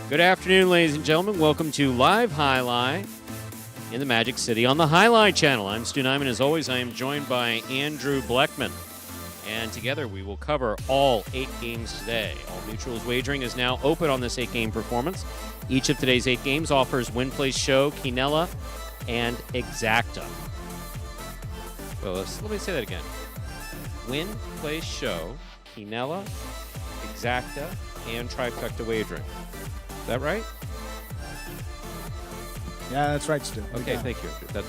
Good afternoon, ladies and gentlemen. Welcome to Live Highlight in the Magic City on the Highlight Channel. I'm Stu Nyman. As always, I am joined by Andrew Bleckman. And together we will cover all 8 games today. All Mutuals wagering is now open on this 8-game performance. Each of today's 8 games offers Win, Place, Show, Quinella, and Exacta. Well, let me say that again. Win, Place, Show, Quinella, Exacta, and Trifecta wagering. Is that right? Yeah, that's right, Stu. Okay, yeah. Thank you. That's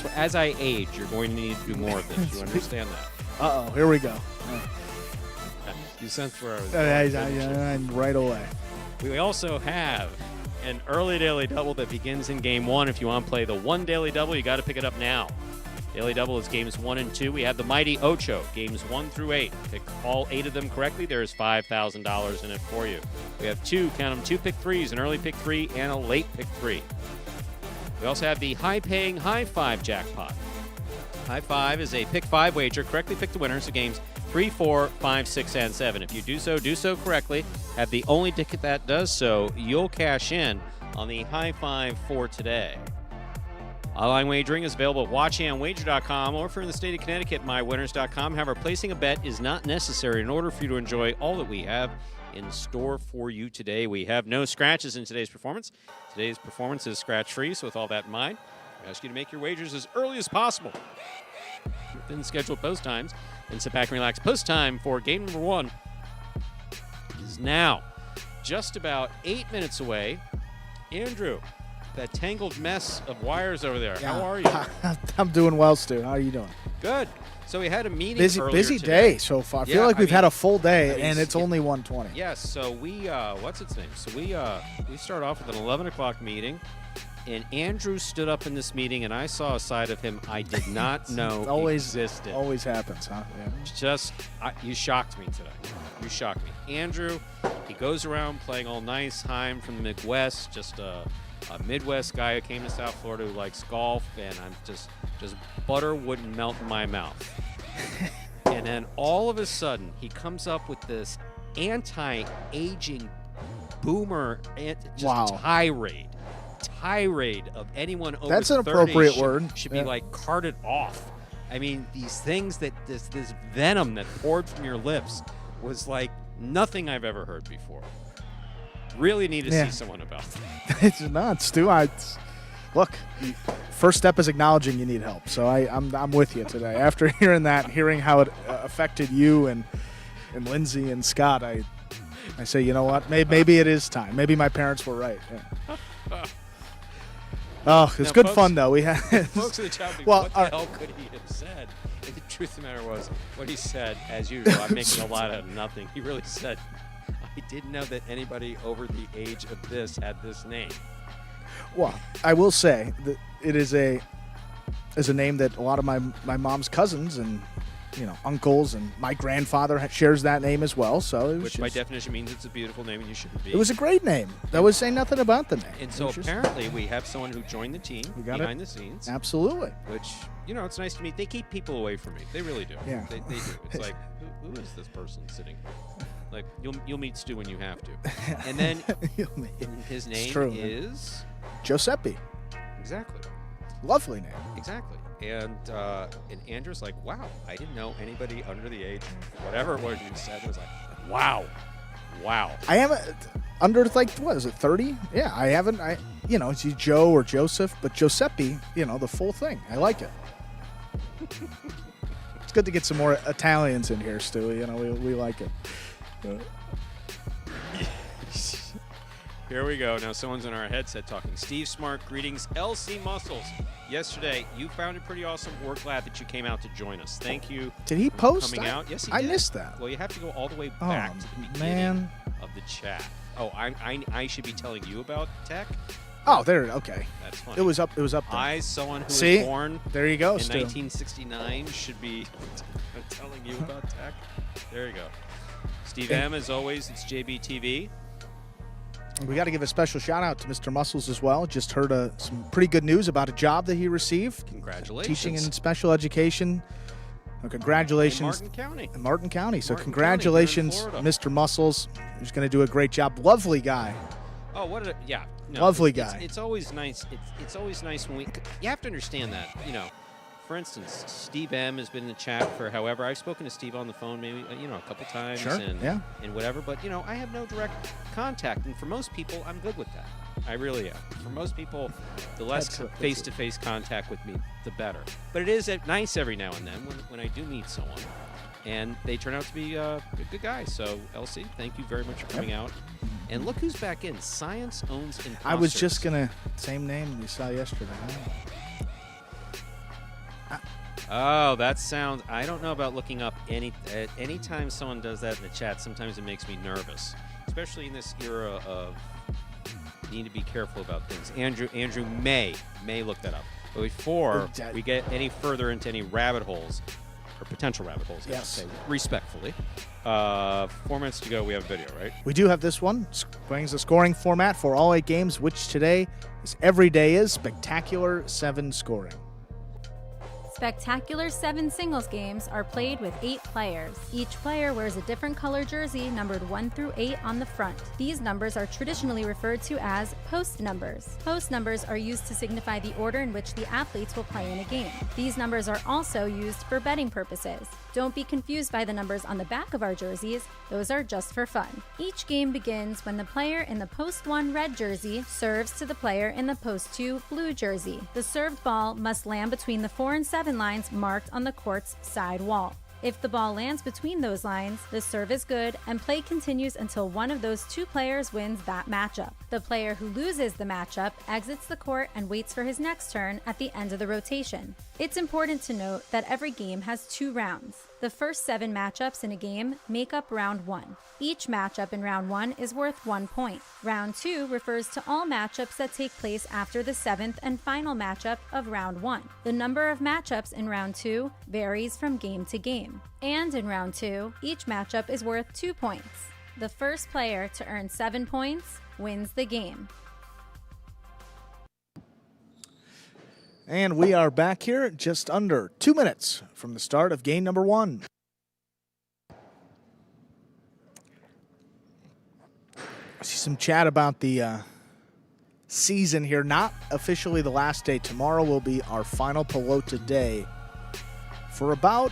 what, as I age, you're going to need to do more of this. You understand that? Uh-oh, here we go. You sense where I was going. And right away. We also have an early daily double that begins in game 1. If you want to play the 1 daily double, you got to pick it up now. Daily double is games 1 and 2. We have the Mighty Ocho, games 1 through 8. Pick all 8 of them correctly. There is $5,000 in it for you. We have 2 pick 3s, an early pick 3 and a late pick 3. We also have the high-paying High 5 jackpot. High 5 is a pick 5 wager. Correctly pick the winners of games 3, 4, 5, 6, and 7. If you do so correctly. Have the only ticket that does so, you'll cash in on the High 5 for today. Online wagering is available at watchandwager.com, or if you're in the state of Connecticut, mywinners.com. However, placing a bet is not necessary in order for you to enjoy all that we have in store for you today. We have no scratches in today's performance. Today's performance is scratch-free, so with all that in mind, I ask you to make your wagers as early as possible within scheduled post times. Then sit back and relax. Post time for game number 1 is now just about 8 minutes away. Andrew, that tangled mess of wires over there. Yeah. How are you? I'm doing well, Stu. How are you doing? Good. So we had a meeting Busy today. day so far. I Yeah, feel like we've mean, had a full day, mean, and it's only 1:20. Yes. So we, what's its name? So we start off with an 11 o'clock meeting, and Andrew stood up in this meeting, and I saw a side of him I did not know existed. Always happens, huh? Yeah. You shocked me today. You shocked me. Andrew, he goes around playing all nice. I'm from the Midwest, just a Midwest guy who came to South Florida who likes golf, and I'm just butter wouldn't melt in my mouth. And then all of a sudden, he comes up with this anti-aging boomer tirade of anyone over 30. That's an appropriate word. Should be like carted off. I mean, these things that this venom that poured from your lips was like nothing I've ever heard before. Really need to see someone about that. It's not, Stu. Look, first step is acknowledging you need help. So I'm with you today. After hearing how it affected you and Lindsay and Scott, I say, you know what? Maybe it is time. Maybe my parents were right. Yeah. Oh, it's good fun though. We had folks in the chat. What the hell could he have said? And the truth of the matter was, what he said, as usual, I'm making a lot out of nothing. He really said, I didn't know that anybody over the age of this had this name. Well, I will say that it is a name that a lot of my mom's cousins and uncles and my grandfather shares that name as well. So which by definition means it's a beautiful name and you shouldn't be. It was a great name. That was saying nothing about the name. And so apparently we have someone who joined the team behind the scenes. Absolutely. Which it's nice to meet. They keep people away from me. They really do. Yeah. They do. It's like who is this person sitting here? Like you'll meet Stu when you have to. And then his name is Giuseppe. Exactly. Lovely name. Exactly. And Andrew's like, wow, I didn't know anybody under the age of whatever it was you said. It was like, wow. I haven't under what is it, 30? Yeah, I haven't. It's Joe or Joseph, but Giuseppe, the full thing. I like it. It's good to get some more Italians in here, Stu. We like it. Here we go. Now someone's in our headset talking. Steve Smart, greetings. LC Muscles. Yesterday, you found it pretty awesome. We're glad that you came out to join us. Thank you. Did he post coming that? out? Yes, he did. I missed that. Well, you have to go all the way back to the beginning of the chat. Oh, I should be telling you about tech? Oh, there. Okay. That's funny. It was up there. Someone who was born there you go, in Stu. 1969, should be telling you about tech. There you go. Steve M, as always, it's JBTV. We got to give a special shout out to Mr. Muscles as well. Just heard some pretty good news about a job that he received. Congratulations. Teaching in special education. Congratulations. In Martin County. So Martin congratulations, County, Mr. Muscles. He's going to do a great job. Lovely guy. Oh, what a yeah. No, Lovely guy. It's always nice. It's always nice when you have to understand that, for instance, Steve M has been in the chat for however. I've spoken to Steve on the phone maybe a couple times Sure, and whatever, but I have no direct contact, and for most people I'm good with that. I really am. For most people, the less face-to-face contact with me, the better. But it is nice every now and then when I do meet someone and they turn out to be good guys. So LC, thank you very much for coming out. And look who's back in. Science Owns Imposters. I was just going to, same name we saw yesterday. Oh, that sounds, I don't know about looking up anytime someone does that in the chat, sometimes it makes me nervous, especially in this era of need to be careful about things. Andrew may look that up. But before we get any further into any rabbit holes, or potential rabbit holes, I should say, respectfully, 4 minutes to go, we have a video, right? We do have this one. Brings the scoring format for all 8 games, which today is every day is Spectacular 7 scoring. Spectacular 7 singles games are played with 8 players. Each player wears a different color jersey numbered 1 through 8 on the front. These numbers are traditionally referred to as post numbers. Post numbers are used to signify the order in which the athletes will play in a game. These numbers are also used for betting purposes. Don't be confused by the numbers on the back of our jerseys. Those are just for fun. Each game begins when the player in the post 1 red jersey serves to the player in the post 2 blue jersey. The served ball must land between the 4 and 7 lines marked on the court's side wall. If the ball lands between those lines, the serve is good and play continues until one of those 2 players wins that matchup. The player who loses the matchup exits the court and waits for his next turn at the end of the rotation. It's important to note that every game has 2 rounds. The first 7 matchups in a game make up round 1. Each matchup in round 1 is worth 1 point. Round 2 refers to all matchups that take place after the 7th and final matchup of round 1. The number of matchups in round 2 varies from game to game. And in round 2, each matchup is worth 2 points. The first player to earn 7 points wins the game. And we are back here just under 2 minutes from the start of game number 1. I see some chat about the season here. Not officially the last day. Tomorrow will be our final Pelota day. For about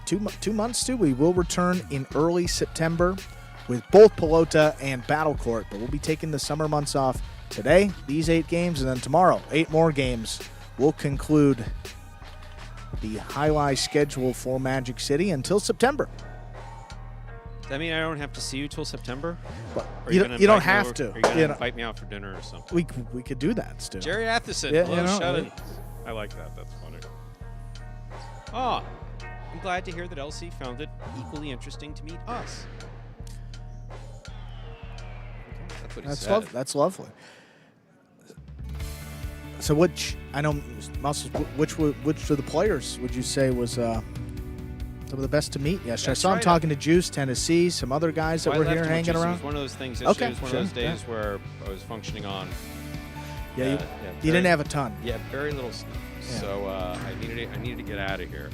2 months, too. We will return in early September with both Pelota and Battle Court, but we'll be taking the summer months off. Today, these 8 games, and then tomorrow, 8 more games will conclude the highlight schedule for Magic City until September. Does that mean I don't have to see you till September? But you don't have to. Are you going to invite me out for dinner or something? We could do that still. Jerry Atheson. Yeah, Hello, Sheldon. I like that. That's funny. Oh, I'm glad to hear that LC found it equally interesting to meet us. That's what he said. That's lovely. So I know, Muscles, which of the players would you say was some of the best to meet yesterday? I saw him talking to Juice, Tennessee, some other guys that were here hanging around. It was one of those things yesterday. It was one of those days where I was functioning on. You didn't have a ton. Yeah, very little stuff. Yeah. So I needed to get out of here.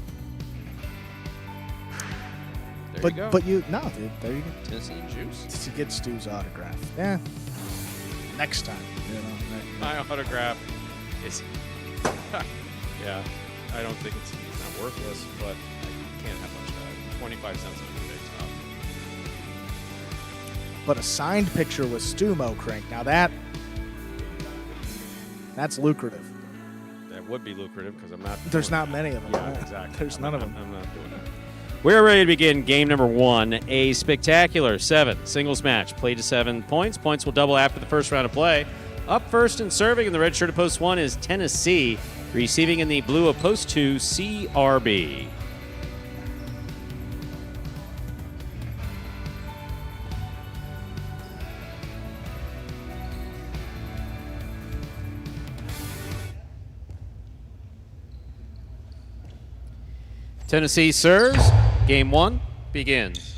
There you go. But dude, there you go. Tennessee and Juice. To get Stu's autograph. Yeah. Next time. My autograph is. Yeah, I don't think it's not worthless, but I can't have much of it. 25 cents on eBay top. But a signed picture with Stu Mocrank. Now that's lucrative. That would be lucrative because I'm not. There's not many of them. Yeah, exactly. There's none of them. I'm not doing that. We're ready to begin game number 1, a spectacular 7 singles match. Played to 7 points. Points will double after the first round of play. Up first and serving in the red shirt of post 1 is Tennessee. Receiving in the blue of post 2, CRB. Tennessee serves. Game 1 begins.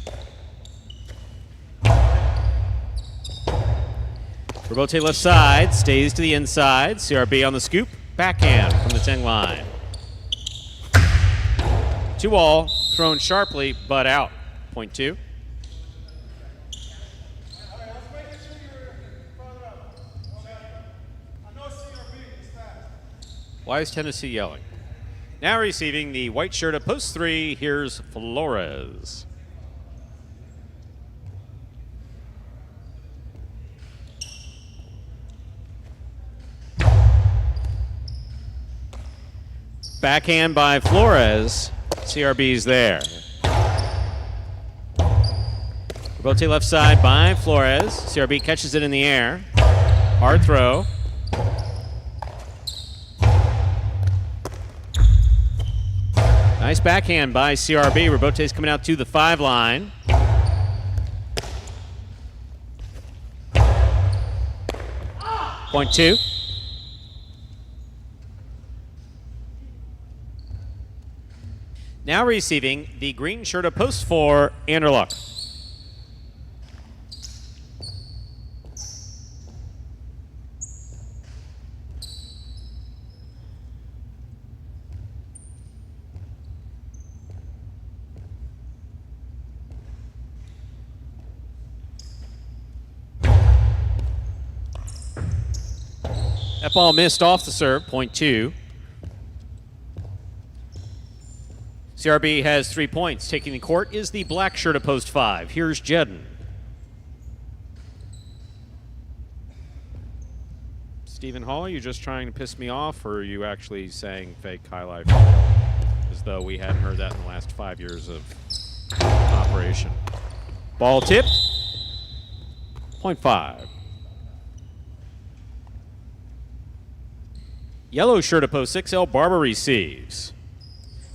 Robote left side, stays to the inside. CRB on the scoop. Backhand from the 10 line. 2-all, thrown sharply, but out. Point 2. Why is Tennessee yelling? Now receiving the white shirt at post 3, here's Flores. Backhand by Flores. CRB's there. Rotate left side by Flores. CRB catches it in the air. Hard throw. Nice backhand by CRB. Robote's coming out to the 5 line. Point 2. Now receiving the green shirt of post 4, Anderluck. That ball missed off the serve, point 2. CRB has 3 points. Taking the court is the black shirt of post 5. Here's Jedden. Stephen Hall, are you just trying to piss me off, or are you actually saying fake highlight? As though we hadn't heard that in the last 5 years of operation. Ball tipped. Point 5. Yellow shirt of post 6, El Barber receives.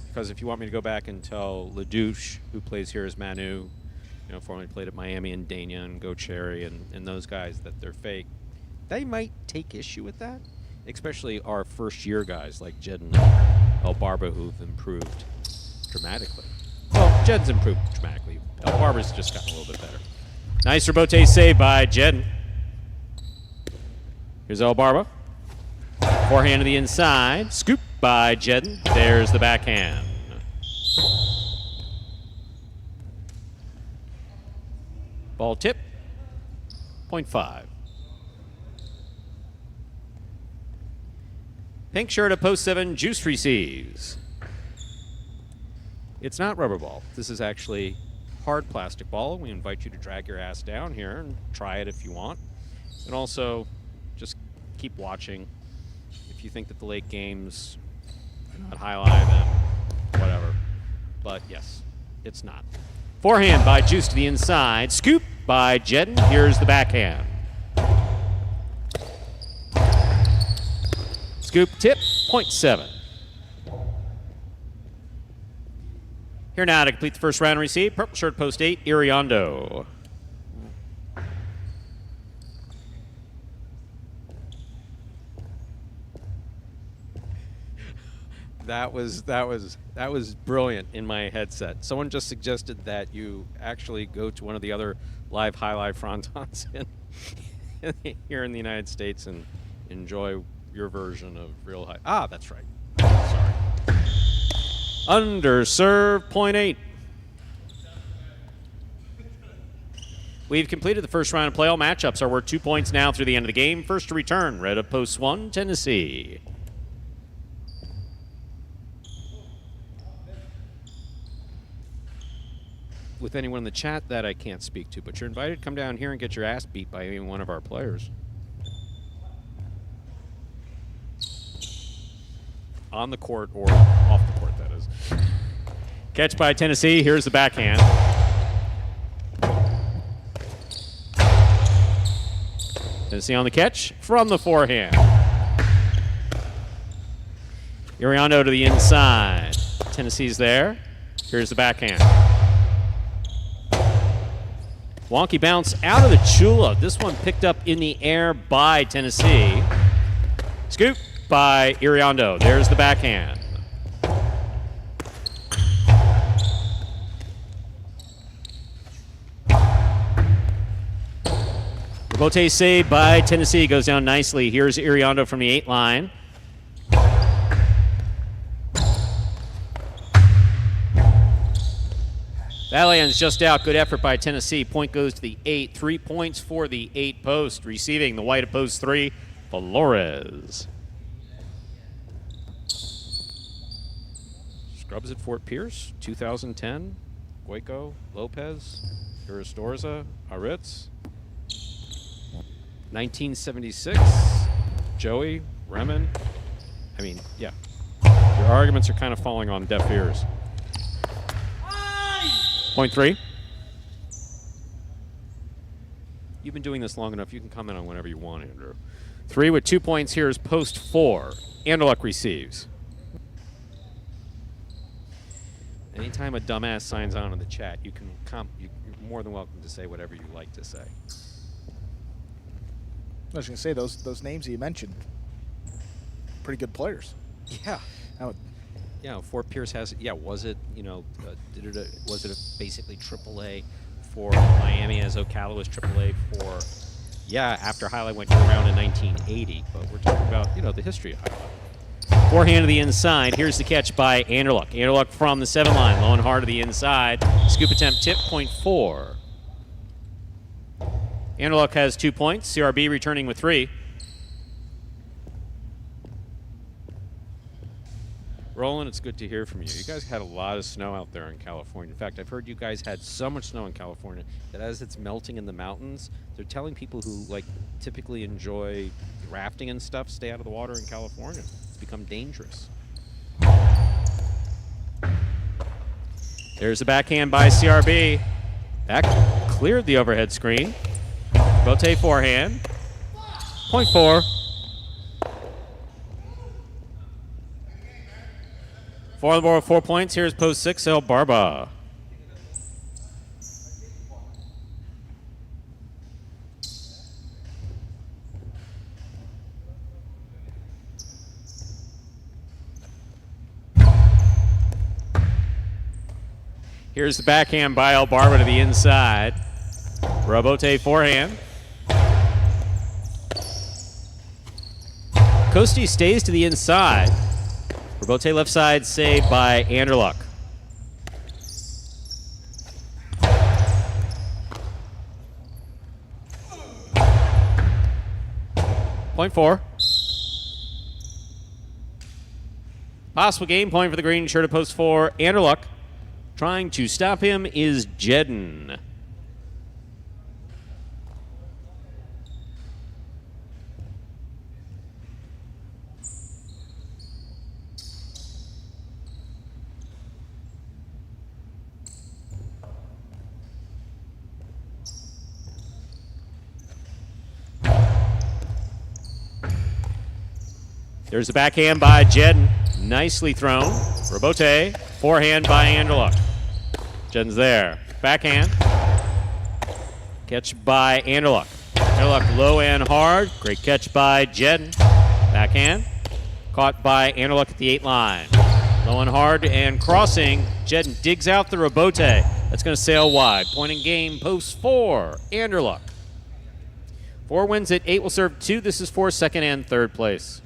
Because if you want me to go back and tell LaDouche, who plays here as Manu, formerly played at Miami, and Dania and Go Cherry and those guys, that they're fake, they might take issue with that. Especially our first-year guys like Jed and El Barba, who've improved dramatically. Well, Jed's improved dramatically. El Barba's just gotten a little bit better. Nice rebote save by Jed. Here's El Barba. Forehand to the inside. Scoop by Jedden. There's the backhand. Ball tip. Point 5. Pink shirt at post 7. Juice receives. It's not rubber ball. This is actually hard plastic ball. We invite you to drag your ass down here and try it if you want. And also, just keep watching. If you think that the late games are not highlight, then whatever. But yes, it's not. Forehand by Juice to the inside. Scoop by Jedden. Here's the backhand. Scoop tip, point 7. Here now to complete the first round and receive. Purple shirt post 8, Iriondo. That was brilliant in my headset. Someone just suggested that you actually go to one of the other live highlight frontons here in the United States and enjoy your version of real high. Ah, that's right. Sorry. Under serve, point 8. We've completed the first round of play. All matchups are worth 2 points now through the end of the game. First to return, red of post 1, Tennessee. With anyone in the chat that I can't speak to, but you're invited to come down here and get your ass beat by any one of our players. On the court or off the court, that is. Catch by Tennessee. Here's the backhand. Tennessee on the catch from the forehand. Iriondo to the inside. Tennessee's there. Here's the backhand. Wonky bounce out of the Chula. This one picked up in the air by Tennessee. Scoop by Iriondo. There's the backhand. Rebote save by Tennessee. Goes down nicely. Here's Iriondo from the 8 line. That lands just out. Good effort by Tennessee. Point goes to the 8. 3 points for the 8 post. Receiving the white of post 3, Flores. Scrubs at Fort Pierce, 2010. Goico, Lopez, Uristorza, Aritz. 1976, Joey, Remen. I mean, yeah. Your arguments are kind of falling on deaf ears. Point 3. You've been doing this long enough. You can comment on whenever you want, Andrew. 3 with 2 points. Here is post 4. Anderluck receives. Anytime a dumbass signs on in the chat, you're more than welcome to say whatever you like to say. I was going to say, those names that you mentioned, pretty good players. Yeah. Yeah, Fort Pierce has, was it, was it basically AAA for Miami, as Ocala was AAA for, after Highlight went around in 1980, but we're talking about, the history of Highlight. Forehand to the inside. Here's the catch by Anderluck. Anderluck from the 7 line, low and hard to the inside. Scoop attempt, tip, point 4. Anderluck has 2 points. CRB returning with 3. Roland, it's good to hear from you. You guys had a lot of snow out there in California. In fact, I've heard you guys had so much snow in California that as it's melting in the mountains, they're telling people who typically enjoy rafting and stuff, stay out of the water in California. It's become dangerous. There's a backhand by CRB. That cleared the overhead screen. Bote forehand. Point 4. 4 on the board with 4 points. Here's post 6, El Barba. Here's the backhand by El Barba to the inside. Robote forehand. Costi stays to the inside. Robote left side saved by Anderluck. Point 4. Possible game point for the green shirt at post 4. Anderluck. Trying to stop him is Jedden. There's a backhand by Jedden. Nicely thrown. Robote. Forehand by Anderluck. Jedden's there. Backhand. Catch by Anderluck. Anderluck low and hard. Great catch by Jedden. Backhand. Caught by Anderluck at the 8 line. Low and hard and crossing. Jedden digs out the Robote. That's going to sail wide. Point in game, post 4. Anderluck. 4 wins at 8 will serve 2. This is for 2nd and 3rd place.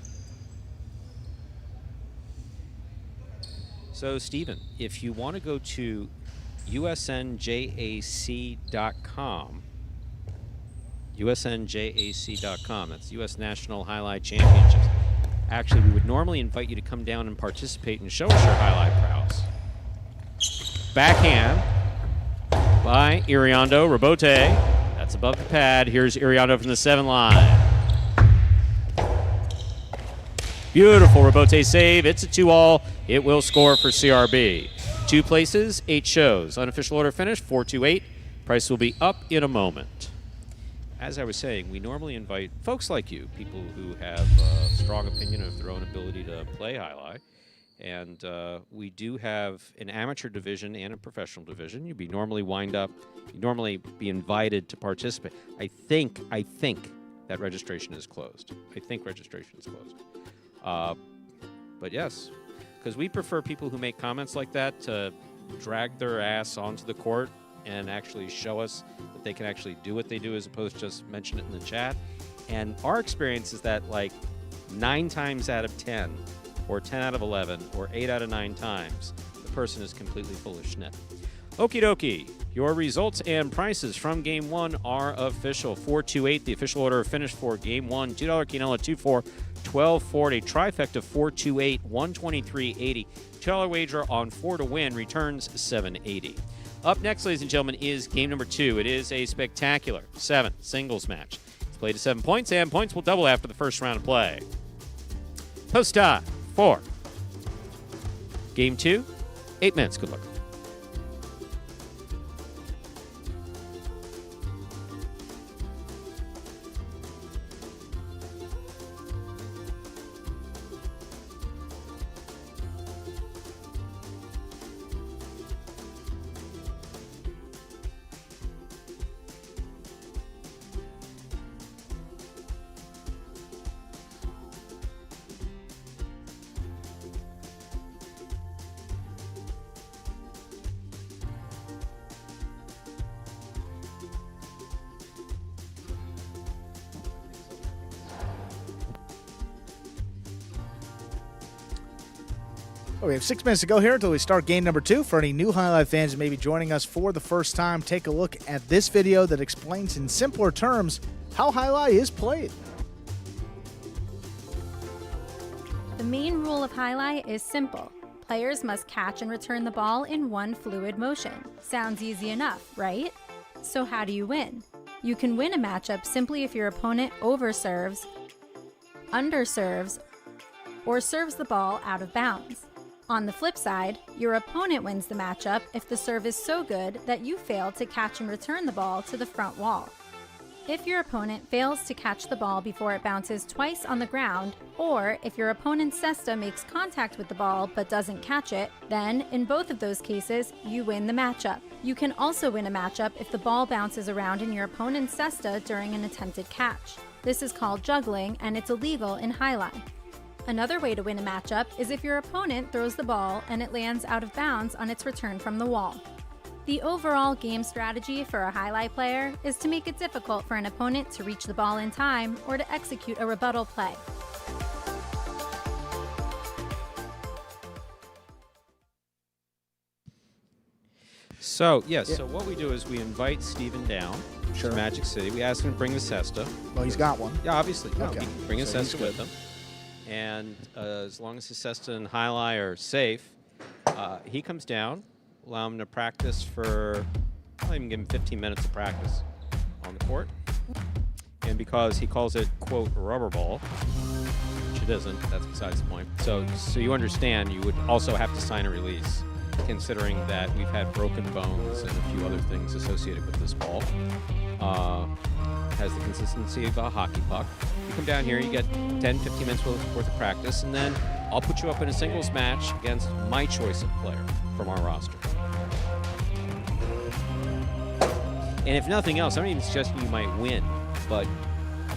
So, Stephen, if you want to go to usnjac.com, usnjac.com, that's U.S. National Highlight Championships. Actually, we would normally invite you to come down and participate and show us your highlight prowess. Backhand by Iriondo. Robote. That's above the pad. Here's Iriondo from the 7 line. Beautiful Robote save. It's a 2-all. It will score for CRB. 2 places, 8 shows. Unofficial order finish, 428. Price will be up in a moment. As I was saying, we normally invite folks like you, people who have a strong opinion of their own ability to play highlight. And we do have an amateur division and a professional division. You'd be normally be invited to participate. I think that registration is closed. I think registration is closed. But yes, because we prefer people who make comments like that to drag their ass onto the court and actually show us that they can actually do what they do as opposed to just mention it in the chat. And our experience is that 9 times out of 10 or 10 out of 11 or 8 out of 9 times, the person is completely full of schnitt. Okie dokie. Your results and prices from Game 1 are official. 428, the official order of finish for Game 1. $2 quinoa, 2-4, 1240. Trifecta 428, 123.80. $2 wager on 4 to win returns 780. Up next, ladies and gentlemen, is game number 2. It is a spectacular 7 singles match. It's played to 7 points, and points will double after the first round of play. Post time 4. Game 2, 8 minutes. Good luck. We have 6 minutes to go here until we start game number 2. For any new Highlight fans who may be joining us for the first time, take a look at this video that explains in simpler terms how Highlight is played. The main rule of Highlight is simple. Players must catch and return the ball in one fluid motion. Sounds easy enough, right? So how do you win? You can win a matchup simply if your opponent overserves, underserves, or serves the ball out of bounds. On the flip side, your opponent wins the matchup if the serve is so good that you fail to catch and return the ball to the front wall. If your opponent fails to catch the ball before it bounces twice on the ground, or if your opponent's cesta makes contact with the ball but doesn't catch it, then in both of those cases, you win the matchup. You can also win a matchup if the ball bounces around in your opponent's cesta during an attempted catch. This is called juggling, and it's illegal in Highlight. Another way to win a matchup is if your opponent throws the ball and it lands out of bounds on its return from the wall. The overall game strategy for a Highlight player is to make it difficult for an opponent to reach the ball in time or to execute a rebuttal play. So, yes, so what we do is we invite Steven down to Magic City. We ask him to bring the cesta. Well, he's got one. Yeah, obviously. No, Okay. he can bring a So he's cesta good. with him. And as long as his cesta and Highlight are safe, he comes down, allow him to practice for, I'll even give him 15 minutes of practice on the court. And because he calls it, quote, rubber ball, which it isn't, that's besides the point. So you understand, you would also have to sign a release, considering that we've had broken bones and a few other things associated with this ball. Has the consistency of a hockey puck. You come down here, you get 10, 15 minutes worth of practice, and then I'll put you up in a singles match against my choice of player from our roster. And if nothing else, I'm not even suggesting you might win, but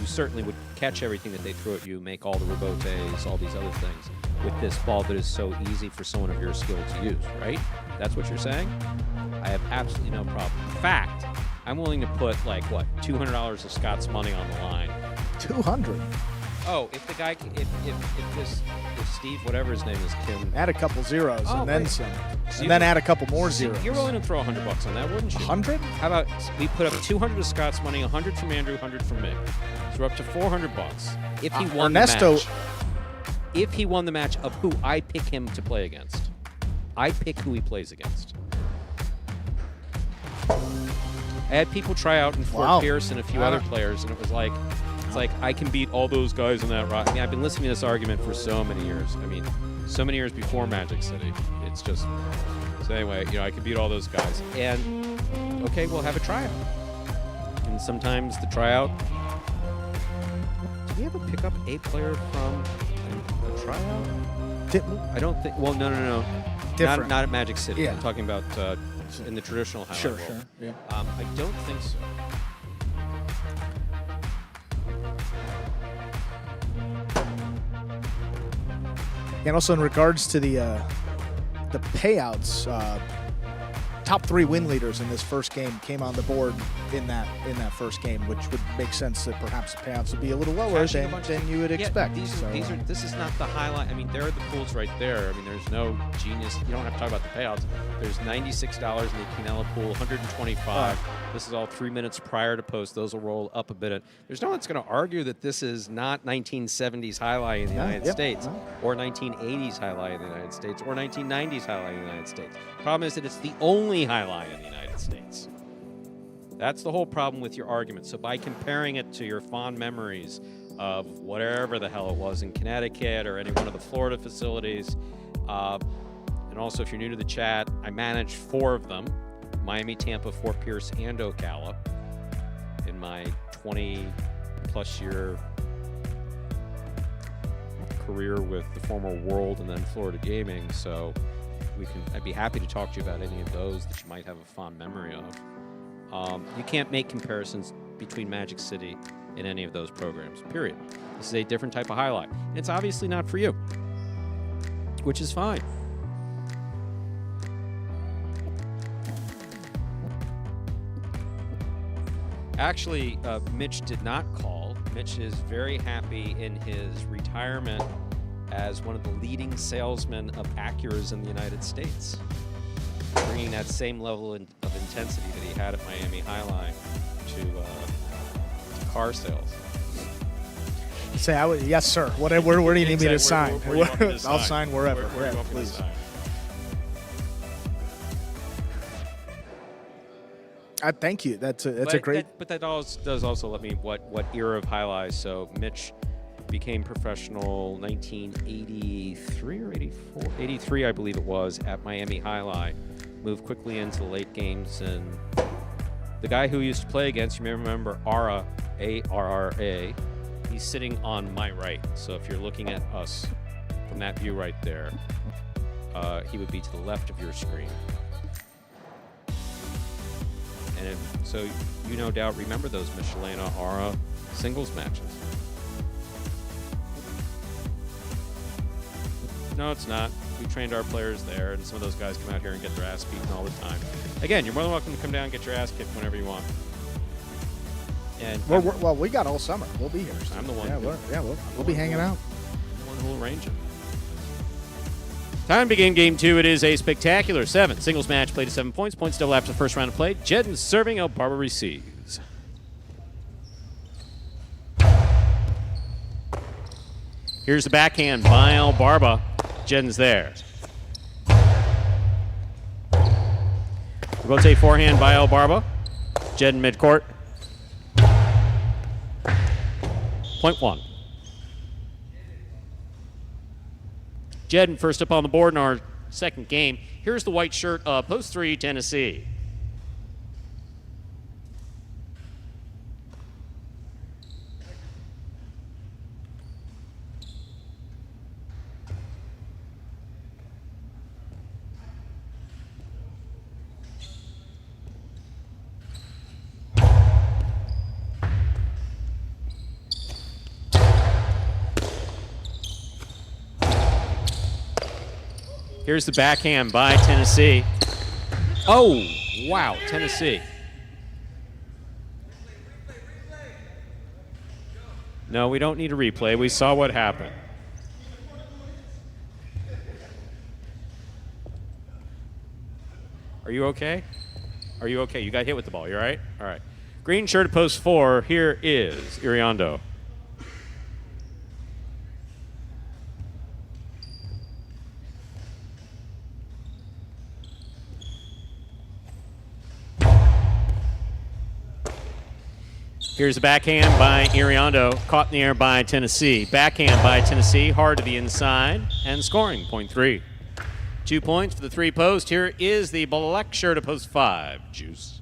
you certainly would catch everything that they throw at you, make all the rebotes, all these other things with this ball that is so easy for someone of your skill to use, right? That's what you're saying? I have absolutely no problem. In fact, I'm willing to put, like, what, $200 of Scott's money on the line. 200. Oh, if the guy, if Steve, whatever his name is, can Add a couple zeros and then right. some. So And then add a couple more so zeros. you're willing to throw $100 on that, wouldn't you? 100? How about we put up 200 of Scott's money, 100 from Andrew, 100 from me. So we're up to $400 if he won Ernesto. the match. If he won the match of who I pick him to play against. I pick who he plays against. I had people try out in Fort Pierce and a few other players, and it was like, it's like I can beat all those guys in that rock. I mean, I've been listening to this argument for so many years. I mean, so many years before Magic City. It's just, so anyway, you know, I can beat all those guys. And, okay, we'll have a tryout. And sometimes the tryout, do we ever pick up a player from a tryout? I don't think, well, no. Different. Not at Magic City. Yeah. I'm talking about in the traditional highlight Sure, role. yeah. I don't think so. And also in regards to the payouts, top 3 win leaders in this first game came on the board in that first game, which would make sense that perhaps the payouts would be a little lower than you would expect. This is not the highlight. I mean, there are the pools right there. I mean, there's no genius. You don't have to talk about the payouts. There's $96 in the Quinella pool, $125. This is all 3 minutes prior to post. Those will roll up a bit. There's no one's going to argue that this is not 1970s highlight in the United States, or 1980s highlight in the United States, or 1990s highlight in the United States. Problem is that it's the only highlight in the United States. That's the whole problem with your argument. So by comparing it to your fond memories of whatever the hell it was in Connecticut or any one of the Florida facilities, and also if you're new to the chat, I managed 4 of them: Miami, Tampa, Fort Pierce, and Ocala in my 20-plus year career with the former World and then Florida Gaming. So I'd be happy to talk to you about any of those that you might have a fond memory of. You can't make comparisons between Magic City and any of those programs, period. This is a different type of highlight. And it's obviously not for you, which is fine. Actually, Mitch did not call. Mitch is very happy in his retirement as one of the leading salesmen of Acuras in the United States, bringing that same level of intensity that he had at Miami Highline to car sales. Say, yes, sir. Where do you need me to sign? I'll sign wherever. Please. Thank you. That's a great. But that does also let me what era of highlights. So Mitch became professional 1983 or 84, 83, I believe it was, at Miami Highline. Moved quickly into the late games, and the guy who used to play against, you may remember Ara, A-R-R-A. He's sitting on my right. So if you're looking at us from that view right there, he would be to the left of your screen. And so you no doubt remember those Michelena Ara singles matches. No, it's not. We trained our players there, and some of those guys come out here and get their ass beaten all the time. Again, you're more than welcome to come down and get your ass kicked whenever you want. And well, we got all summer. We'll be here. I'm the one. We'll be hanging out. I'm the one who will arrange it. Time to begin game 2. It is a spectacular 7 singles match played to 7 points. Points double after the first round of play. Jedden serving, El Barba receives. Here's the backhand by El Barba. Jedden's there. Rebote forehand by El Barba. Jedden midcourt. Point 1. Jedden first up on the board in our second game. Here's the white shirt of Post 3, Tennessee. Here's the backhand by Tennessee. Oh, wow, Tennessee. No, we don't need a replay. We saw what happened. Are you okay? Are you okay? You got hit with the ball. You all right? All right. Green shirt at post 4. Here is Iriondo. Here's a backhand by Iriondo, caught in the air by Tennessee. Backhand by Tennessee, hard to the inside, and scoring, point 3. 2 points for the 3 post. Here is the black shirt at post 5, Juice.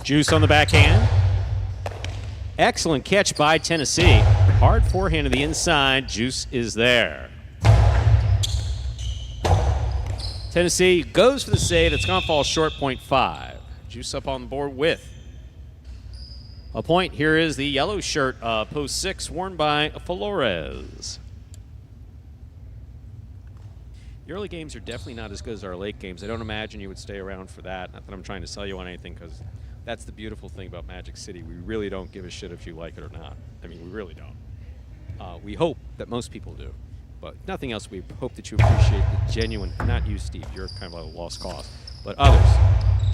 Juice on the backhand. Excellent catch by Tennessee. Hard forehand to the inside. Juice is there. Tennessee goes for the save. It's going to fall short, 0.5. Juice up on the board with a point. Here is the yellow shirt, post 6, worn by Flores. The early games are definitely not as good as our late games. I don't imagine you would stay around for that. Not that I'm trying to sell you on anything, because that's the beautiful thing about Magic City. We really don't give a shit if you like it or not. I mean, we really don't. We hope that most people do. But if nothing else, we hope that you appreciate the genuine, not you, Steve, you're kind of a lost cause, but others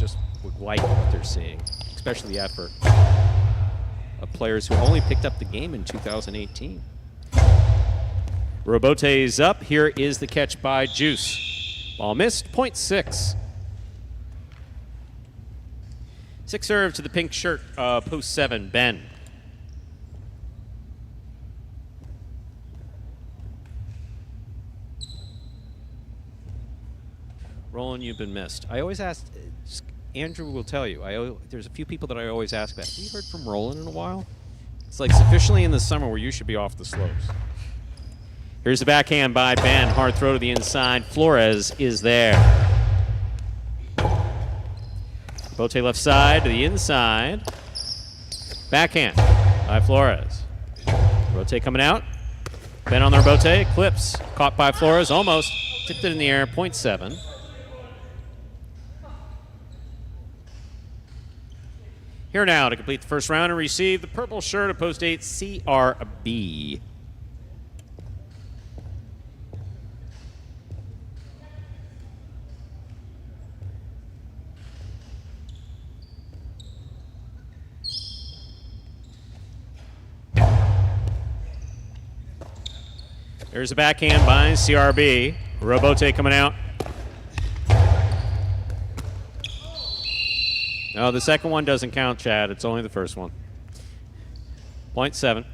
just would like what they're seeing, especially the effort of players who only picked up the game in 2018. Robote's up. Here is the catch by Juice. Ball missed, 0.6. 6 serve to the pink shirt, post 7, Ben. Roland, you've been missed. I always ask, Andrew will tell you, there's a few people that I always ask that. Have you heard from Roland in a while? It's like sufficiently in the summer where you should be off the slopes. Here's the backhand by Ben. Hard throw to the inside. Flores is there. Bote left side to the inside. Backhand by Flores. Rote coming out. Ben on the Robote. Clips. Caught by Flores. Almost. Tipped it in the air. 0.7. Here now to complete the first round and receive the purple shirt of post 8 CRB. There's a backhand by CRB. Robote coming out. No, the second one doesn't count, Chad. It's only the first one. 0.7.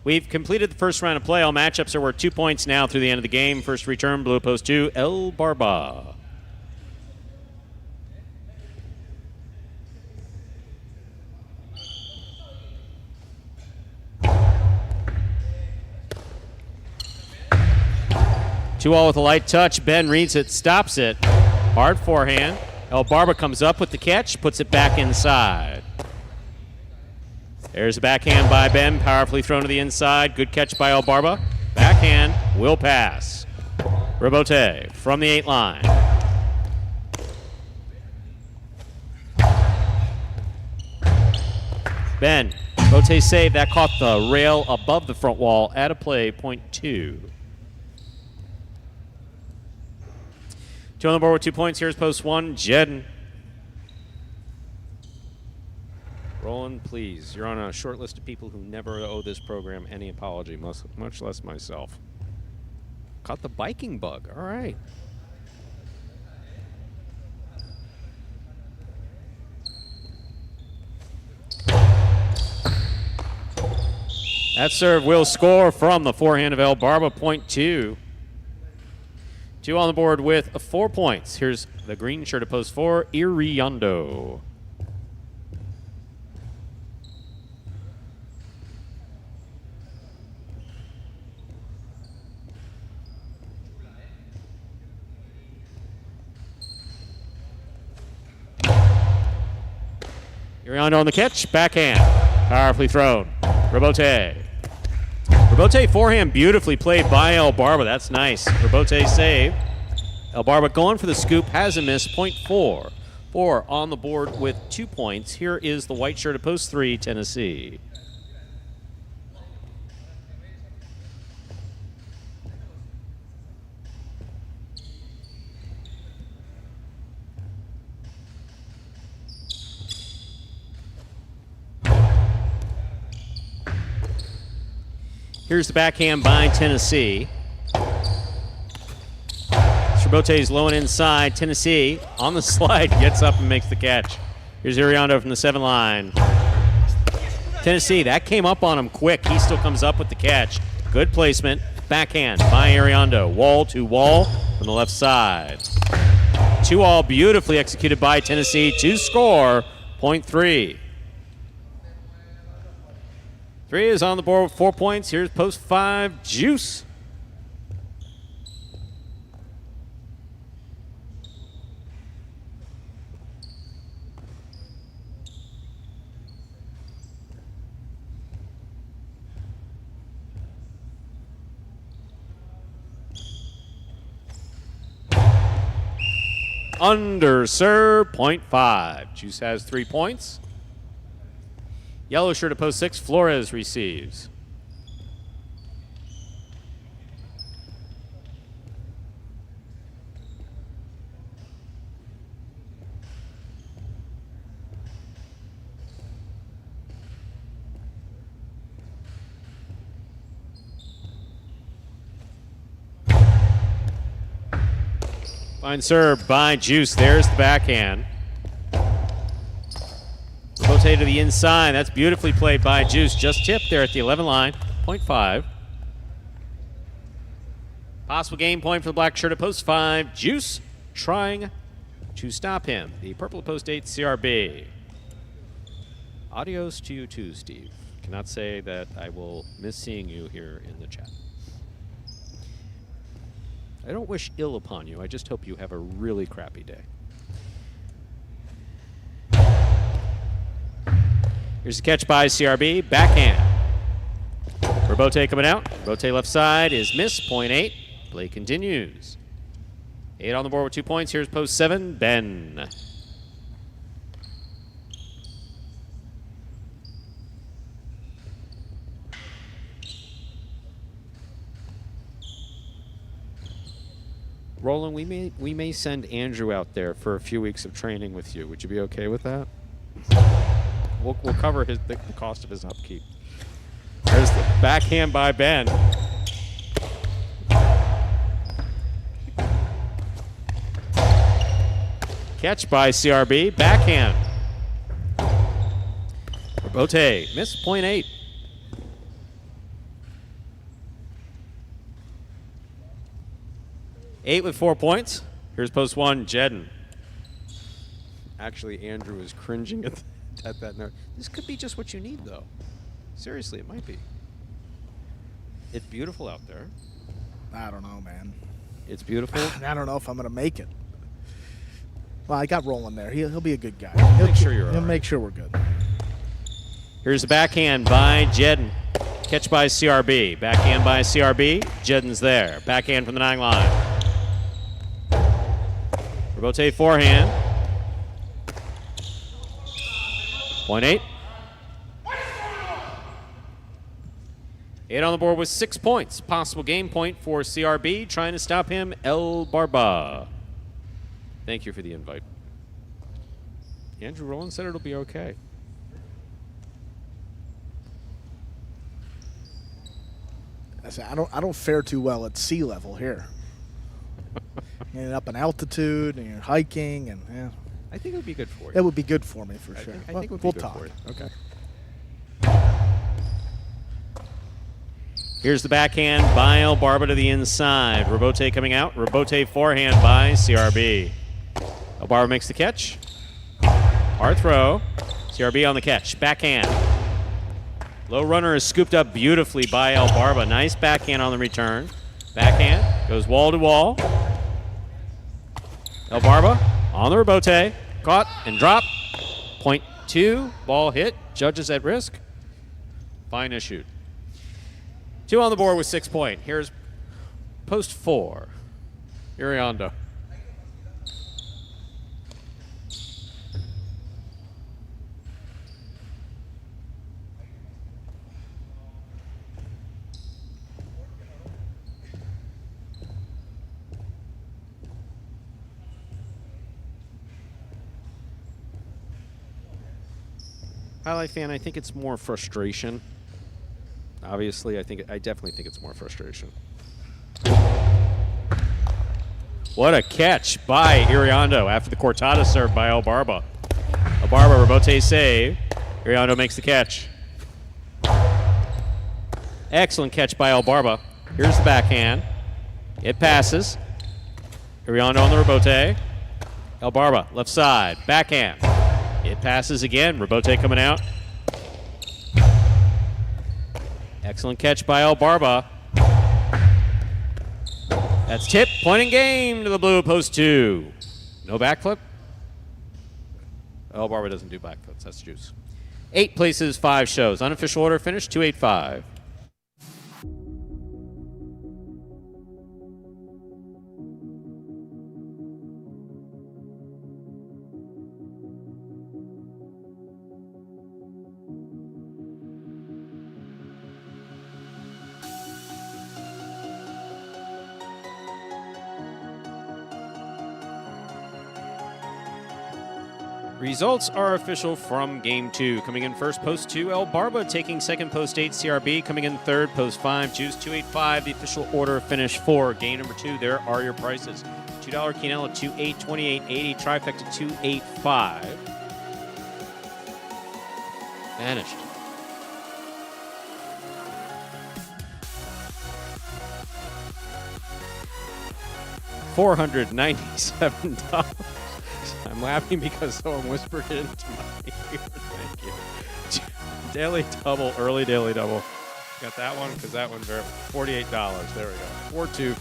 We've completed the first round of play. All matchups are worth 2 points now through the end of the game. First return, blue post 2, El Barba. Two all with a light touch. Ben reads it, stops it. Hard forehand. El Barba comes up with the catch, puts it back inside. There's a backhand by Ben, powerfully thrown to the inside. Good catch by El Barba. Backhand will pass. Robote from the 8 line. Ben, Robote save. That caught the rail above the front wall. Out of play, 0.2. 2 on the board with 2 points. Here's post 1, Jedden. Roland, please. You're on a short list of people who never owe this program any apology, much less myself. Caught the biking bug. All right. That serve will score from the forehand of El Barba, 0.2. 2 on the board with 4 points. Here's the green shirt at post 4, Iriondo. Iriondo on the catch, backhand, powerfully thrown. Robote. Robote forehand beautifully played by El Barba. That's nice. Robote save. El Barba going for the scoop. Has a miss. 0.4. 4 on the board with 2 points. Here is the white shirt at post 3, Tennessee. Here's the backhand by Tennessee. Robote's low and inside. Tennessee on the slide gets up and makes the catch. Here's Iriondo from the 7 line. Tennessee, that came up on him quick. He still comes up with the catch. Good placement. Backhand by Iriondo. Wall to wall from the left side. 2-all, beautifully executed by Tennessee to score point 3. 3 is on the board with 4 points. Here's post 5, Juice. Under serve, point 5. Juice has 3 points. Yellow shirt at post 6, Flores receives. Fine serve by Juice. There's the backhand. Rotate to the inside. That's beautifully played by Juice. Just tipped there at the 11 line. Point 5. Possible game point for the black shirt at post 5. Juice trying to stop him. The purple at post 8, CRB. Adios to you too, Steve. Cannot say that I will miss seeing you here in the chat. I don't wish ill upon you. I just hope you have a really crappy day. Here's a catch by CRB. Backhand. Robote coming out. Robote left side is missed. Point 8. Play continues. 8 on the board with 2 points. Here's post 7. Ben. Roland, we may send Andrew out there for a few weeks of training with you. Would you be okay with that? We'll cover the cost of his upkeep. There's the backhand by Ben. Catch by CRB. Backhand. Robote. Miss point 8. Eight with 4 points. Here's post 1, Jedden. Actually, Andrew is cringing at that note. This could be just what you need, though. Seriously, it might be. It's beautiful out there. I don't know, man. It's beautiful. I don't know if I'm going to make it. Well, I got Roland there. He'll be a good guy. He'll make sure you're all He'll right. make sure we're good. Here's the backhand by Jedden. Catch by CRB. Backhand by CRB. Jedden's there. Backhand from the 9 line. Robote forehand. Point 8. 8 on the board with 6 points. Possible game point for CRB. Trying to stop him, El Barba. Thank you for the invite. Andrew Rowland said it'll be okay. I don't fare too well at sea level here. You're up in altitude and you're hiking and yeah. I think it would be good for you. It would be good for me for sure. I think it would be we'll good talk. for you. Okay. Here's the backhand by El Barba to the inside. Robote coming out. Robote forehand by CRB. El Barba makes the catch. Hard throw. CRB on the catch. Backhand. Low runner is scooped up beautifully by El Barba. Nice backhand on the return. Backhand goes wall to wall. El Barba on the Robote. Caught and dropped. Point 2. Ball hit. Judges at risk. Fine issued. 2 on the board with 6 points. Here's post 4. Iriondo. Highlight fan, I think it's more frustration. Obviously, I definitely think it's more frustration. What a catch by Iriondo after the Cortada serve by El Barba. El Barba, Robote save. Iriondo makes the catch. Excellent catch by El Barba. Here's the backhand. It passes. Iriondo on the Robote. El Barba, left side, backhand. It passes again. Robote coming out. Excellent catch by El Barba. That's tip, point and game to the blue, post 2. No backflip. El Barba doesn't do backflips. That's juice. 8 places, 5 shows. Unofficial order finish 285. Results are official from Game 2. Coming in first, post 2, El Barba. Taking second, post 8, CRB. Coming in third, post 5, Juice 285. The official order finish 4. Game number 2, there are your prices. $2 Quinella, 2828.80. Trifecta, 285. Vanished. $497. I'm laughing because someone whispered it into my ear. Thank you. Daily double, early daily double. Got that one because that one, $48. There we go. 4-2,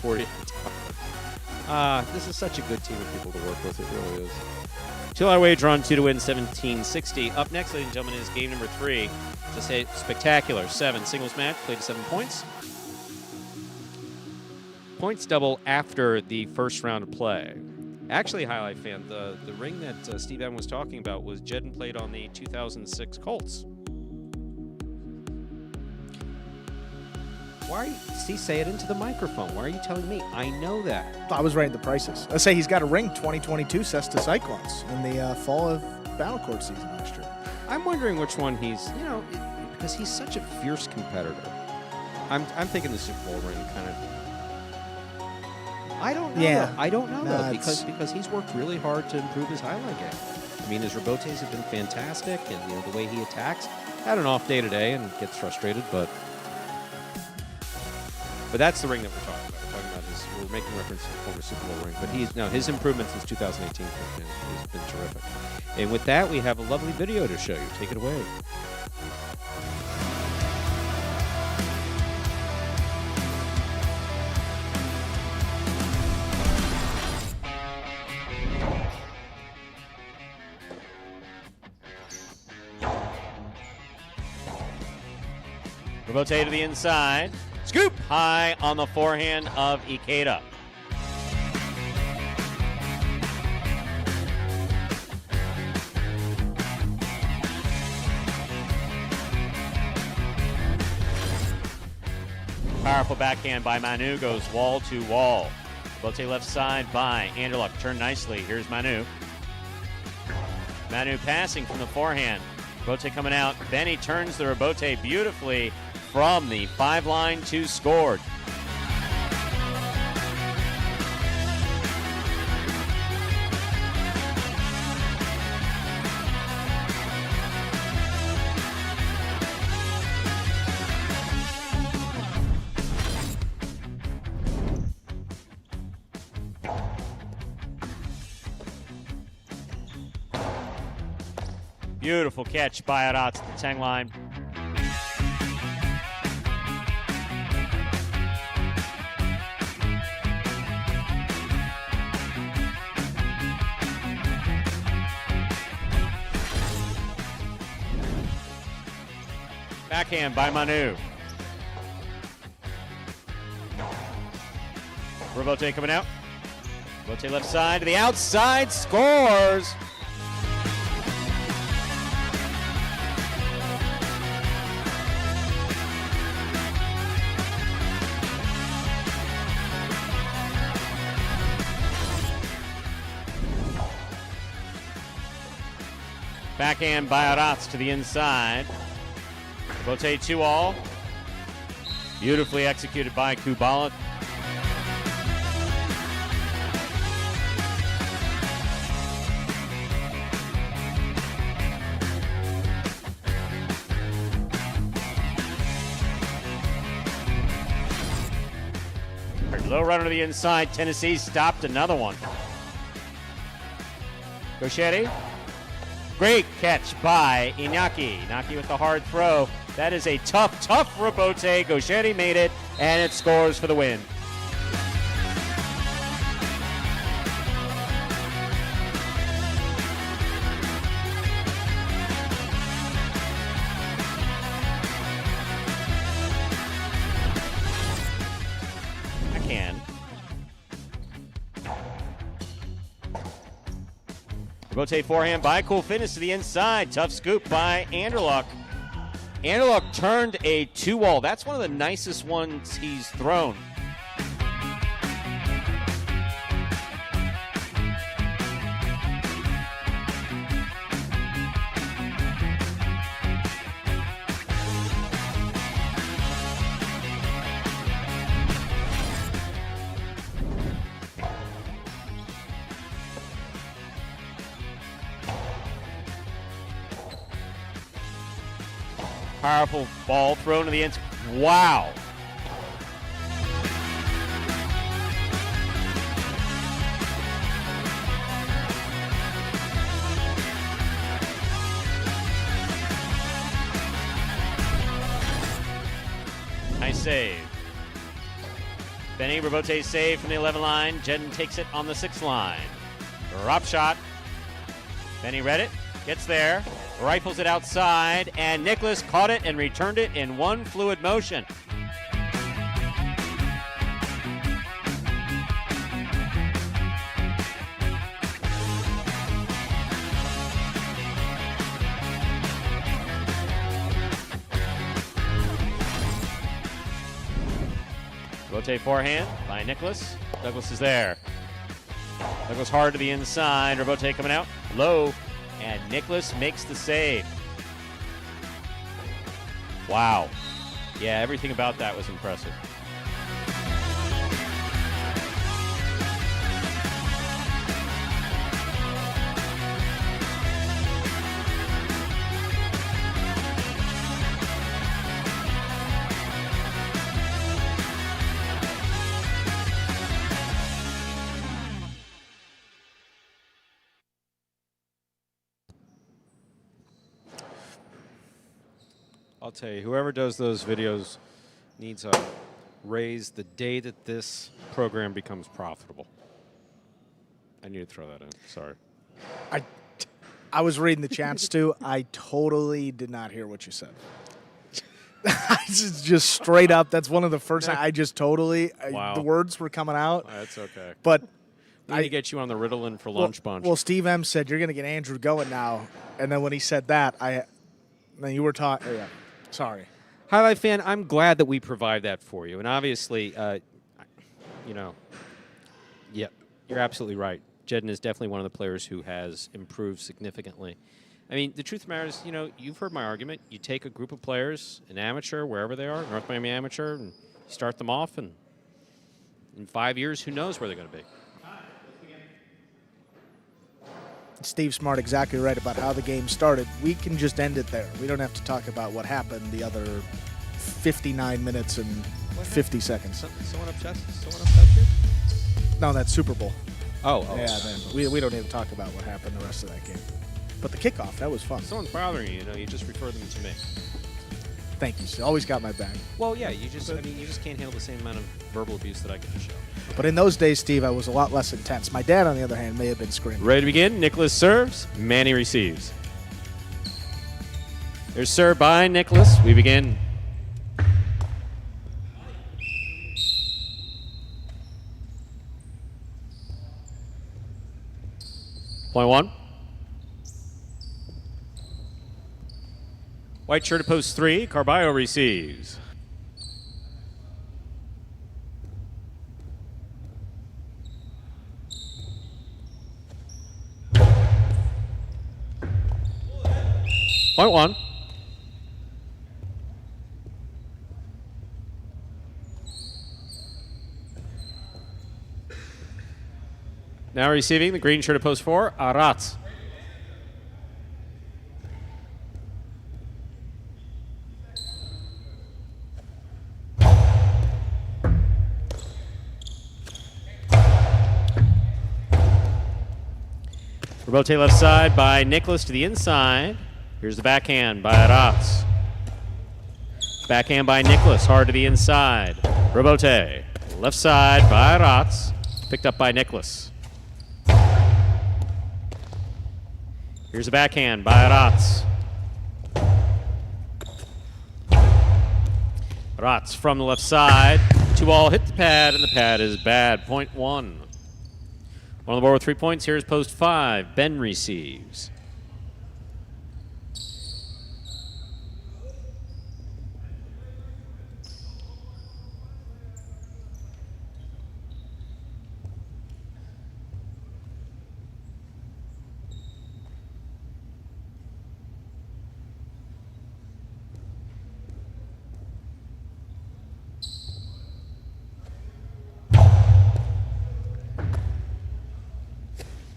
$48. This is such a good team of people to work with. It really is. $2 wager on 2 to win, 1760. Up next, ladies and gentlemen, is game number 3. It's a spectacular 7 singles match, played to 7 points. Points double after the first round of play. Actually, Highlight fan, the ring that Steve M was talking about was Jedden played on the 2006 Colts. Why are you, see, say it into the microphone. Why are you telling me? I know that. I was writing the prices. Let's say he's got a ring 2022 Cesta Cyclones in the fall of Battle Court season last year. I'm wondering which one he's, because he's such a fierce competitor. I'm thinking the Super Bowl ring kind of. I don't know. Yeah. I don't know No, though, because he's worked really hard to improve his highlight game. I mean, his rebotes have been fantastic, and the way he attacks. Had an off day today and gets frustrated, but that's the ring that we're talking about. We're talking about we're making reference to the former Super Bowl ring, but his improvement since 2018 has been terrific. And with that, we have a lovely video to show you. Take it away. Rebote to the inside. Scoop high on the forehand of Ikeda. Powerful backhand by Manu, goes wall to wall. Rebote left side by Anderluck. Turned nicely. Here's Manu. Manu passing from the forehand. Rebote coming out. Then he turns the rebote beautifully from the 5 line to scored. Beautiful catch by Aratz at the 10 line. Backhand by Manu. Rebote coming out. Rebote left side to the outside, scores! Backhand by Aratz to the inside. Rebote 2-all. Beautifully executed by Kubala. Low runner to the inside. Tennessee stopped another one. Gauchetti. Great catch by Iñaki. Iñaki with the hard throw. That is a tough rebote. Gauchetti made it, and it scores for the win. Rebote forehand by Cool Fitness to the inside. Tough scoop by Anderluck. Anderluck turned a 2-wall. That's one of the nicest ones he's thrown. Powerful ball thrown to the end. Wow. Nice save. Benny Rebote save from the 11 line. Jedden takes it on the 6 line. Drop shot. Benny read it. Gets there. Rifles it outside, and Nicholas caught it and returned it in one fluid motion. Rotate forehand by Nicholas. Douglas is there. Douglas hard to the inside. Rebote coming out low. And Nicholas makes the save. Wow. Yeah, everything about that was impressive. I'll tell you, whoever does those videos needs a raise the day that this program becomes profitable. I need to throw that in. Sorry. I was reading the chats too. I totally did not hear what you said. Just straight up. That's one of the first. I just totally. Wow. The words were coming out. That's okay. But I need to get you on the Ritalin for lunch bunch. Well, Steve M said you're going to get Andrew going now, and then when he said that, then you were talking. Yeah. Sorry. Highlight fan, I'm glad that we provide that for you. And obviously, yeah, you're absolutely right. Jedden is definitely one of the players who has improved significantly. I mean, the truth of the matter is, you've heard my argument. You take a group of players, an amateur, wherever they are, North Miami amateur, and you start them off, and in 5 years, who knows where they're going to be. Steve's Smart exactly right about how the game started. We can just end it there. We don't have to talk about what happened the other 59 minutes and 50 seconds. Someone upset you? No, that's Super Bowl. Oh. Yeah, then we don't need to talk about what happened the rest of that game. But the kickoff, that was fun. If someone's bothering you, you just refer them to me. Thank you. You always got my back. Well, yeah, you just can't handle the same amount of verbal abuse that I get to show. But in those days, Steve, I was a lot less intense. My dad, on the other hand, may have been screaming. Ready to begin? Nicholas serves. Manny receives. There's serve by Nicholas. We begin. Point one. White shirt at post 3. Carballo receives. Point one. Now receiving the green shirt at post 4, Aratz. Robote left side by Nicholas to the inside. Here's the backhand by Aratz. Backhand by Nicholas, hard to the inside. Robote, left side by Aratz. Picked up by Nicholas. Here's a backhand by Aratz. Aratz from the left side. 2-all hit the pad, and the pad is bad. Point 1. On the board with 3 points. Here's post 5. Ben receives.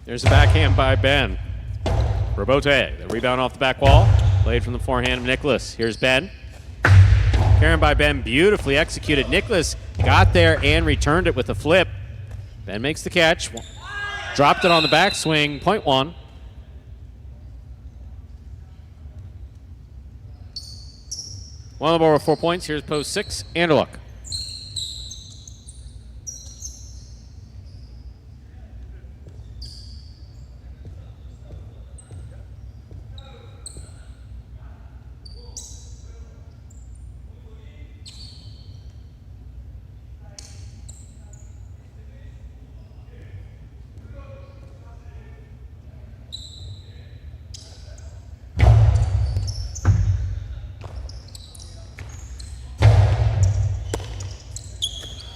There's a backhand by Ben. Robote, the rebound off the back wall. Played from the forehand of Nicholas. Here's Ben. Carrying by Ben, beautifully executed. Nicholas got there and returned it with a flip. Ben makes the catch. Dropped it on the backswing. Point 1. One on the board with 4 points. Here's post 6. Anderluck.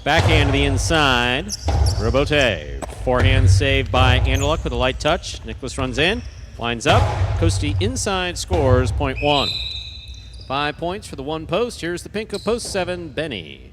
Backhand to the inside. Robote. Forehand save by Anderluck with a light touch. Nicholas runs in. Winds up. Costi inside scores. Point 1. 5 points for the one post. Here's the pink of post 7, Benny.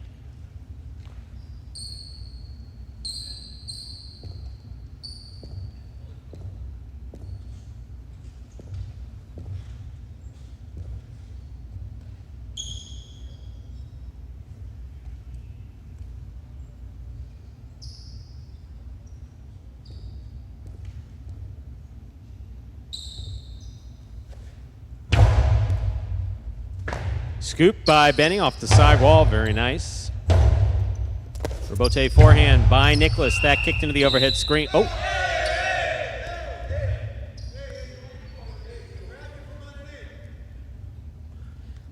Scoop by Benny off the side wall. Very nice. Robote forehand by Nicholas. That kicked into the overhead screen. Oh.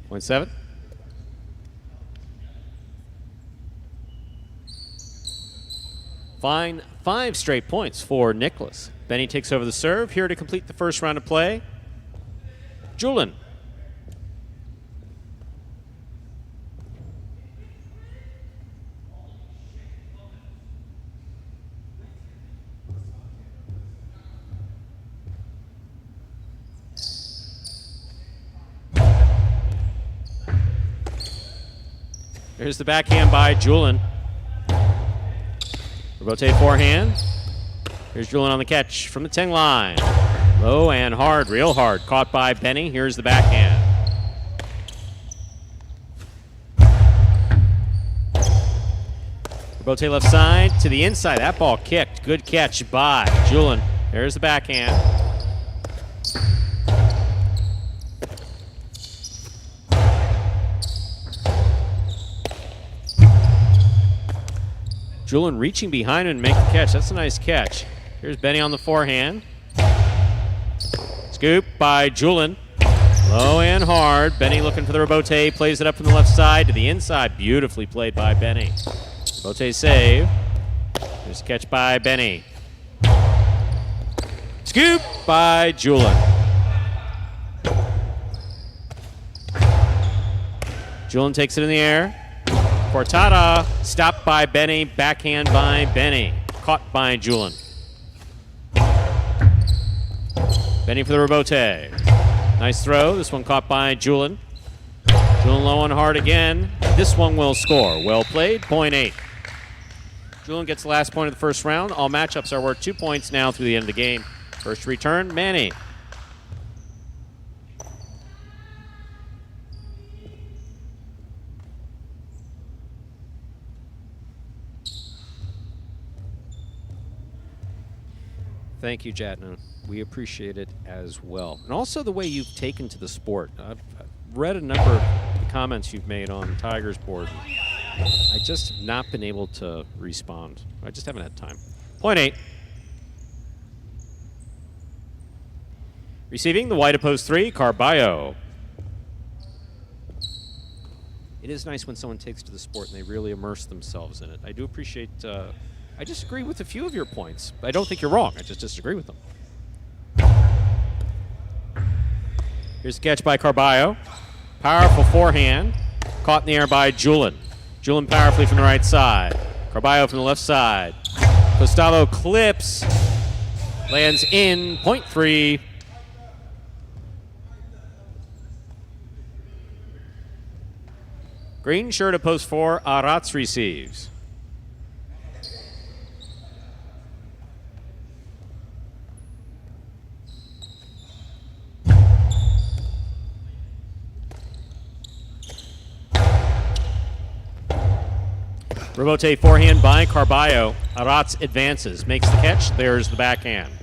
Point 7. Fine. 5 straight points for Nicholas. Benny takes over the serve. Here to complete the first round of play, Julin. Here's the backhand by Julin. Robote forehand. Here's Julin on the catch from the 10 line. Low and hard, real hard. Caught by Benny. Here's the backhand. Robote left side to the inside. That ball kicked. Good catch by Julin. There's the backhand. Julin reaching behind and make the catch. That's a nice catch. Here's Benny on the forehand. Scoop by Julin. Low and hard. Benny looking for the Robote. Plays it up from the left side to the inside. Beautifully played by Benny. Robote save. Here's a catch by Benny. Scoop by Julin. Julin takes it in the air. Portada, stopped by Benny, backhand by Benny. Caught by Julin. Benny for the Robote. Nice throw. This one caught by Julin. Julin low and hard again. This one will score. Well played. Point 8. Julin gets the last point of the first round. All matchups are worth 2 points now through the end of the game. First return, Manny. Thank you, Jatnu. We appreciate it as well. And also the way you've taken to the sport. I've read a number of the comments you've made on Tigers board. I just have not been able to respond. I just haven't had time. Point 8. Receiving the white opposed 3, Carballo. It is nice when someone takes to the sport and they really immerse themselves in it. I do appreciate, I disagree with a few of your points. I don't think you're wrong. I just disagree with them. Here's the catch by Carballo. Powerful forehand. Caught in the air by Julin. Julin powerfully from the right side. Carballo from the left side. Costello clips. Lands in. Point 3. Green shirt at post 4. Arats receives. Robote forehand by Carballo. Arats advances, makes the catch. There's the backhand.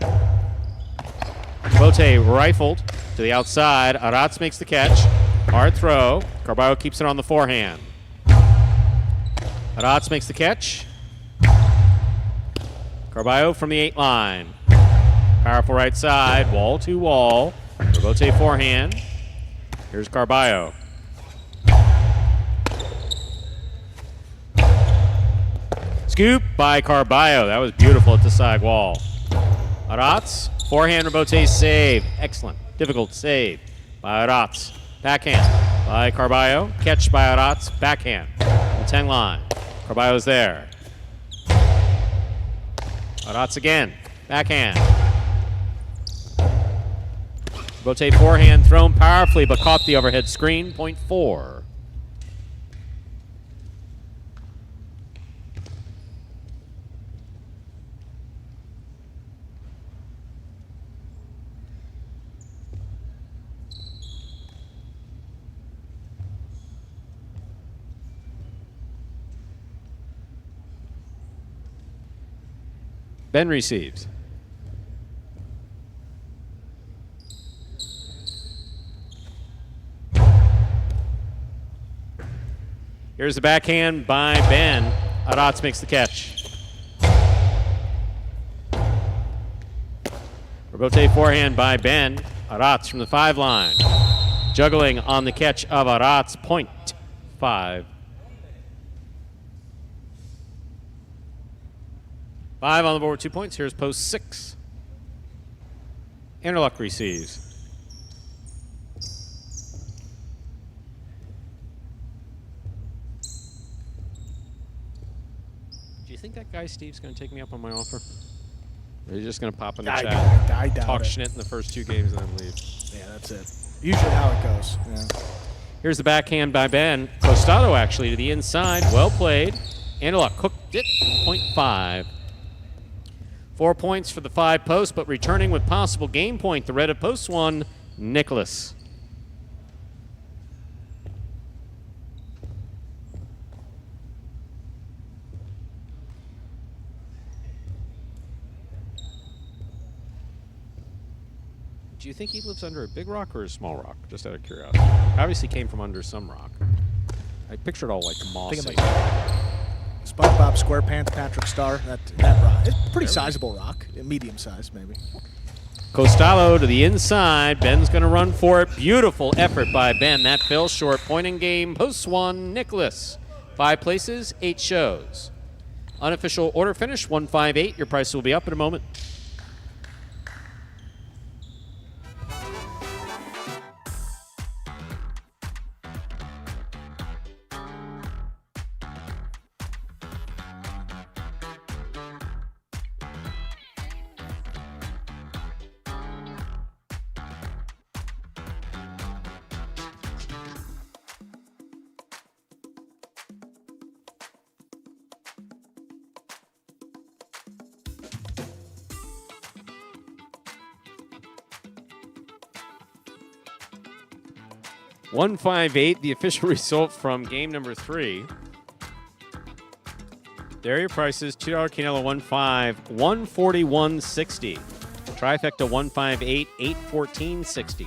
Robote rifled to the outside. Arats makes the catch. Hard throw. Carballo keeps it on the forehand. Arats makes the catch. Carballo from the 8 line. Powerful right side. Wall to wall. Robote forehand. Here's Carballo. Scoop by Carballo. That was beautiful at the side wall. Arats, forehand Robote save. Excellent. Difficult save by Arats. Backhand by Carballo. Catch by Arats. Backhand. The 10 line. Carballo's there. Arats again. Backhand. Robote forehand thrown powerfully but caught the overhead screen. Point 4. Ben receives. Here's the backhand by Ben. Arats makes the catch. Robote forehand by Ben. Arats from the 5 line. Juggling on the catch of Arats. Point 5. 5 on the board, 2 points. Here's post 6. Anderluck receives. Do you think that guy Steve's going to take me up on my offer? Or are you just going to pop in the chat, I doubt talk it. shit in the first 2 games, and then leave? Yeah, that's it. Usually how it goes. Yeah. Here's the backhand by Ben. Costado actually to the inside. Well played. Anderluck cooked it. Point 5. 4 points for the 5 post, but returning with possible game point, the red at post 1, Nicholas. Do you think he lives under a big rock or a small rock? Just out of curiosity. Obviously came from under some rock. I pictured all like mossy. Thinking like SpongeBob SquarePants, Patrick Star, that rock. It's a pretty sizable rock, medium size maybe. Costello to the inside. Ben's going to run for it. Beautiful effort by Ben. That fell short. Point in game. Post 1, Nicholas. 5 places, 8 shows. Unofficial order finish, 158. Your price will be up in a moment. $158, the official result from game number 3. There are your prices. $2 Canelo 1.5, $141.60. Trifecta 158, 814, 60.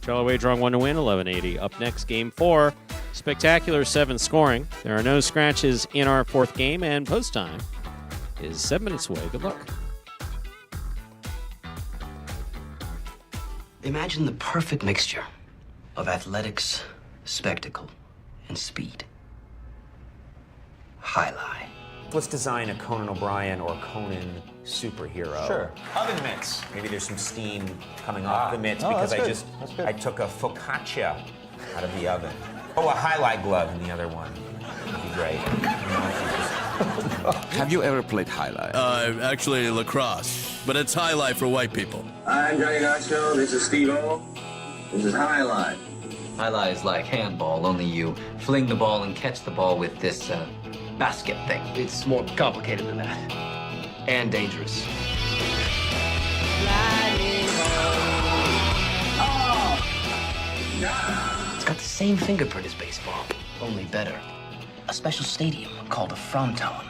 Trello wager on 1 to win, 1180. Up next, game 4. Spectacular 7 scoring. There are no scratches in our 4th game, and post time is 7 minutes away. Good luck. Imagine the perfect mixture of athletics, spectacle, and speed. Highlight. Let's design a Conan O'Brien or Conan superhero. Sure. Oven mitts. Maybe there's some steam coming off the mitts because I took a focaccia out of the oven. Oh, a highlight glove in the other one. That'd be great. Have you ever played highlight? Actually lacrosse, but it's highlight for white people. Hi, I'm Johnny Garcho. This is Steve-O. This is Highlight. Highlight is like handball, only you fling the ball and catch the ball with this basket thing. It's more complicated than that. And dangerous. It's got the same fingerprint as baseball, only better. A special stadium called a fronton.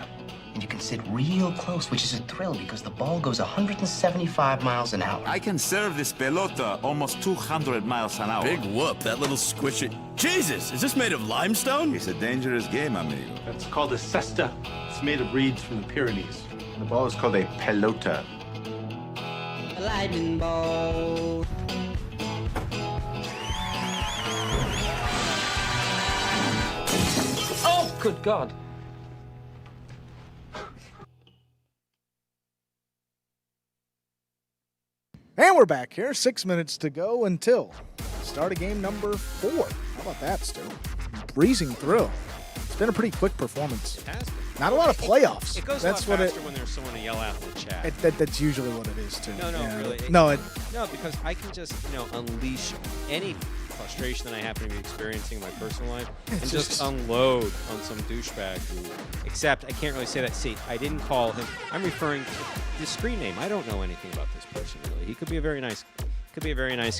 And you can sit real close, which is a thrill because the ball goes 175 miles an hour. I can serve this pelota almost 200 miles an hour. Big whoop, that little squishy. Jesus, is this made of limestone? It's a dangerous game, amigo. That's called a cesta. It's made of reeds from the Pyrenees. The ball is called a pelota. A lightning ball. Oh, good God. And we're back here. 6 minutes to go until start of game number 4. How about that, Stu? Breezing through. It's been a pretty quick performance. It has been. Not a lot of playoffs. It goes That's a lot what faster when there's someone to yell at in the chat. That's usually what it is, too. No, really. No, because I can just, unleash any frustration that I happen to be experiencing in my personal life and just unload on some douchebag who, except I can't really say that. See, I didn't call him. I'm referring to his screen name. I don't know anything about this person, really. He could be a very nice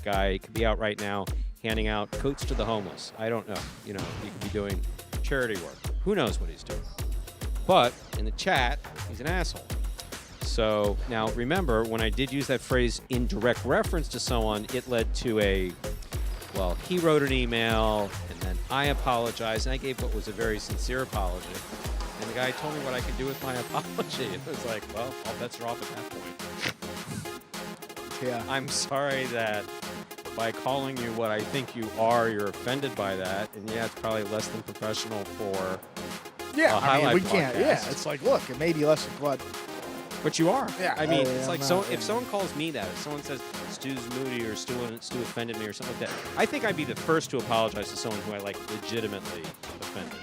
guy. He could be out right now handing out coats to the homeless. I don't know. He could be doing charity work. Who knows what he's doing? But in the chat, he's an asshole. So now remember, when I did use that phrase in direct reference to someone, it led to he wrote an email, and then I apologized, and I gave what was a very sincere apology. And the guy told me what I could do with my apology. It was like, well, all bets are off at that point. Yeah. I'm sorry that by calling you what I think you are, you're offended by that. And yeah, it's probably less than professional for yeah, a highlight we can't. podcast. Yeah, it's like, look, it may be less than what. But you are. Yeah. I mean, it's like if someone calls me that, if someone says Stu's moody or Stu offended me or something like that, I think I'd be the first to apologize to someone who I legitimately offended.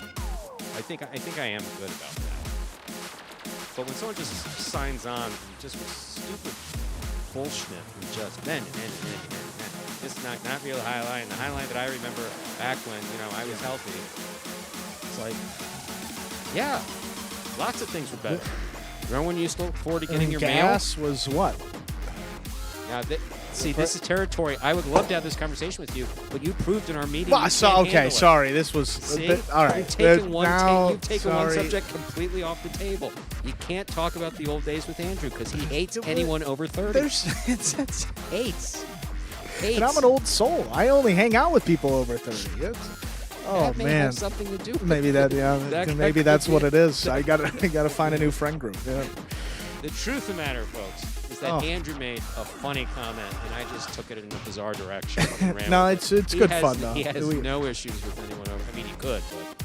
I think I am good about that. But when someone just signs on just with stupid bullshit and just this is not real highlight, and the highlight that I remember back when I was healthy. It's like, yeah, lots of things were better. Remember when you used to look forward to getting your gas mail? was what? Now, this is territory. I would love to have this conversation with you, but you proved in our meeting. Well, sorry. This was all right. You've taken one subject completely off the table. You can't talk about the old days with Andrew because he hates anyone over 30. Hates. And I'm an old soul. I only hang out with people over 30. That may have something to do with maybe that. Yeah, maybe that's what it is. I gotta find a new friend group. Yeah. The truth of the matter, folks, is that Andrew made a funny comment, and I just took it in a bizarre direction. And ran No, with it's good fun though. He has no issues with anyone over. I mean, he could, but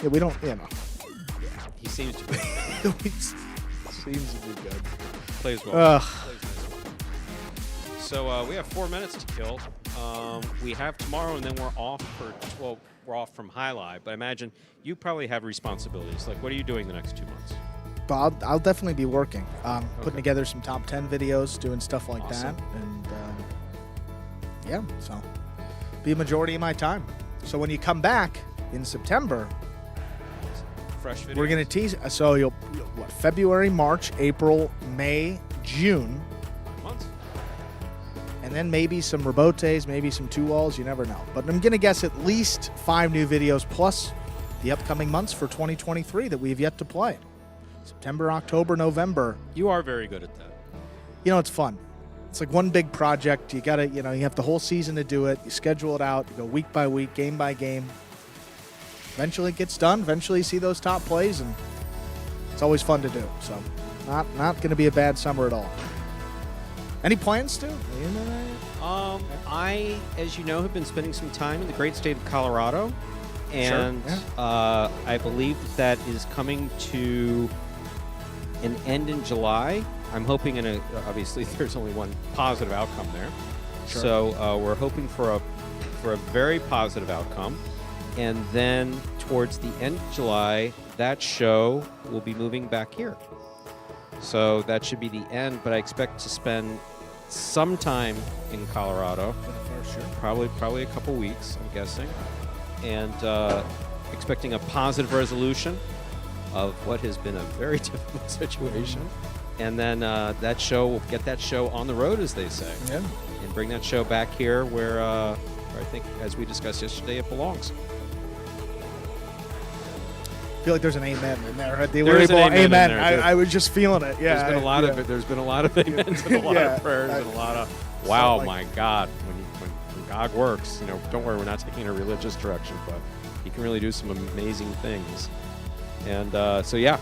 yeah, we don't. He seems to be. Seems to be good. Plays well. So we have 4 minutes to kill. We have tomorrow, and then we're off we're off from highlight. But I imagine you probably have responsibilities. Like, what are you doing the next 2 months? But I'll definitely be working, putting together some top 10 videos, doing stuff like that, and so be a majority of my time. So when you come back in September, fresh videos. We're gonna tease. So you'll February, March, April, May, June. Months. And then maybe some Rebotes, maybe some 2-walls, you never know. But I'm going to guess at least 5 new videos plus the upcoming months for 2023 that we've yet to play. September, October, November. You are very good at that. It's fun. it's like one big project. You got to, you have the whole season to do it. You schedule it out. You go week by week, game by game. Eventually it gets done. Eventually you see those top plays, and it's always fun to do. So not going to be a bad summer at all. Any plans to? I, as you know, have been spending some time in the great state of Colorado, and Sure, yeah. I believe that is coming to an end in July. I'm hoping obviously there's only one positive outcome there. Sure. So we're hoping for a very positive outcome. And then towards the end of July, that show will be moving back here. So that should be the end, but I expect to spend some time in Colorado. Sure. Probably a couple weeks, I'm guessing. And expecting a positive resolution of what has been a very difficult situation. And then that show, we'll get that show on the road, as they say. Yeah. And bring that show back here where I think, as we discussed yesterday, it belongs. I feel like there's an amen in there. There is an amen in there. I was just feeling it. Yeah. There's been a lot of it. There's been a lot of amens and a lot of prayers and a lot of wow, my God. When God works, don't worry, we're not taking a religious direction, but He can really do some amazing things. And so yeah,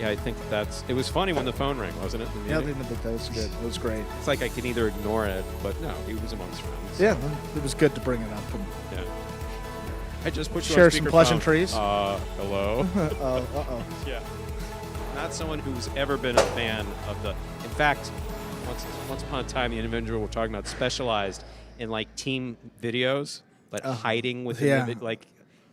I think it was funny when the phone rang, wasn't it? Yeah, that was good. It was great. It's like I can either ignore it, but no, he was amongst friends. Yeah, it was good to bring it up. Yeah. I just put you share on some speakerphone. pleasantries. Hello. Uh-oh. Yeah. Not someone who's ever been a fan of the. In fact, once upon a time, the individual we're talking about specialized in like team videos, but hiding within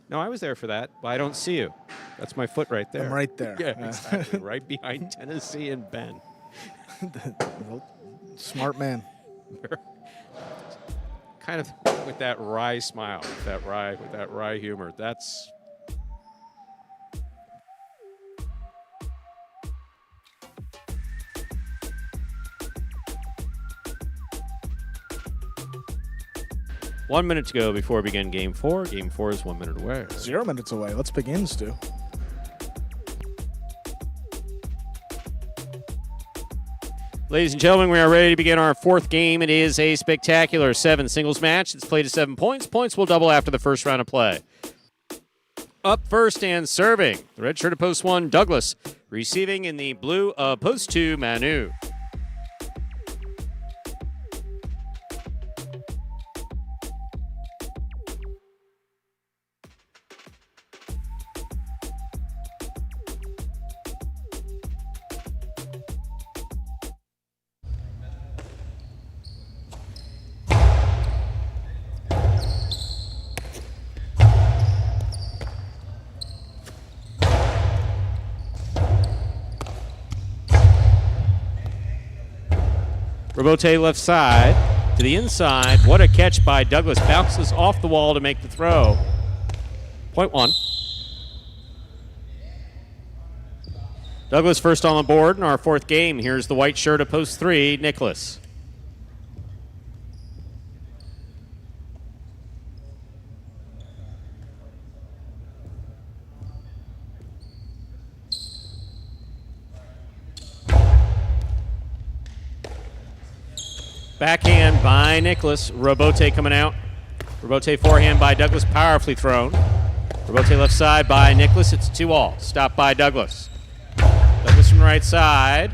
no, I was there for that. Well, I don't see you. That's my foot right there. I'm right there. Yeah, exactly. Right behind Tennessee and Ben. Smart man. Kind of with that wry smile, with that wry humor. That's One minute to go before we begin Game 4. Game 4 is 1 minute away. 0 minutes away. Let's begin, Stu. Ladies and gentlemen, we are ready to begin our fourth game. It is a spectacular 7 singles match. It's played to 7 points. Points will double after the first round of play. Up first and serving, the red shirt of post 1, Douglas. Receiving in the blue of post 2, Manu. Robote left side to the inside. What a catch by Douglas. Bounces off the wall to make the throw. Point 1. Douglas first on the board in our fourth game. Here's the white shirt of post 3, Nicholas. Backhand by Nicholas. Robote coming out. Robote forehand by Douglas. Powerfully thrown. Robote left side by Nicholas. It's 2-all. Stopped by Douglas. Douglas from the right side.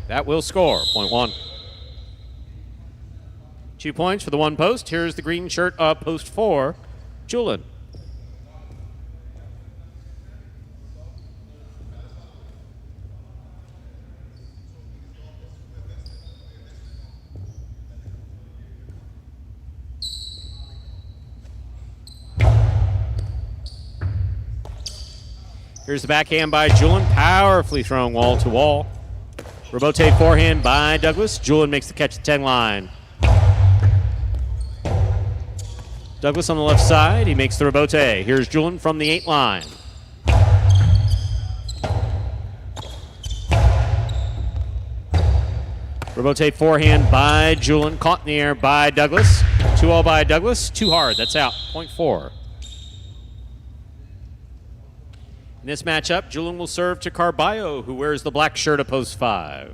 That will score. Point 1. 2 points for the one post. Here's the green shirt of post 4, Julian. Here's the backhand by Julian, powerfully thrown wall to wall. Robote forehand by Douglas. Julian makes the catch at 10 line. Douglas on the left side, he makes the Robote. Here's Julian from the 8 line. Robote forehand by Julian, caught in the air by Douglas. 2-all by Douglas, too hard, that's out, point 4. In this matchup, Julian will serve to Carballo, who wears the black shirt of post 5.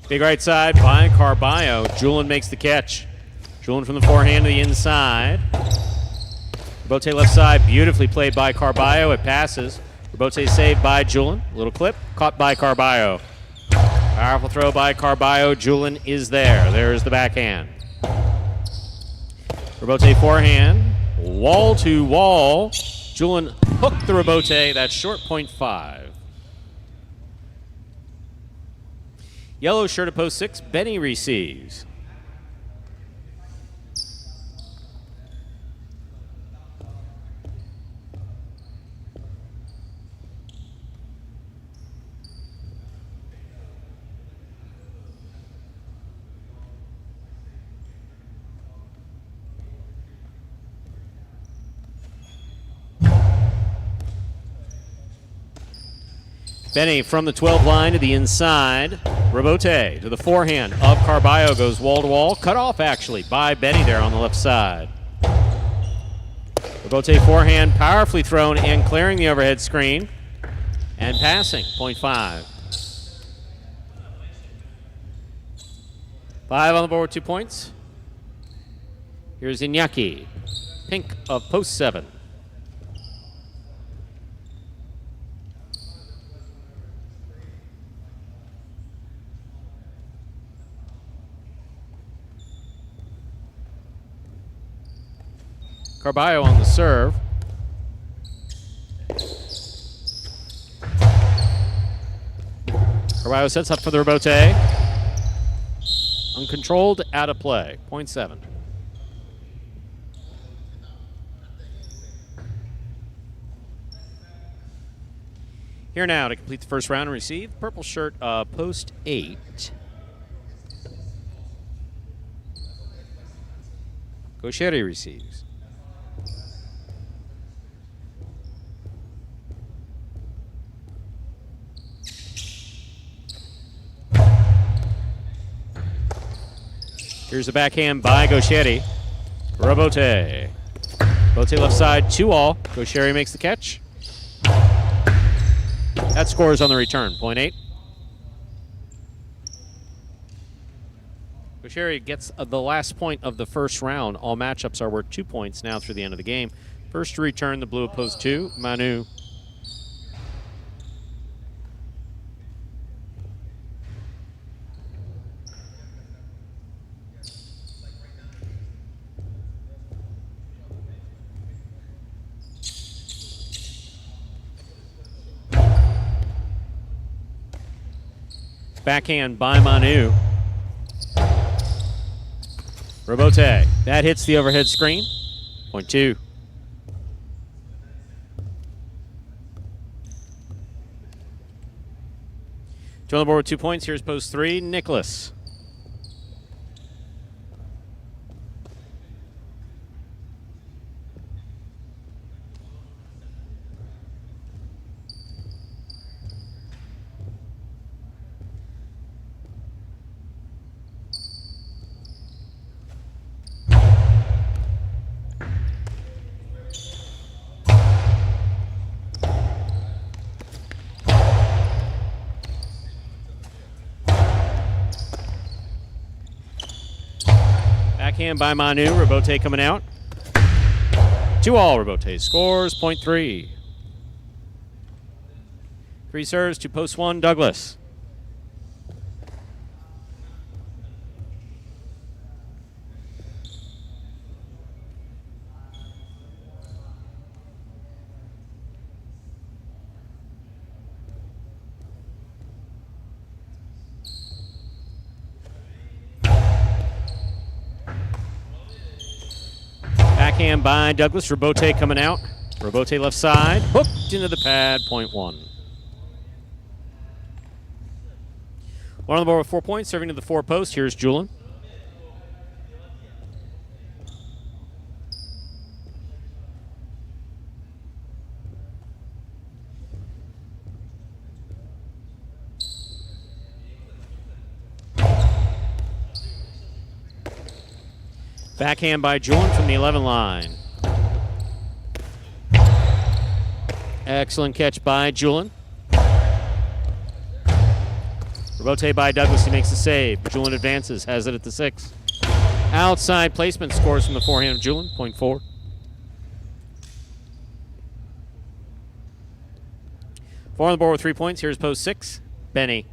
Big right side by Carballo. Julin makes the catch. Julin from the forehand to the inside. Robote left side, beautifully played by Carballo. It passes. Robote saved by Julin. Little clip, caught by Carballo. Powerful throw by Carballo. Julin is there. There's the backhand. Robote forehand, wall to wall. Julin hooked the Robote. That's short, .5. Yellow shirt at post 6. Benny receives. Benny from the 12 line to the inside. Robote to the forehand of Carballo, goes wall to wall. Cut off actually by Benny there on the left side. Robote forehand powerfully thrown and clearing the overhead screen and passing, .5. 5 on the board with 2 points. Here's Iñaki, pink of post 7. Carballo on the serve. Carballo sets up for the Robote. Uncontrolled, out of play. .7. Here now to complete the first round and receive. Purple shirt, post 8. Gaucheri receives. Here's the backhand by Gaucheri. Robote. Robote left side, 2-all. Gaucheri makes the catch. That scores on the return, .8. Gaucheri gets the last point of the first round. All matchups are worth 2 points now through the end of the game. First to return, the blue at post 2, Manu. Backhand by Manu. Robote. That hits the overhead screen. .2. 2 on the board with 2 points. Here's post 3, Nicholas. Backhand by Manu. Robote coming out. 2-all. Robote scores. .3. 3 serves to post 1, Douglas. Backhand by Douglas. Robote coming out. Robote left side. Hooked into the pad. .1. 1 on the board with 4 points. Serving to the 4 post. Here's Julin. Backhand by Julin from the 11 line. Excellent catch by Julin. Rebote by Douglas. He makes the save. Julian advances. Has it at the 6. Outside placement scores from the forehand of Julian. Point 4. 4 on the board with 3 points. Here's post 6. Benny.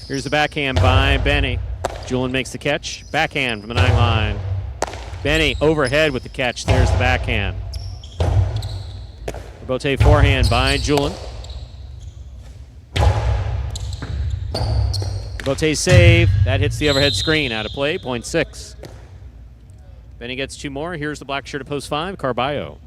Here's the backhand by Benny. Julian makes the catch. Backhand from the 9 line. Benny overhead with the catch. There's the backhand. Rebote forehand by Julian. Rebote save. That hits the overhead screen. Out of play. Point 6. Benny gets 2 more. Here's the black shirt at post 5. Carballo.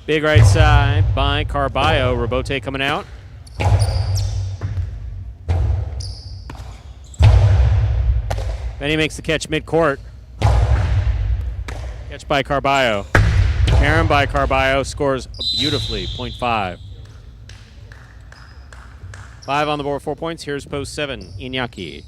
Big right side by Carballo. Rebote coming out. Benny makes the catch mid-court. Catch by Carballo. Aaron by Carballo scores beautifully. Point 5. 5 on the board, 4 points. Here's post 7. Iñaki.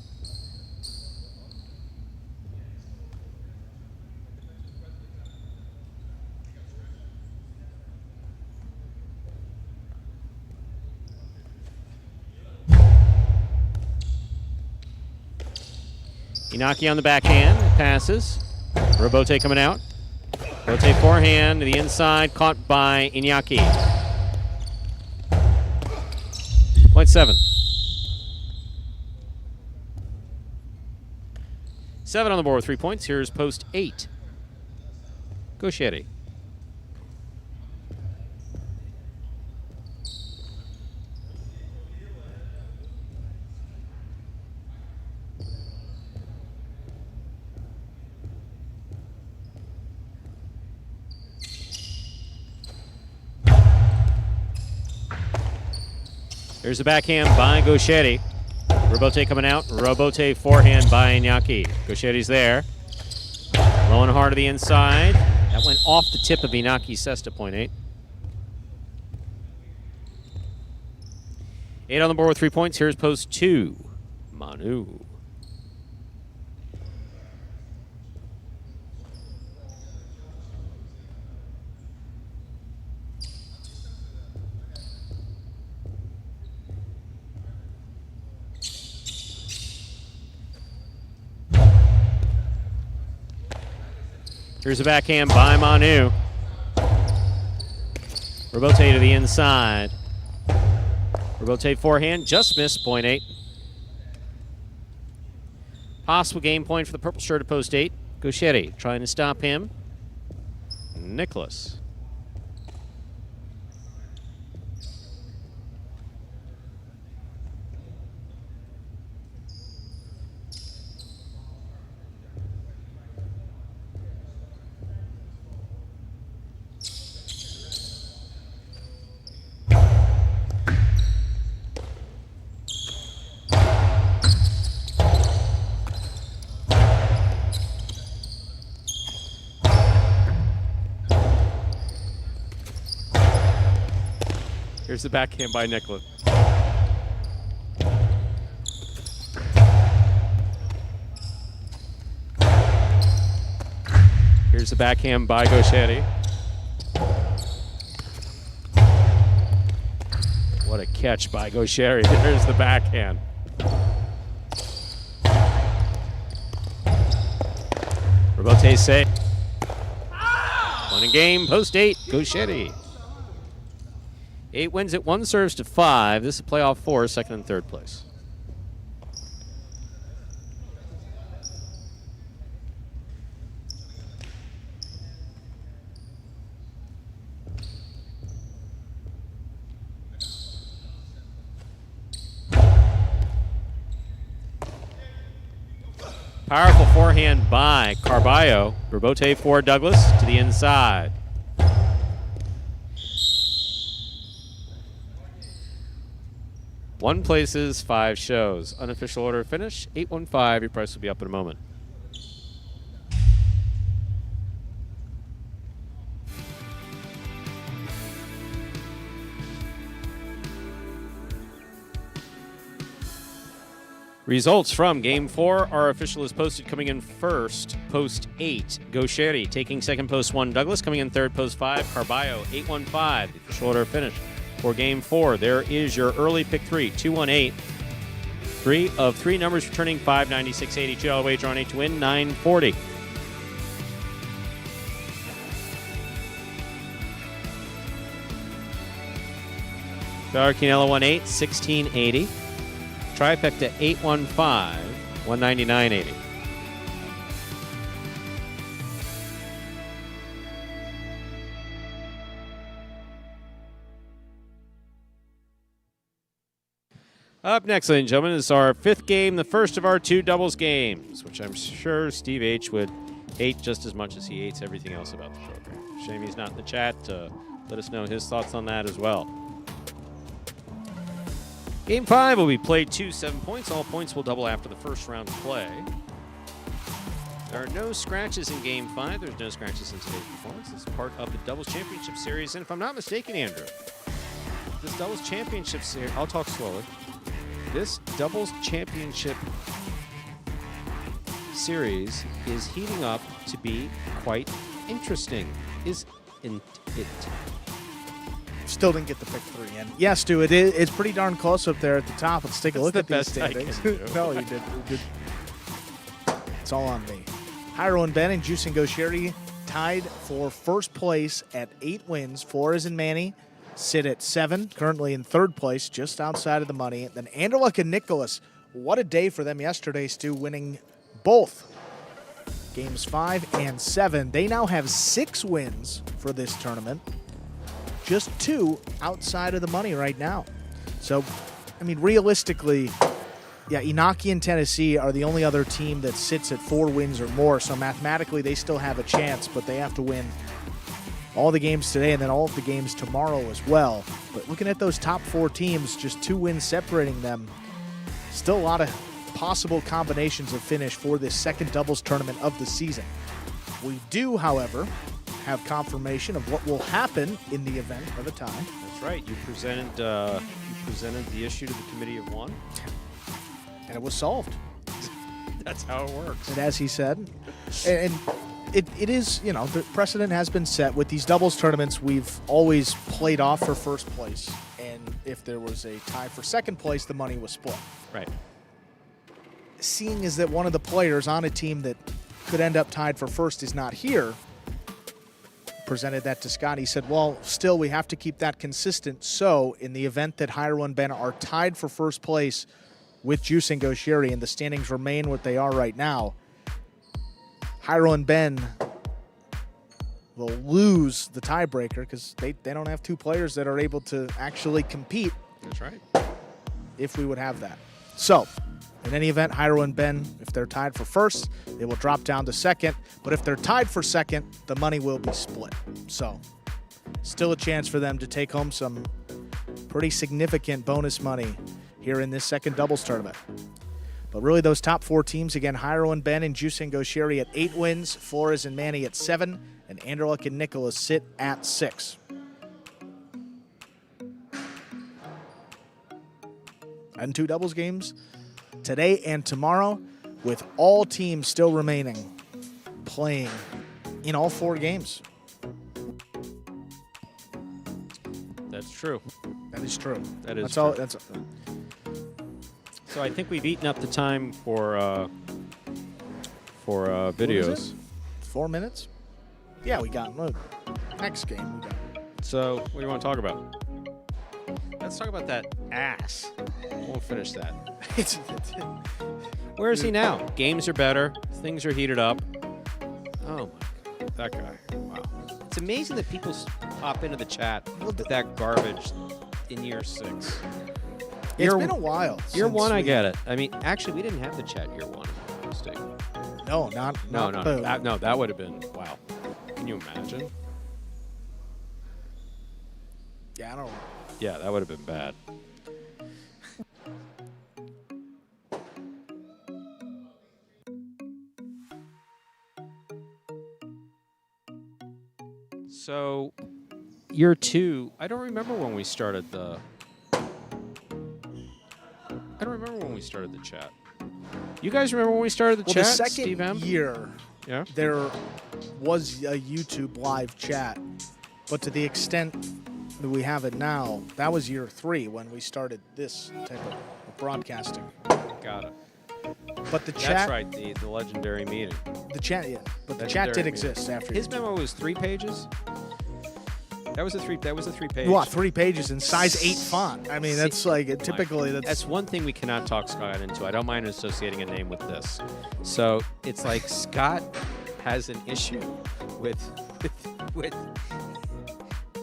Inaki on the backhand, passes. Rebote coming out. Rebote forehand to the inside, caught by Iñaki. Point 7. 7 on the board with 3 points. Here's post 8. Gauchetti. Here's the backhand by Gauchetti. Rebote coming out. Rebote forehand by Iñaki. Gauchetti's there. Low and hard to the inside. That went off the tip of Inaki's cesta. Point 8. 8 on the board with 3 points. Here's post 2. Manu. Here's a backhand by Manu. Rebote to the inside. Rebote forehand, just missed, point 8. Possible game point for the purple shirt at post 8. Gauchetti trying to stop him. Nicholas. Here's the backhand by Nicholas. Here's the backhand by Gauchetti. What a catch by Gauchetti. There's the backhand. Rebote save. One in game, post 8, Gauchetti. 8 wins it, 1 serves to 5. This is playoff 4, second and third place. Powerful forehand by Carballo. Rebote for Douglas to the inside. One places, 5 shows. Unofficial order of finish, 815. Your price will be up in a moment. Results from Game 4. Our official is posted coming in first, post 8. Gaucheri taking second, post 1. Douglas coming in third, post 5. Carballo, 815. The official order of finish for Game 4. There is your early pick 3, 218. 3 of 3 numbers returning 596.80. $2 wager on 8 to win, 940. Quinella 18, 1680. Trifecta 815, 199.80. Up next, ladies and gentlemen, is our 5th game, the first of our 2 doubles games, which I'm sure Steve H. would hate just as much as he hates everything else about the program. Shame he's not in the chat to let us know his thoughts on that as well. Game 5 will be played 7 points. All points will double after the first round of play. There are no scratches in Game 5. There's no scratches in today's performance. This is part of the Doubles Championship Series. And if I'm not mistaken, Andrew, this Doubles Championship Series, I'll talk slowly. This Doubles Championship Series is heating up to be quite interesting, isn't it? Still didn't get the pick 3 in. Yes, Stu, it's pretty darn close up there at the top. Let's take a look at these standings. No, you did. It's all on me. Jairo and Ben and Juice and Gaucheri tied for first place at 8 wins. Flores and Manny sit at 7, currently in 3rd place, just outside of the money. Then Anderlecht and Nicholas, what a day for them yesterday, Stu, winning both games 5 and 7. They now have 6 wins for this tournament. Just 2 outside of the money right now. So, I mean, realistically, yeah, Inaki and Tennessee are the only other team that sits at 4 wins or more. So mathematically, they still have a chance, but they have to win all the games today and then all of the games tomorrow as well. But looking at those top 4 teams, just 2 wins separating them, still a lot of possible combinations of finish for this second doubles tournament of the season. We do, however, have confirmation of what will happen in the event of a tie. That's right. You presented the issue to the committee of 1. And it was solved. That's how it works. And as he said, and it is, you know, the precedent has been set. With these doubles tournaments, we've always played off for first place. And if there was a tie for second place, the money was split. Right. Seeing as that one of the players on a team that could end up tied for first is not here, presented that to Scott. He said, well, still, we have to keep that consistent. So in the event that Jairo and Ben are tied for first place with Juice and Gaucheri and the standings remain what they are right now, Jairo and Ben will lose the tiebreaker because they don't have 2 players that are able to actually compete. That's right. If we would have that. So, in any event, Jairo and Ben, if they're tied for first, they will drop down to second. But if they're tied for second, the money will be split. So, still a chance for them to take home some pretty significant bonus money here in this second doubles tournament. But really, those top 4 teams, again, Jairo and Ben and Juice and Gaucheri at 8 wins, Flores and Manny at 7, and Anderlecht and Nicholas sit at 6. And 2 doubles games today and tomorrow, with all teams still remaining playing in all 4 games. That's true. That is true. That is that's true. all. That's. So I think we've eaten up the time for videos. 4 minutes? Yeah, we got. Look, next game we got. So what do you want to talk about? Let's talk about that ass. We'll finish that. Where is he now? Games are better. Things are heated up. Oh my God, that guy. Wow. It's amazing that people pop into the chat with that garbage in year 6. It's been a while. Year 1, I get it. I mean, actually, we didn't have the chat year 1. Mistake. No, not No. boom. That would have been, wow. Can you imagine? Yeah, I don't. Yeah, that would have been bad. So, year 2, I don't remember when we started the chat. You guys remember when we started the Well, chat, the second Steve M? year, Yeah. there was a YouTube live chat, but to the extent that we have it now, that was year 3 when we started this type of broadcasting. Got it. But the That's chat, right, the legendary meeting. the chat, yeah, but the Legendary chat did meeting. exist after. His memo was 3 pages. That was a 3-page. What, 3 pages in size 8 font? I mean, that's like typically That's one thing we cannot talk Scott into. I don't mind associating a name with this. So it's like Scott has an issue with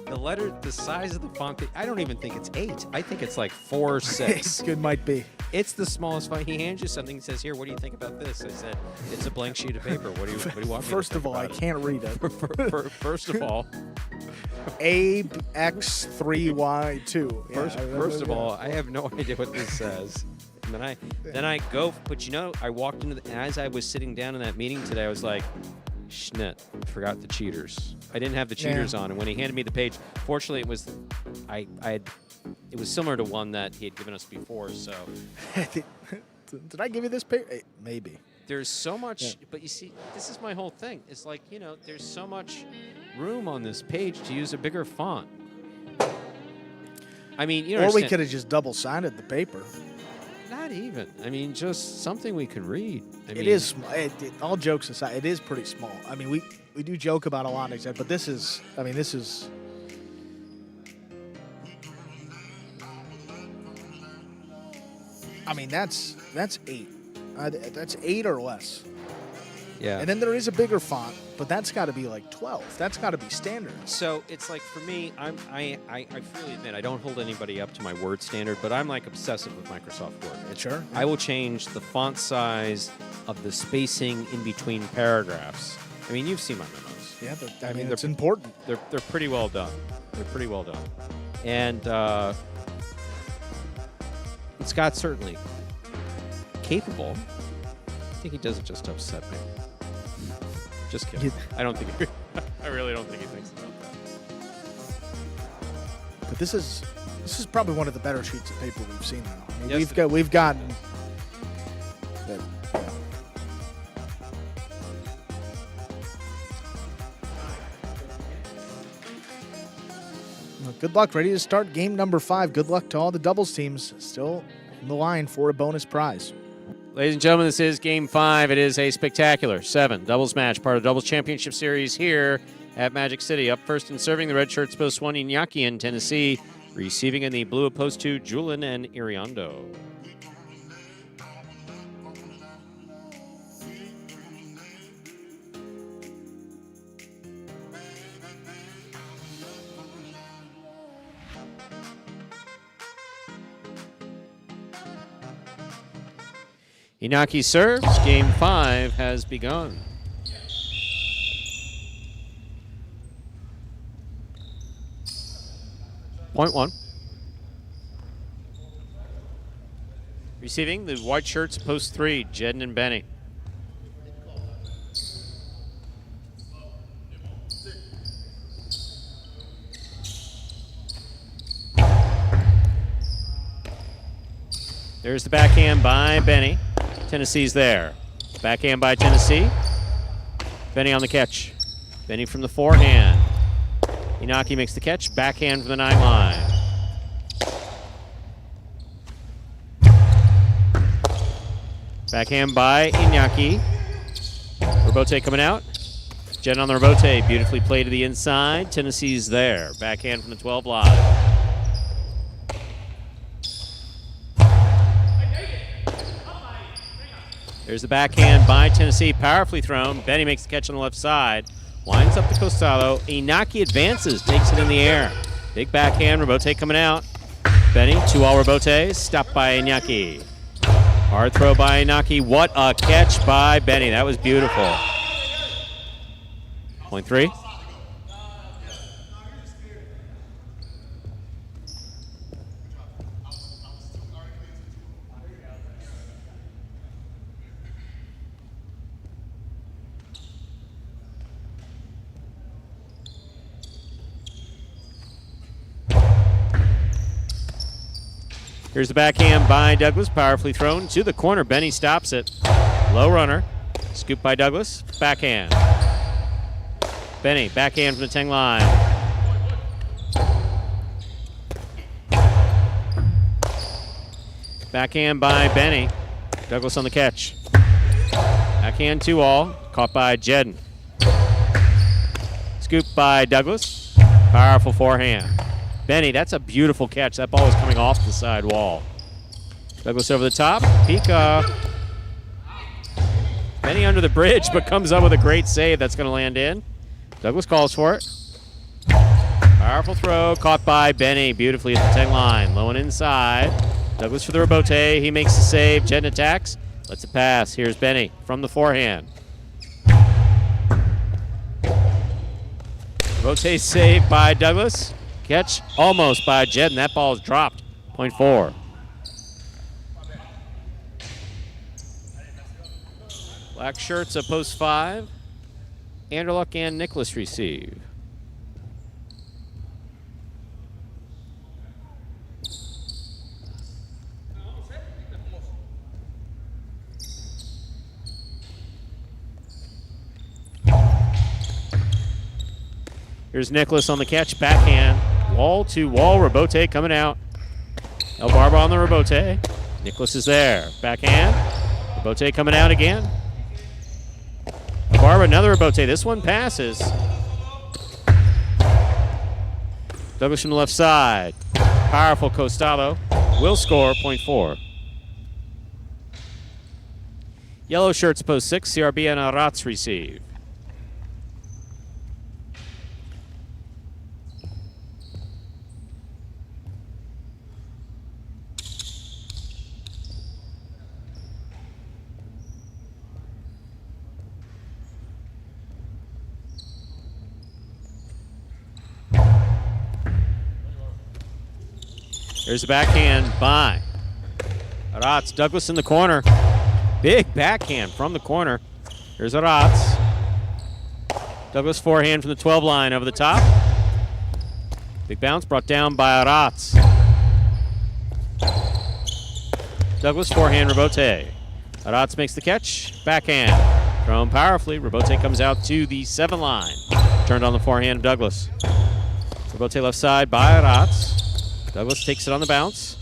the letter, the size of the font. I don't even think it's 8. I think it's like 4 or 6. It might be. It's the smallest font. He hands you something and says, "Here, what do you think about this?" I said, "It's a blank sheet of paper. What do you want me to First think of all, I about it?" can't read it. First of all, Abe X3Y2. First of all, I have no idea what this says. And then I go, but I walked into as I was sitting down in that meeting today, I was like, Schnit, forgot the cheaters. I didn't have the cheaters on, and when he handed me the page, fortunately it was it was similar to one that he had given us before, so Did I give you this page? Maybe. there's so much, but you see, this is my whole thing. It's like, there's so much room on this page to use a bigger font. I mean, Or we could have just double-sided the paper. Not even. I mean, just something we could read. It is, all jokes aside, it is pretty small. I mean, we do joke about a lot of that, but this is, that's 8. That's 8 or less. Yeah. And then there is a bigger font, but that's got to be like 12. That's got to be standard. So it's like, for me, I freely admit I don't hold anybody up to my word standard, but I'm like obsessive with Microsoft Word. Sure. I will change the font size of the spacing in between paragraphs. I mean, you've seen my memos. Yeah, I mean, it's important. They're pretty well done. They're pretty well done. And Scott's certainly capable. I think he does it just to upset me. Just kidding. I don't think I really don't think he thinks about that. But this is probably one of the better sheets of paper we've seen now. I mean, Yes, we've gotten that. Well, good luck. Ready to start game number 5. Good luck to all the doubles teams still in the line for a bonus prize. Ladies and gentlemen, this is Game 5. It is a spectacular 7 doubles match, part of the Doubles Championship Series here at Magic City. Up first and serving, the red shirts, post 1, Iñaki in Tennessee. Receiving in the blue, post 2, Julian and Iriondo. Iñaki serves. Game 5 has begun. Point 1. Receiving the white shirts, post 3, Jedden and Benny. There's the backhand by Benny. Tennessee's there. Backhand by Tennessee. Benny on the catch. Benny from the forehand. Iñaki makes the catch. Backhand from the 9 line. Backhand by Iñaki. Rebote coming out. Jen on the rebote. Beautifully played to the inside. Tennessee's there. Backhand from the 12 live. There's the backhand by Tennessee, powerfully thrown. Benny makes the catch on the left side. Winds up to Costalo. Iñaki advances, takes it in the air. Big backhand, rebote coming out. Benny, 2-all rebote, stopped by Iñaki. Hard throw by Inaki. What a catch by Benny. That was beautiful. Point 3. Here's the backhand by Douglas, powerfully thrown to the corner. Benny stops it. Low runner. Scoop by Douglas. Backhand. Benny, backhand from the 10 line. Backhand by Benny. Douglas on the catch. Backhand 2-all. Caught by Jedden. Scoop by Douglas. Powerful forehand. Benny, that's a beautiful catch. That ball was coming off the side wall. Douglas over the top. Pika. Benny under the bridge, but comes up with a great save that's going to land in. Douglas calls for it. Powerful throw. Caught by Benny beautifully at the 10 line. Low and inside. Douglas for the rebote. He makes the save. Jedden attacks. Lets it pass. Here's Benny from the forehand. Rebote saved by Douglas. Catch almost by Jedden. That ball is dropped. Point 4. Black shirts at post 5. Anderluck and Nicholas receive. Here's Nicholas on the catch. Backhand. Wall to wall. Rebote coming out. El Barba on the rebote. Nicholas is there. Backhand. Rebote coming out again. El Barba, another rebote. This one passes. Douglas from the left side. Powerful Costalo. Will score. Point 4. Yellow shirts post 6. CRB and Arats receive. There's the backhand by Arats. Douglas in the corner. Big backhand from the corner. Here's Arats. Douglas forehand from the 12 line over the top. Big bounce brought down by Arats. Douglas forehand rebote. Arats makes the catch. Backhand. Thrown powerfully. Rebote comes out to the 7 line. Turned on the forehand of Douglas. Rebote left side by Arats. Douglas takes it on the bounce.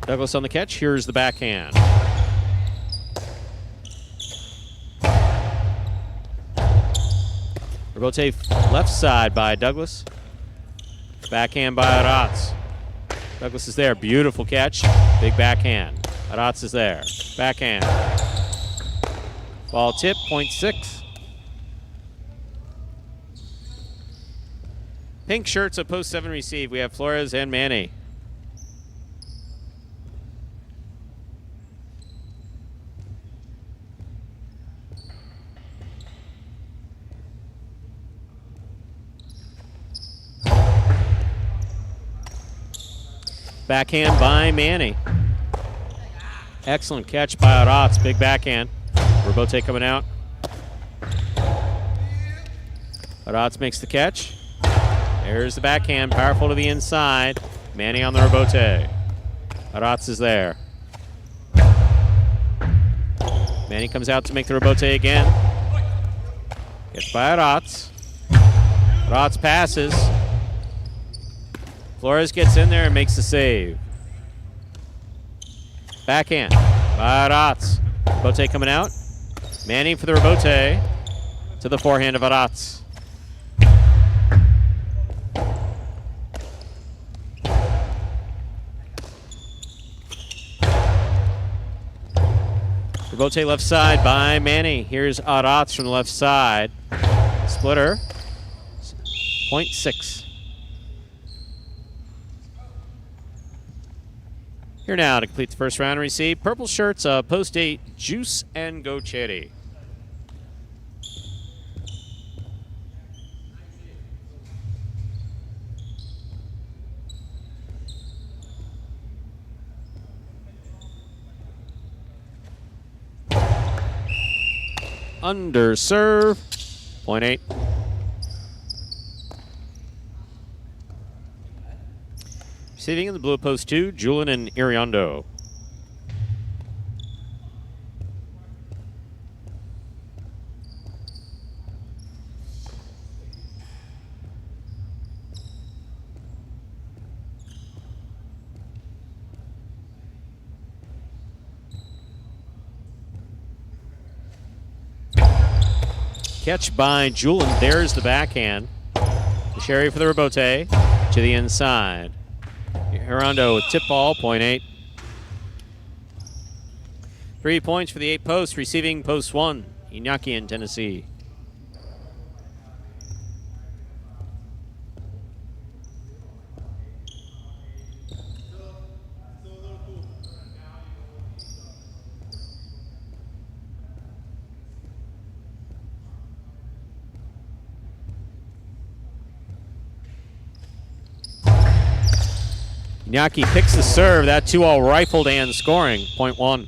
Douglas on the catch. Here's the backhand. Rebote left side by Douglas. Backhand by Arats. Douglas is there. Beautiful catch. Big backhand. Arats is there. Backhand. Ball tip. Point 6. Pink shirts at post 7 receive. We have Flores and Manny. Backhand by Manny. Excellent catch by Arats. Big backhand. Rebote coming out. Arats makes the catch. There's the backhand, powerful to the inside. Manny on the rebote. Arats is there. Manny comes out to make the rebote again. Gets by Arats. Arats passes. Flores gets in there and makes the save. Backhand by Arats. Rebote coming out. Manny for the rebote to the forehand of Arats. Rebote left side by Manny. Here's Arats from the left side. Splitter. Point 6. Here now to complete the first round and receive purple shirts of Post 8, Juice and Go Cherry. Under serve, 0.8. Receiving in the blue post 2, Julian and Iriondo. Catch by Julian. There's the backhand. The Sherry for the rebote to the inside. Hirondo with tip ball, 0.8. 3 points for the 8 post, receiving post 1, Iñaki in Tennessee. Iñaki picks the serve. That 2-all rifled and scoring, 0.1.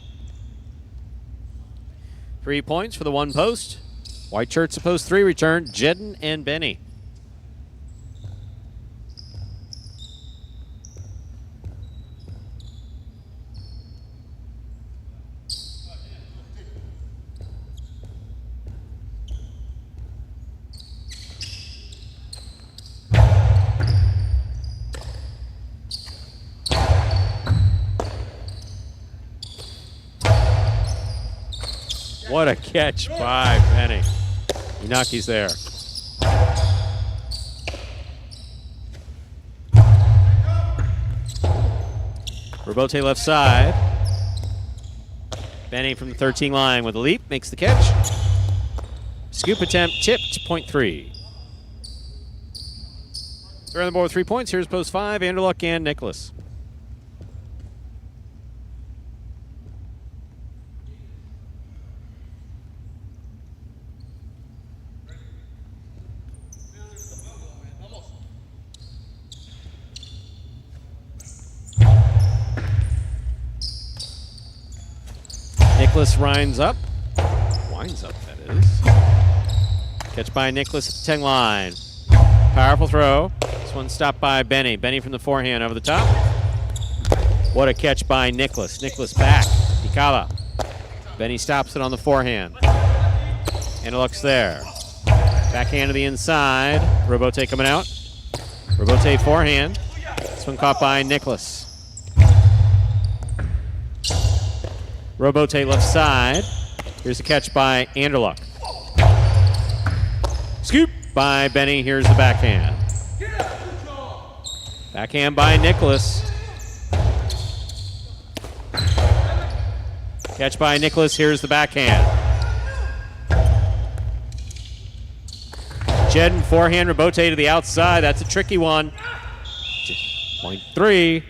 3 points for the 1 post. White shirts to post 3 return, Jedden and Benny. What a catch by Benny. Inaki's there. Rebote left side. Benny from the 13 line with a leap, makes the catch. Scoop attempt tipped, 0.3. They're on the board with 3 points. Here's post 5, Anderluck and Nicholas. Nicholas winds up, that is. Catch by Nicholas at the 10 line. Powerful throw. This one stopped by Benny. Benny from the forehand over the top. What a catch by Nicholas. Nicholas back. Picala. Benny stops it on the forehand. Anderluck's there. Backhand to the inside. Rebote coming out. Rebote forehand. This one caught by Nicholas. Rebote left side. Here's the catch by Anderluck. Scoop by Benny. Here's the backhand. Backhand by Nicholas. Catch by Nicholas. Here's the backhand. Jedden forehand. Rebote to the outside. That's a tricky one. 0.3.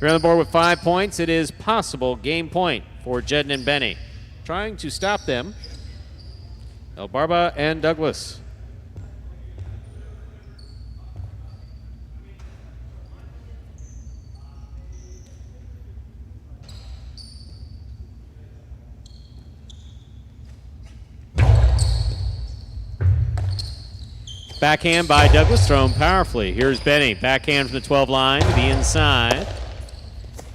You're on the board with 5 points. It is possible game point for Jedden and Benny. Trying to stop them, El Barba and Douglas. Backhand by Douglas, thrown powerfully. Here's Benny. Backhand from the 12 line to the inside.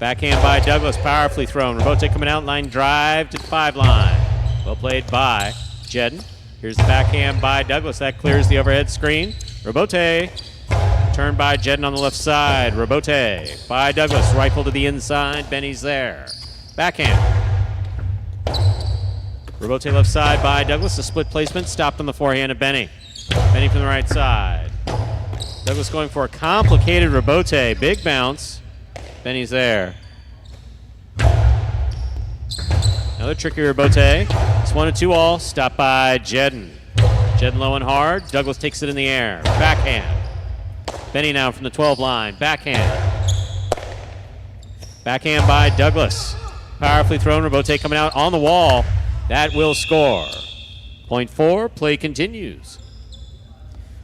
Backhand by Douglas, powerfully thrown. Rebote coming out, line drive to the 5 line. Well played by Jedden. Here's the backhand by Douglas. That clears the overhead screen. Rebote. Turned by Jedden on the left side. Rebote by Douglas. Rifle to the inside. Benny's there. Backhand. Rebote left side by Douglas. A split placement. Stopped on the forehand of Benny. Benny from the right side. Douglas going for a complicated rebote. Big bounce. Benny's there. Another tricky rebote. It's 1 and 2 all. Stopped by Jedden. Jedden low and hard. Douglas takes it in the air. Backhand. Benny now from the 12 line. Backhand. Backhand by Douglas. Powerfully thrown. Robote coming out on the wall. That will score. Point 4. Play continues.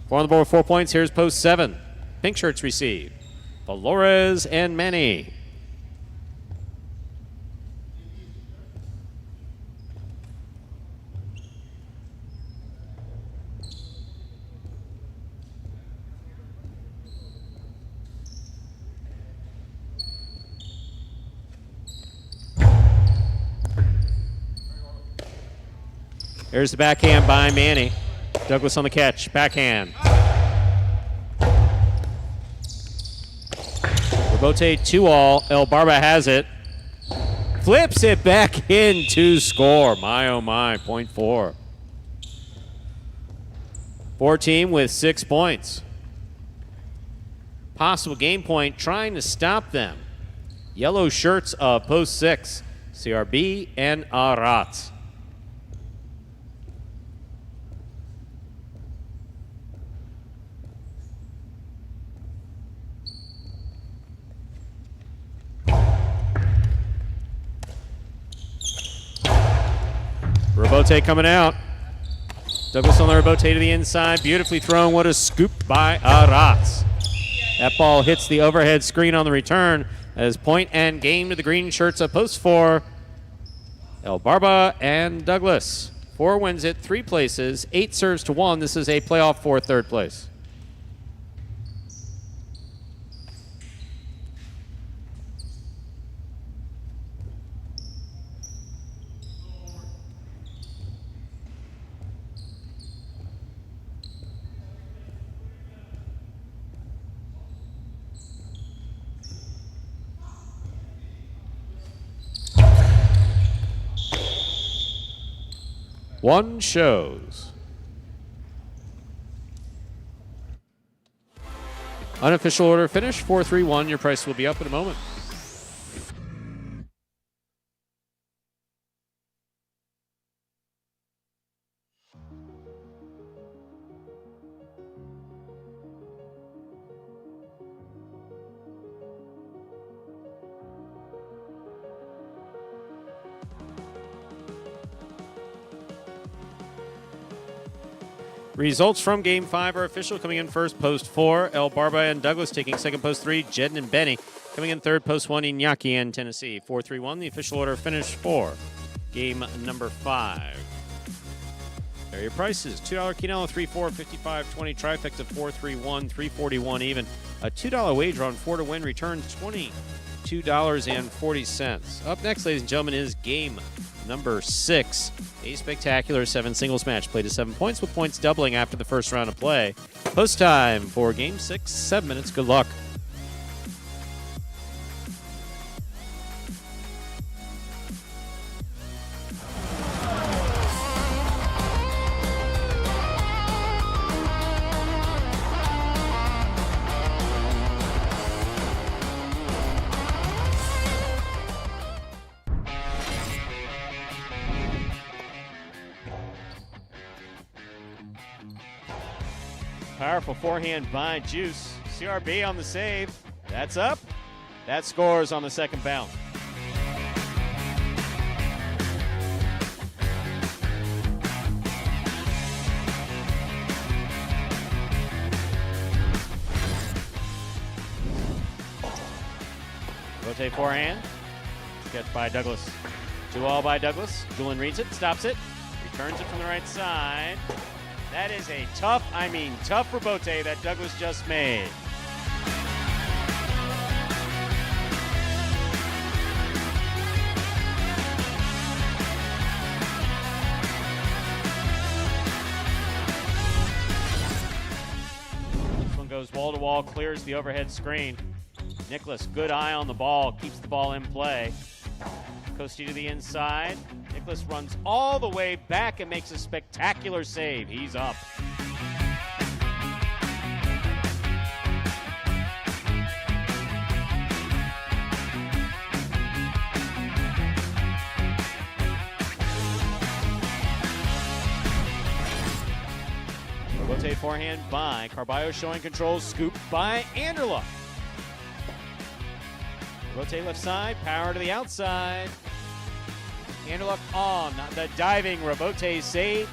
4 on the board with 4 points. Here's post 7. Pink shirts receive. Valores and Manny. Here's the backhand by Manny. Douglas on the catch. Backhand. Robote 2-all. El Barba has it. Flips it back in to score. My, oh my. Point 4. 4 with 6 points. Possible game point trying to stop them. Yellow shirts of post 6. CRB and Arat. Robote coming out. Douglas on the Robote to the inside. Beautifully thrown. What a scoop by Aratz. That ball hits the overhead screen on the return as point and game to the green shirts of post 4. El Barba and Douglas. 4 wins it, 3 places, 8 serves to 1. This is a playoff for 3rd place. One shows. Unofficial order finish, 4-3-1. Your price will be up in a moment. Results from Game 5 are official. Coming in first, post 4, El Barba and Douglas. Taking second, post 3, Jedden and Benny. Coming in third, post 1, Iñaki and Tennessee. 4-3-1, the official order finish for game number 5. There are your prices. $2 Quinella, 3-4, 55-20. Trifecta, 4-3-1, 341 even. A $2 wager on 4 to win returns $22.40. Up next, ladies and gentlemen, is game number 6. A spectacular 7 singles match. Played to 7 points with points doubling after the first round of play. Post time for game 6, 7 minutes. Good luck. Powerful forehand by Juice. CRB on the save. That's up. That scores on the second bounce. Rotate forehand. Catch by Douglas. 2-all by Douglas. Doolin reads it, stops it, returns it from the right side. That is a tough Robote that Douglas just made. This one goes wall to wall, clears the overhead screen. Nicholas, good eye on the ball, keeps the ball in play. Costi to the inside. Nicholas runs all the way back and makes a spectacular save. He's up. Rotate forehand by Carballo, showing control. Scoop by Anderla. Rotate left side, power to the outside. Anderluck on the diving Robote save.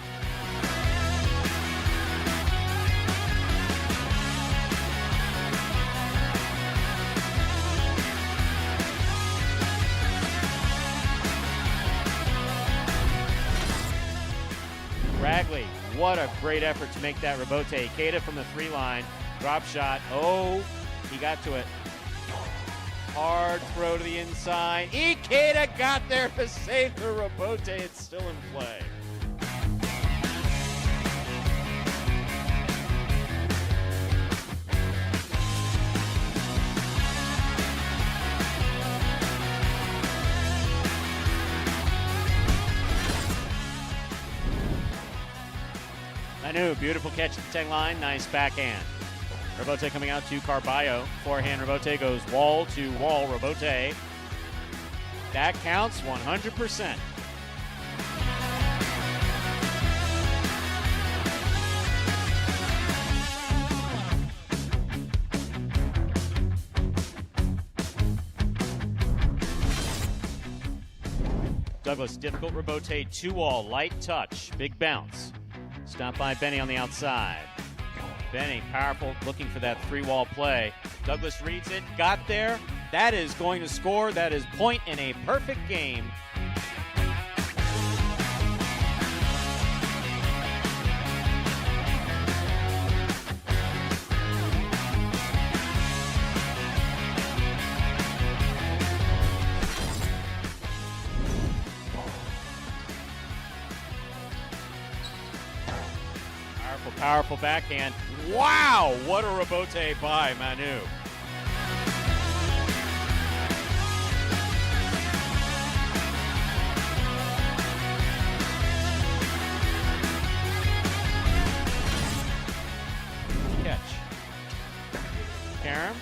Ragley, what a great effort to make that Robote. Ikeda from the 3 line, drop shot. Oh, he got to it. Hard throw to the inside. Ikeda got there to save the Robote. It's still in play. Manu, beautiful catch at the 10 line. Nice backhand. Robote coming out to Carballo. Forehand Robote goes wall to wall Robote. That counts 100%. Douglas, difficult Robote, 2-wall, light touch, big bounce. Stopped by Benny on the outside. Benny, powerful, looking for that 3-wall play. Douglas reads it, got there. That is going to score. That is point in a perfect game. Powerful backhand. Wow, what a Robote by Manu. Catch. Karam.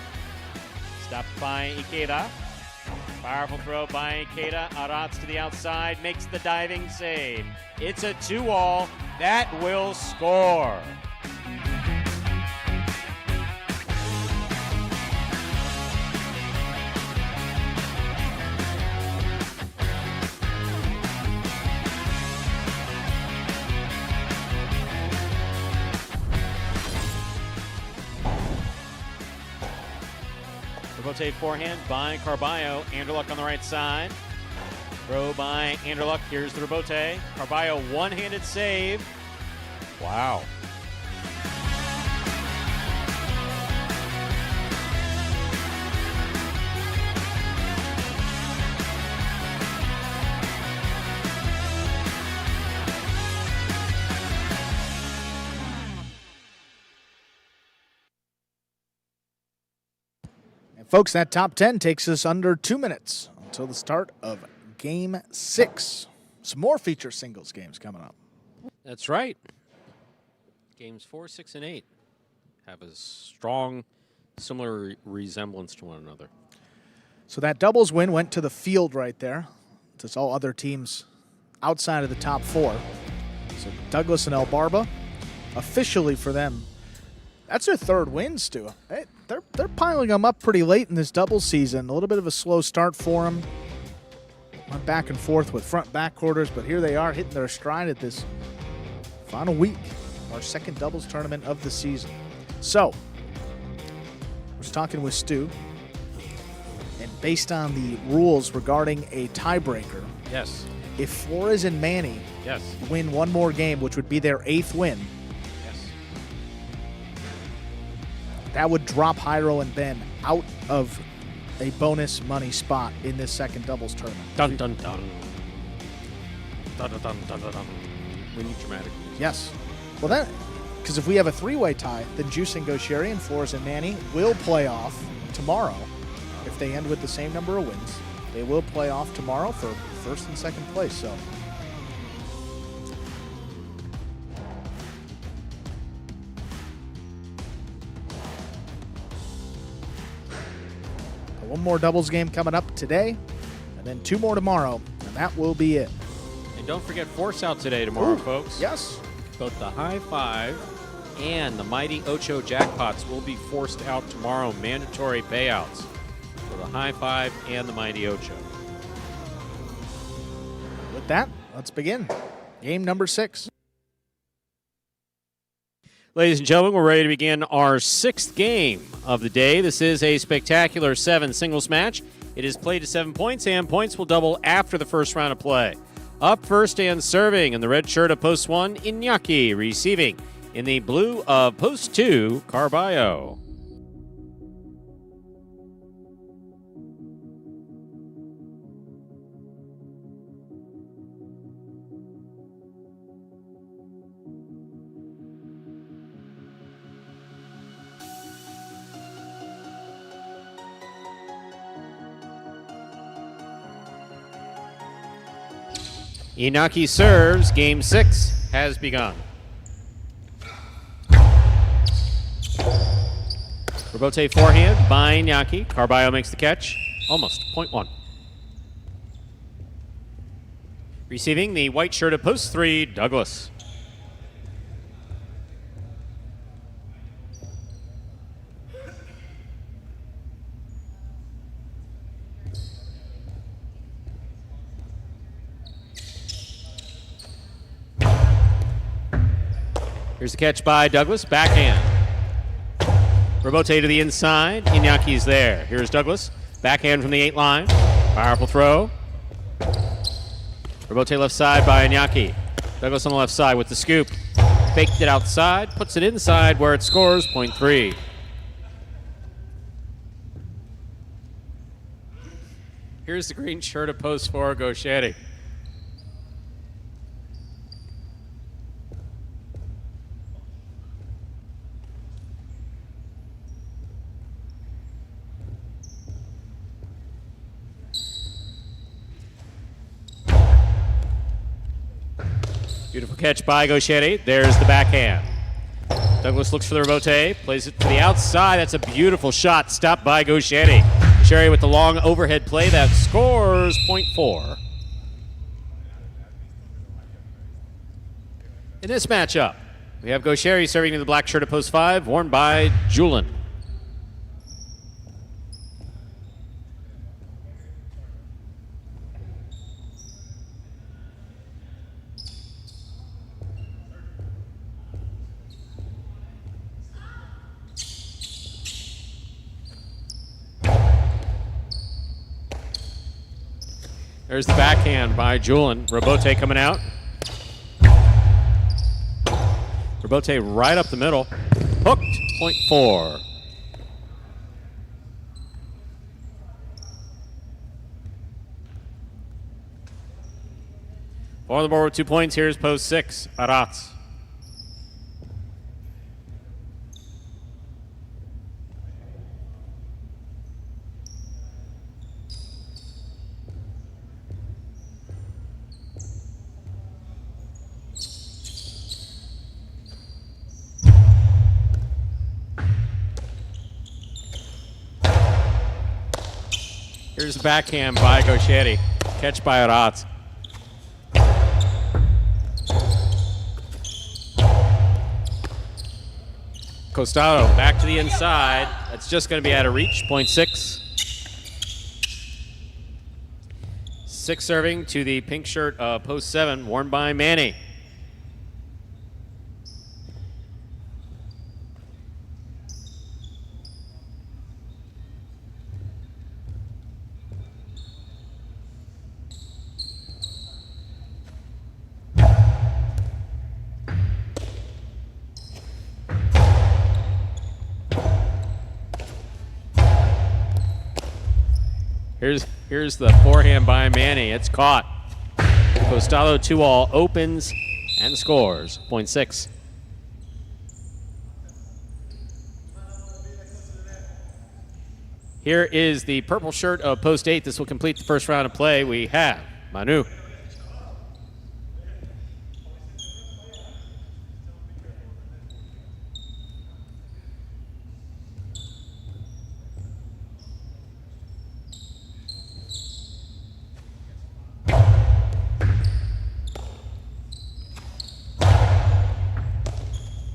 Stopped by Ikeda. Powerful throw by Ikeda. Arats to the outside. Makes the diving save. It's a 2-wall. That will score. Robote forehand by Carballo. Anderluck on the right side. Throw by Anderluck. Here's the Robote. Carballo one-handed save. Wow. And folks, that top 10 takes us under 2 minutes until the start of Game 6. Some more feature singles games coming up. That's right. Games 4, 6, and 8 have a strong, similar resemblance to one another. So that doubles win went to the field right there. It's all other teams outside of the top 4. So Douglas and El Barba, officially for them, that's their 3rd win, Stu. Hey, they're piling them up pretty late in this doubles season. A little bit of a slow start for them. Went back and forth with front-back quarters, but here they are hitting their stride at this final week of our 2nd doubles tournament of the season. So, I was talking with Stu, and based on the rules regarding a tiebreaker, Yes. if Flores and Manny Yes. win one more game, which would be their 8th win, Yes. that would drop Jairo and Ben out of a bonus money spot in this 2nd doubles tournament. Dun dun dun. Dun dun dun dun dun. We need dramatic music. Yes. Well, that, because if we have a 3-way tie, then Juice and Goshieri and Flores and Manny will play off tomorrow. If they end with the same number of wins, they will play off tomorrow for 1st and 2nd place. So, one more doubles game coming up today, and then 2 more tomorrow, and that will be it. And don't forget Force Out today tomorrow, Ooh, folks. Yes. Both the High Five and the Mighty Ocho jackpots will be forced out tomorrow. Mandatory payouts. So the high five and the mighty Ocho. With that, let's begin. Game number 6. Ladies and gentlemen, we're ready to begin our 6th game of the day. This is a spectacular 7 singles match. It is played to 7 points, and points will double after the first round of play. Up first and serving in the red shirt of post 1, Iñaki. Receiving in the blue of post 2, Carballo. Iñaki serves. Game 6 has begun. Rebote forehand by Iñaki. Carballo makes the catch. Almost. Point 1. Receiving the white shirt of post 3, Douglas. Here's the catch by Douglas. Backhand. Rebote to the inside. Iñaki's there. Here's Douglas. Backhand from the 8 line. Powerful throw. Rebote left side by Iñaki. Douglas on the left side with the scoop. Faked it outside. Puts it inside where it scores. Point 3. Here's the green shirt of post 4, Gauchetti. Beautiful catch by Gauchetti. There's the backhand. Douglas looks for the rebote, plays it to the outside. That's a beautiful shot, stopped by Gauchetti. Sherry with the long overhead play that scores. Point 4. In this matchup, we have Gauchetti serving in the black shirt of post 5, worn by Julin. There's the backhand by Julin. Rebote coming out. Rebote right up the middle. Hooked. Point 4. On the board with 2 points. Here's post 6, Arats. Here's the backhand by Gauchetti. Catch by Arats. Costado back to the inside. That's just going to be out of reach. Point 6. 6 serving to the pink shirt post 7, worn by Manny. Here's the forehand by Manny. It's caught. Costalo 2-all opens and scores. Point 6. Here is the purple shirt of post 8. This will complete the first round of play. We have Manu.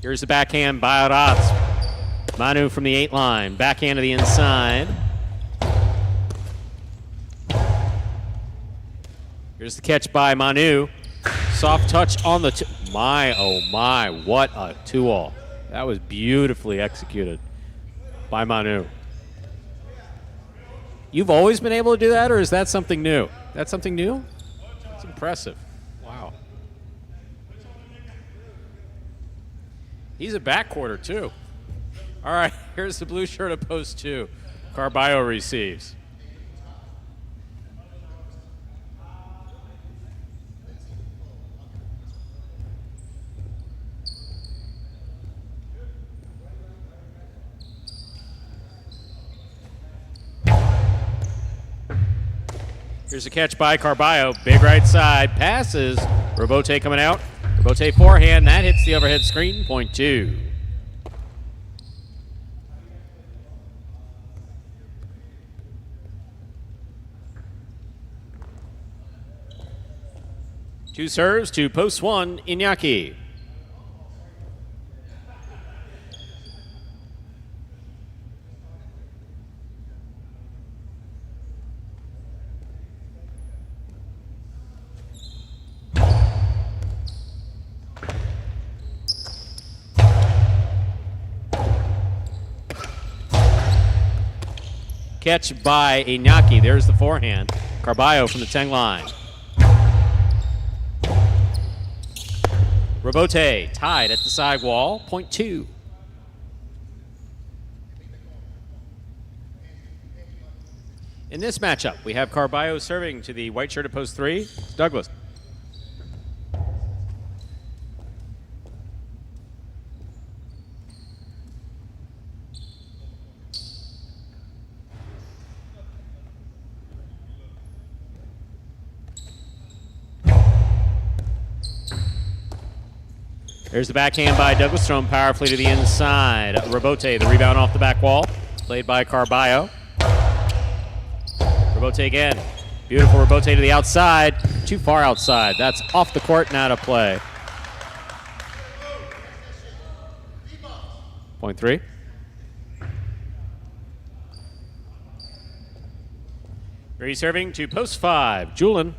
Here's the backhand by Arats. Manu from the 8 line. Backhand to the inside. Here's the catch by Manu. Soft touch on the my, oh my, what a 2-all. That was beautifully executed by Manu. You've always been able to do that, or is that something new? That's something new? That's impressive. Wow. He's a backcourter, too. All right, here's the blue shirt of post 2. Carballo receives. Here's a catch by Carballo. Big right side. Passes. Robote coming out. Robote forehand. That hits the overhead screen. Point 2. Two serves to post 1, Iñaki. Catch by Iñaki. There's the forehand. Carballo from the 10 line. Robote tied at the side wall. Point 2. In this matchup, we have Carballo serving to the white shirt at post 3. Douglas. There's the backhand by Douglas, thrown powerfully to the inside. Robote, the rebound off the back wall, played by Carballo. Robote again. Beautiful Robote to the outside. Too far outside. That's off the court and out of play. Point 3. Reserving to post 5, Julian.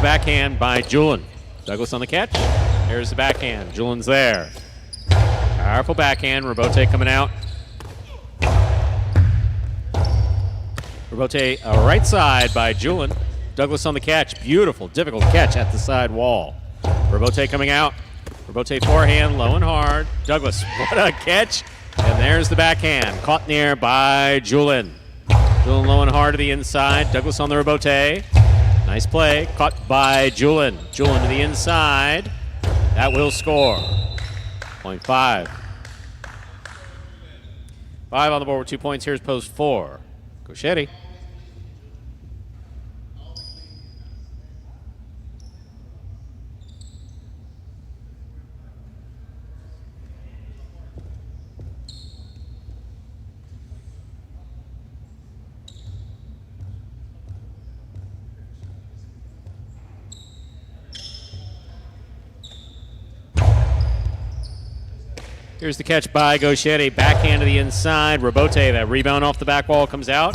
Backhand by Julian. Douglas on the catch. Here's the backhand. Julian's there. Powerful backhand. Robote coming out. Robote right side by Julian. Douglas on the catch. Beautiful, difficult catch at the side wall. Robote coming out. Robote forehand, low and hard. Douglas, what a catch. And there's the backhand. Caught in the air by Julian. Julian low and hard to the inside. Douglas on the Robote. Nice play, caught by Julian. Julian to the inside. That will score. Point 5. 5 on the board with 2 points. Here's post 4. Gauchetti. Here's the catch by Gauchetti. Backhand to the inside. Robote, that rebound off the back wall comes out.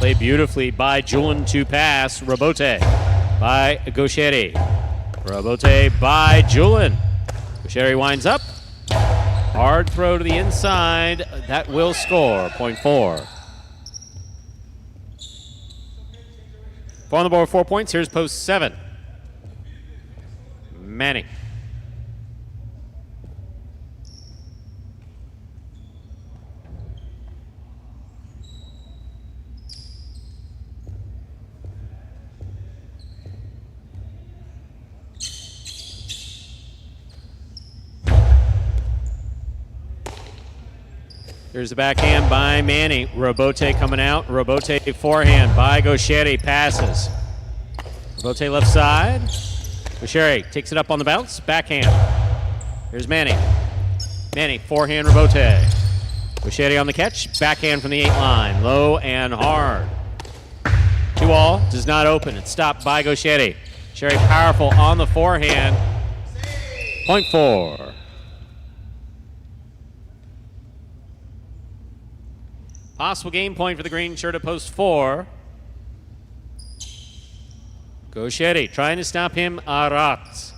Played beautifully by Julian to pass. Robote by Gauchetti. Robote by Julian. Gauchetti winds up. Hard throw to the inside. That will score. Point 4. 4 on the board, 4 points. Here's post 7. Manny. Here's the backhand by Manny. Robote coming out. Robote forehand by Gauchetti. Passes. Robote left side. Gauchetti takes it up on the bounce. Backhand. Here's Manny. Manny, forehand Robote. Gauchetti on the catch. Backhand from the 8 line. Low and hard. 2-all. Does not open. It's stopped by Gauchetti. Gauchetti powerful on the forehand. Point 4. Possible game point for the green shirt at post 4. Gauchetti trying to stop him. Arat.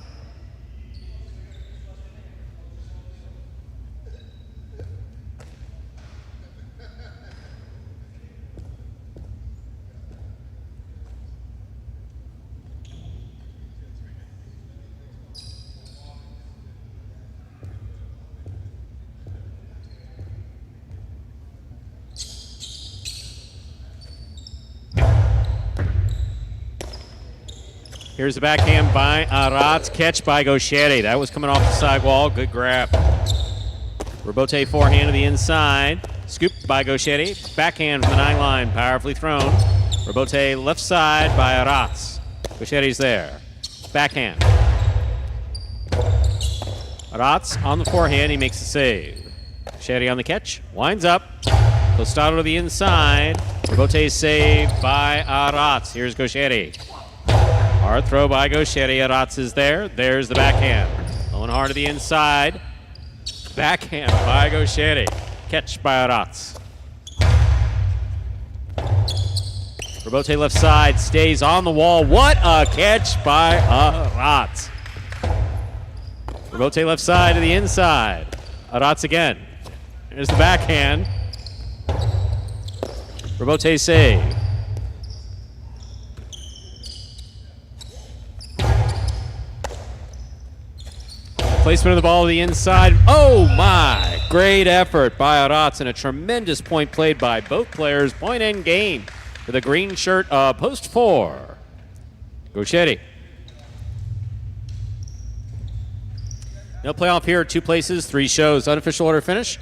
Here's the backhand by Arat. Catch by Gauchetti. That was coming off the sidewall. Good grab. Robote forehand to the inside. Scooped by Gauchetti. Backhand from the 9 line. Powerfully thrown. Robote left side by Arat. Gauchetti's there. Backhand. Arat on the forehand. He makes the save. Gauchetti on the catch. Winds up. Costado to the inside. Robote saved by Arat. Here's Gauchetti. Hard throw by Gauchetti. Aratz is there. There's the backhand. Low and hard to the inside. Backhand by Gauchetti. Catch by Aratz. Robote left side. Stays on the wall. What a catch by Aratz. Robote left side to the inside. Aratz again. There's the backhand. Robote save. Placement of the ball to the inside. Oh my! Great effort by Aratz and a tremendous point played by both players. Point end game for the green shirt, post 4. Gauchetti. No playoff here. 2 places, 3 shows. Unofficial order finish.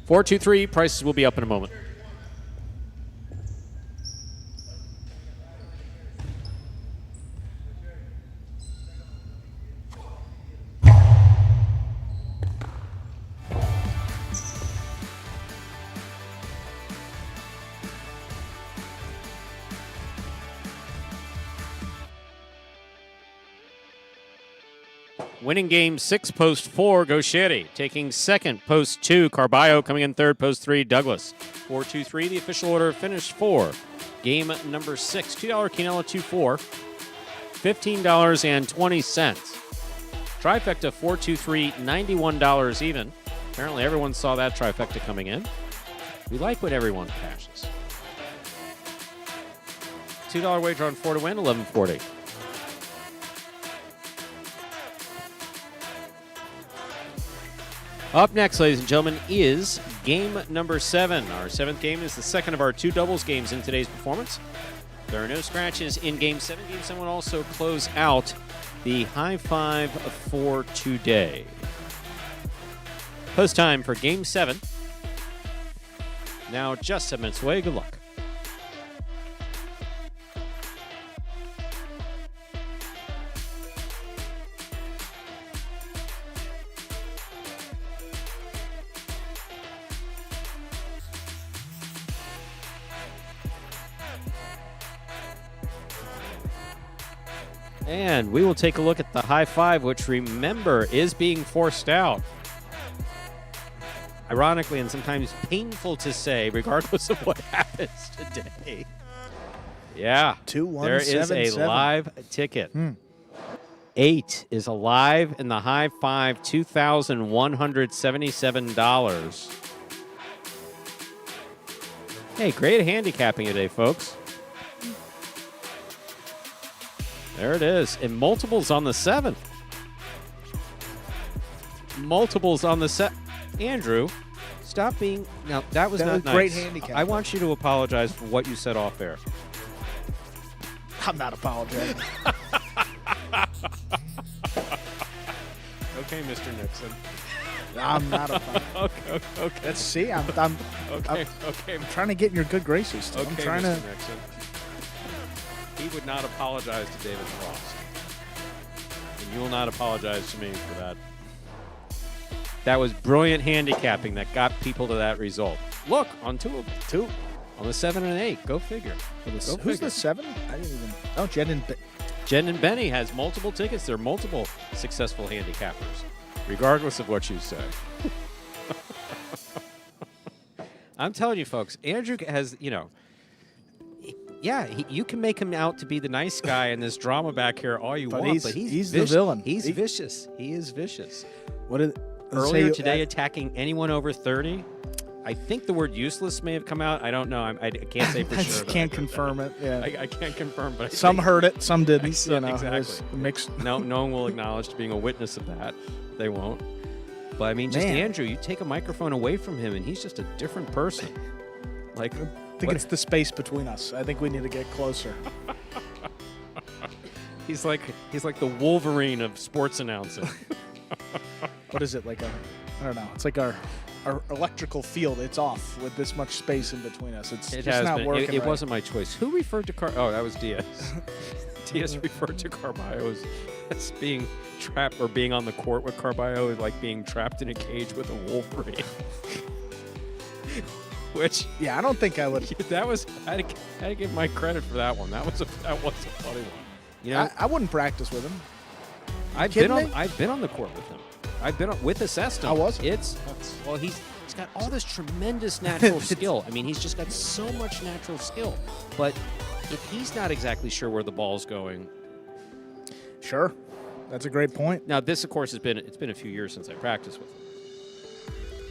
4-2-3. Prices will be up in a moment. Winning game 6, post 4, Gauchetti. Taking second, post 2, Carballo. Coming in third, post 3, Douglas. 4-2-3, the official order finished 4. Game number 6, $2 Quinella 2-4, $15.20. Trifecta 4-2-3, $91 even. Apparently everyone saw that trifecta coming in. We like when everyone cashes. $2 wager on 4 to win, $11.40. Up next, ladies and gentlemen, is game number 7. Our 7th game is the second of our 2 doubles games in today's performance. There are no scratches in game 7. Game 7 will also close out the high 5 for today. Post time for game 7. Now just 7 minutes away. Good luck. And we will take a look at the high 5, which, remember, is being forced out. Ironically, and sometimes painful to say, regardless of what happens today. Yeah, 2-1-7-7. there is a live ticket. 8 is alive in the high 5, $2,177. Hey, great handicapping today, folks. There it is. And multiples on the 7th. Multiples on the set. Andrew, stop being... No, that was not nice. Great handicap. I want you to apologize for what you said off air. I'm not apologizing. Okay, Mr. Nixon. I'm not apologizing. Okay. Let's see. I'm trying to get in your good graces. Okay, I'm trying Mr. to... Nixon. He would not apologize to David Frost. And you will not apologize to me for that. That was brilliant handicapping that got people to that result. Look, on 2 of them. 2. On the 7 and 8. Go figure. Who's the 7? I didn't even... Oh, Jen didn't... Jen and Benny has multiple tickets. They're multiple successful handicappers, regardless of what you say. I'm telling you, folks, Andrew has, you can make him out to be the nice guy in this drama back here all you want, but he's the villain. He's vicious. He is vicious. What Earlier today, attacking anyone over 30. I think the word useless may have come out. I don't know. I can't say for sure. I can't confirm it. Yeah, I can't confirm, but some heard it, some didn't. Exactly. Mixed. No one will acknowledge being a witness of that. They won't. But I mean, just Andrew, you take a microphone away from him, and he's just a different person. Like, I think it's the space between us. I think we need to get closer. He's like the Wolverine of sports announcing. What is it, like I don't know. It's like our electrical field. It's off with this much space in between us. It's just not working. It right. wasn't my choice. Who referred to Oh, that was Diaz. Diaz referred to Carballo as being trapped, or being on the court with Carballo, like being trapped in a cage with a Wolverine. Which, I don't think I would. That was I had to give my credit for that one. That was a funny one. I wouldn't practice with him. I've been on the court with him. I've been with Assestum. I was. He's got all this tremendous natural skill. I mean, he's just got so much natural skill. But if he's not exactly sure where the ball's going, sure, that's a great point. Now, this, of course, it's been a few years since I practiced with him.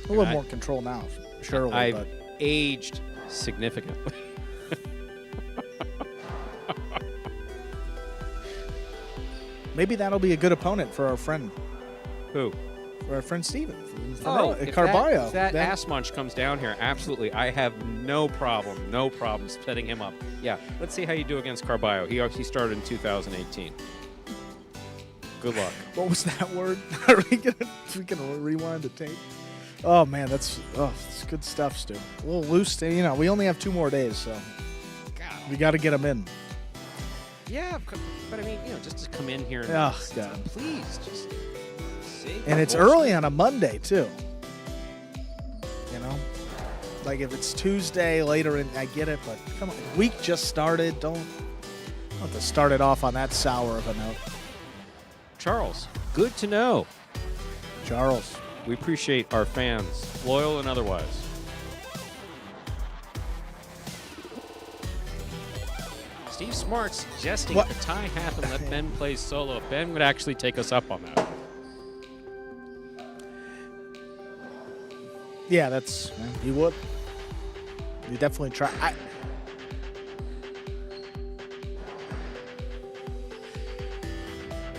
A little more control now, surely. I've aged significantly. Maybe that'll be a good opponent for our friend. Who? For our friend Steven. If Carballo. If that ass munch comes down here, absolutely. I have no problem setting him up. Yeah, let's see how you do against Carballo. He started in 2018. Good luck. What was that word? Are we gonna rewind the tape? Oh man, it's good stuff, Stu. A little loose. We only have 2 more days, so we got to get them in. Yeah, but I mean, just to come in here and God. Please just see. And it's early on a Monday too. Like if it's Tuesday later, I get it, but come on, week just started. Don't have to start it off on that sour of a note. Charles, good to know. Charles, we appreciate our fans, loyal and otherwise. Steve Smart suggesting if a tie happen, let Ben play solo. Ben would actually take us up on that. Yeah, he would. You definitely try.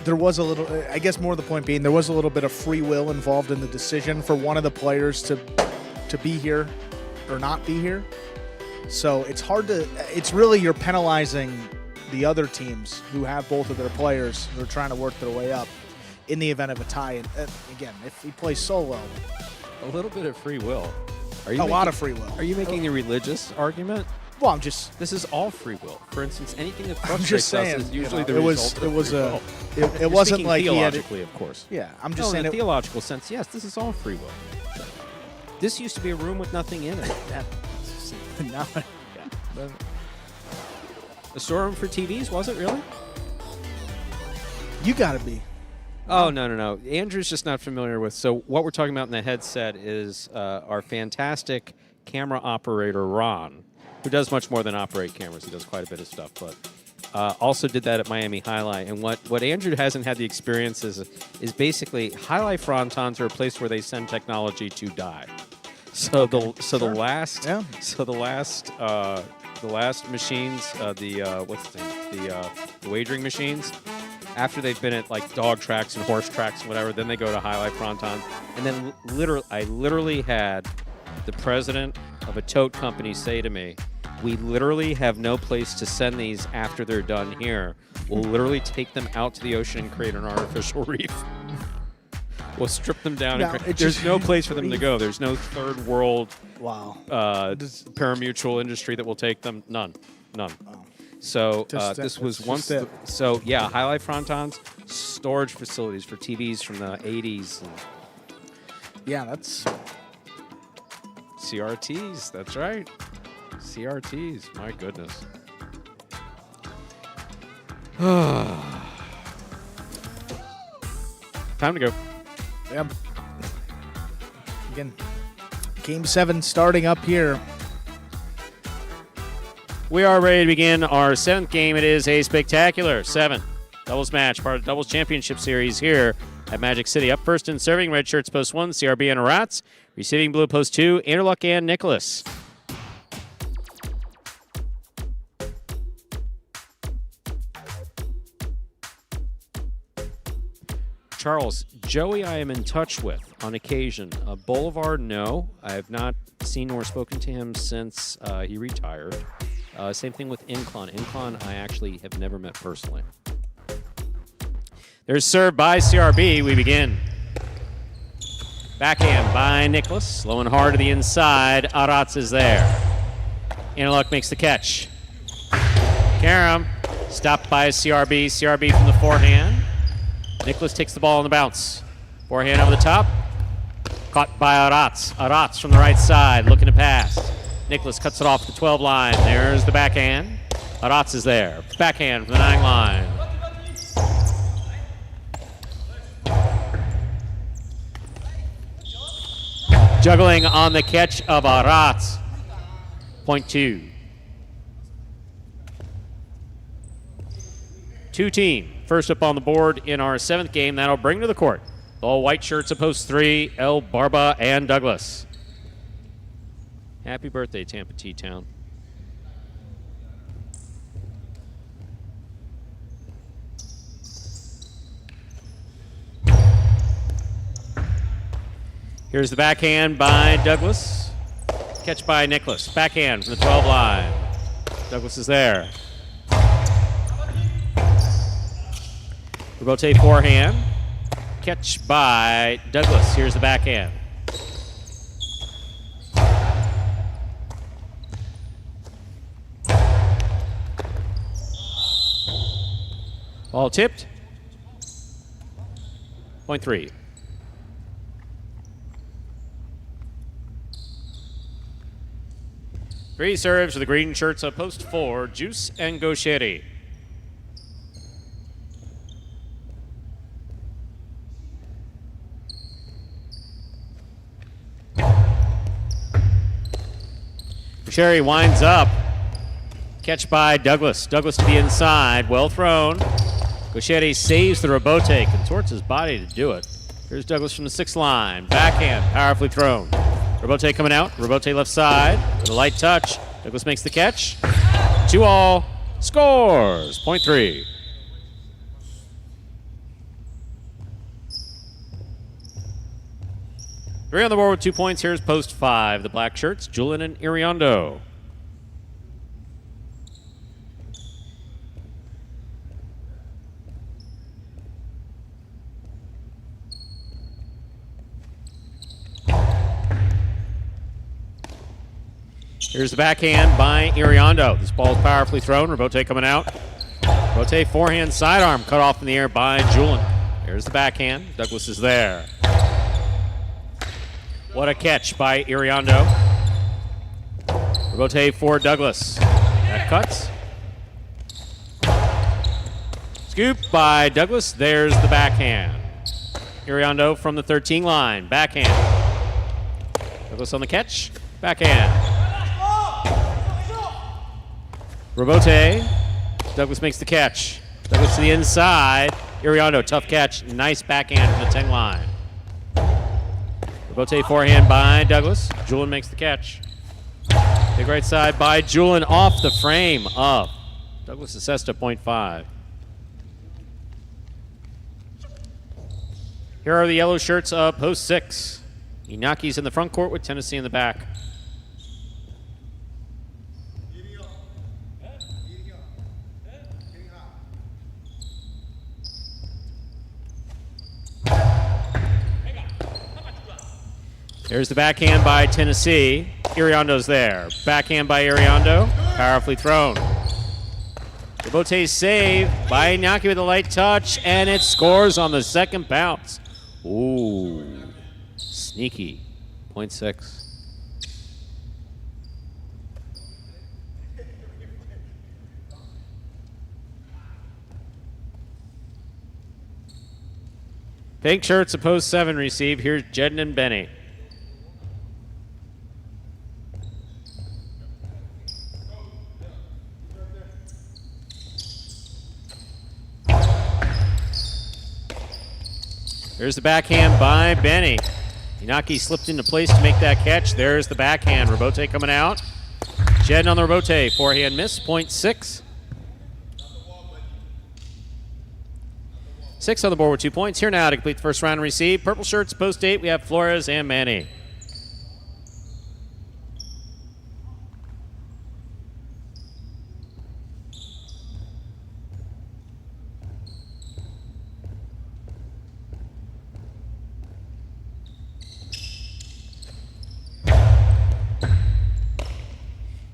There was a little, I guess more the point being, there was a little bit of free will involved in the decision for one of the players to be here or not be here. So it's hard it's really, you're penalizing the other teams who have both of their players who are trying to work their way up in the event of a tie. And again, if he plays solo. A little bit of free will. A lot of free will. Are you making the religious argument? Well, This is all free will. For instance, anything that frustrates us is usually the it result was of free will. It wasn't like theologically, of course. Yeah, I'm just saying in a theological sense, yes, this is all free will. This used to be a room with nothing in it. A storeroom for TVs, was it really? You got to be. Oh, no. Andrew's just not familiar with. So what we're talking about in the headset is our fantastic camera operator, Ron, who does much more than operate cameras. He does quite a bit of stuff, but also did that at Miami Highlight. And what Andrew hasn't had the experience is basically Highlight frontons are a place where they send technology to die. So the last machines, the wagering machines, after they've been at like dog tracks and horse tracks and whatever, then they go to Highlight Fronton. And then I literally had the president of a tote company say to me, we literally have no place to send these after they're done here. We'll literally take them out to the ocean and create an artificial reef. We'll strip them down. There's no place for them to go. There's no third world parimutuel industry that will take them. None. Wow. So this was once. Highlight frontons, storage facilities for TVs from the 80s. Yeah, that's CRTs. That's right. CRTs. My goodness. Time to go. Yep. Again, Game 7 starting up here. We are ready to begin our 7th game. It is a spectacular 7 doubles match, part of the Doubles Championship Series here at Magic City. Up first in serving, red shirts post 1, CRB and Rats. Receiving blue post 2, Interlock and Nicholas. Charles, Joey I am in touch with on occasion. Boulevard, no. I have not seen or spoken to him since he retired. Same thing with Inclon. Inclon I actually have never met personally. There's served by CRB. We begin. Backhand by Nicholas. Low and hard to the inside. Arats is there. Interlock makes the catch. Karam stopped by CRB. CRB from the forehand. Nicholas takes the ball on the bounce. Forehand over the top. Caught by Arats. Arats from the right side looking to pass. Nicholas cuts it off the 12 line. There's the backhand. Arats is there. Backhand from the 9 line. Juggling on the catch of Arats. Point 2. 2-team. First up on the board in our 7th game. That'll bring to the court the all white shirts of post 3, El Barba and Douglas. Happy birthday, Tampa T-Town. Here's the backhand by Douglas. Catch by Nicholas. Backhand from the 12 line. Douglas is there. Rotate forehand. Catch by Douglas. Here's the backhand. Ball tipped. Point 3. Three serves for the green shirts of post 4, Juice and Gaucheri. Gaucheri winds up. Catch by Douglas. Douglas to the inside. Well thrown. Gaucheri saves the rebote. Contorts his body to do it. Here's Douglas from the 6th line. Backhand. Powerfully thrown. Rebote coming out. Rebote left side. With a light touch. Douglas makes the catch. 2-all. Scores. Point 3. Three on the board with 2 points. Here's post 5. The black shirts, Julian and Iriondo. Here's the backhand by Iriondo. This ball is powerfully thrown. Rebote coming out. Rebote forehand sidearm cut off in the air by Julian. Here's the backhand. Douglas is there. What a catch by Iriondo. Rebote for Douglas. That cuts. Scoop by Douglas. There's the backhand. Iriondo from the 13 line. Backhand. Douglas on the catch. Backhand. Rebote. Douglas makes the catch. Douglas to the inside. Iriondo, tough catch. Nice backhand from the 10 line. Rebote forehand by Douglas. Julian makes the catch. Big right side by Julian off the frame of Douglas assessed at point 5. Here are the yellow shirts of post 6. Inaki's in the front court with Tennessee in the back. There's the backhand by Tennessee. Iriondo's there. Backhand by Iriondo. Powerfully thrown. Rebote save by Inaki with a light touch, and it scores on the second bounce. Ooh, sneaky. Point 6. Pink shirts, a post 7 receive. Here's Jedden and Benny. There's the backhand by Benny. Inaki slipped into place to make that catch. There's the backhand. Robote coming out. Jedden on the Robote. Forehand miss, point 6. 6 on the board with 2 points. Here now to complete the first round and receive. Purple shirts, post 8. We have Flores and Manny.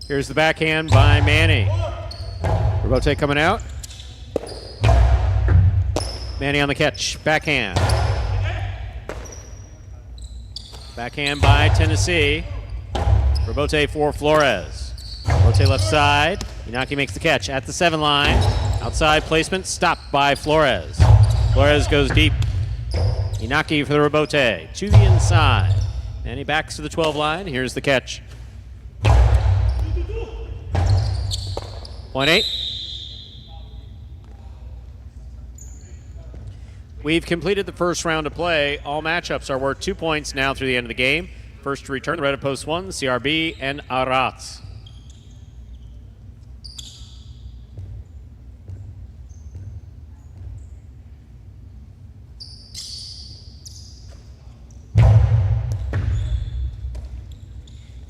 Here's the backhand by Manny. Robote coming out. Manny on the catch. Backhand. Backhand by Tennessee. Robote for Flores. Robote left side. Inaki makes the catch at the 7 line. Outside placement. Stopped by Flores. Flores goes deep. Inaki for the Robote. To the inside. Manny backs to the 12 line. Here's the catch. Point 8. We've completed the first round of play. All matchups are worth 2 points now through the end of the game. First to return, the red of post 1, CRB and Arats.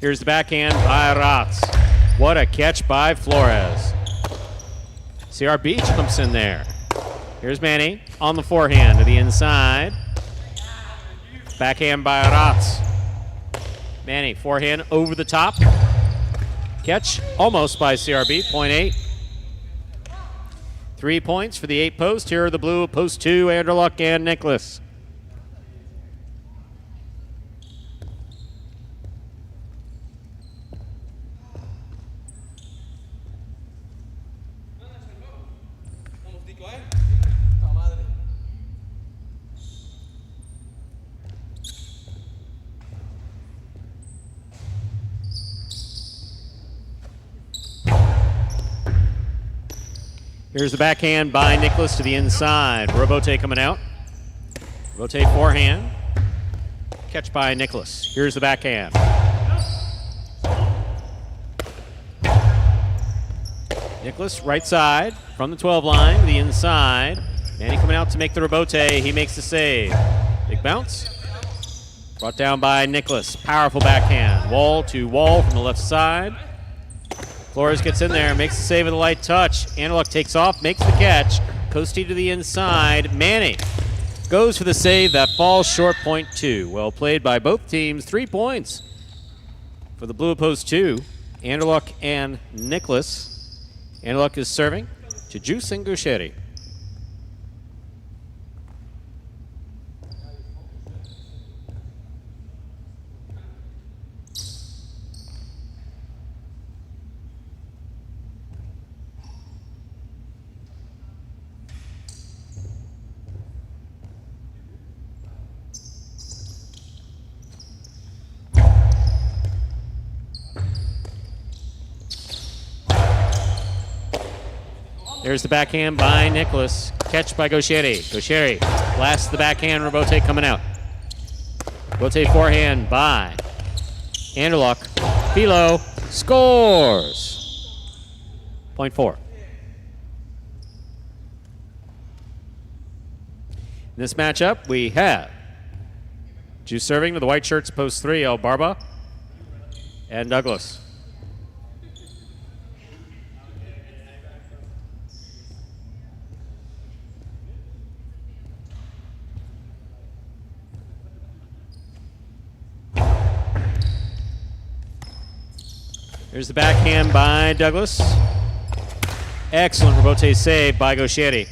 Here's the backhand by Arats. What a catch by Flores. CRB jumps in there. Here's Manny on the forehand to the inside. Backhand by Arats. Manny, forehand over the top. Catch almost by CRB, point 8. 3 points for the 8 post. Here are the blue, post 2, Anderluck and Nicholas. Here's the backhand by Nicholas to the inside. Robote coming out. Robote forehand. Catch by Nicholas. Here's the backhand. Nicholas right side from the 12 line to the inside. Manny coming out to make the Robote. He makes the save. Big bounce. Brought down by Nicholas. Powerful backhand. Wall to wall from the left side. Flores gets in there, makes the save with a light touch. Anderluck takes off, makes the catch. Coastie to the inside. Manny goes for the save. That falls short, point 2. Well played by both teams. 3 points for the blue post 2. Anderluck and Nicholas. Anderluck is serving to Juice and Gaucheri. There's the backhand by Nicholas. Catch by Gaucheri. Gaucheri blasts the backhand. Robote coming out. Robote forehand by Anderluck. Philo scores. Point 4. In this matchup, we have Juice serving to the white shirts, post 3, El Barba and Douglas. Here's the backhand by Douglas. Excellent Robote save by Gaucheri.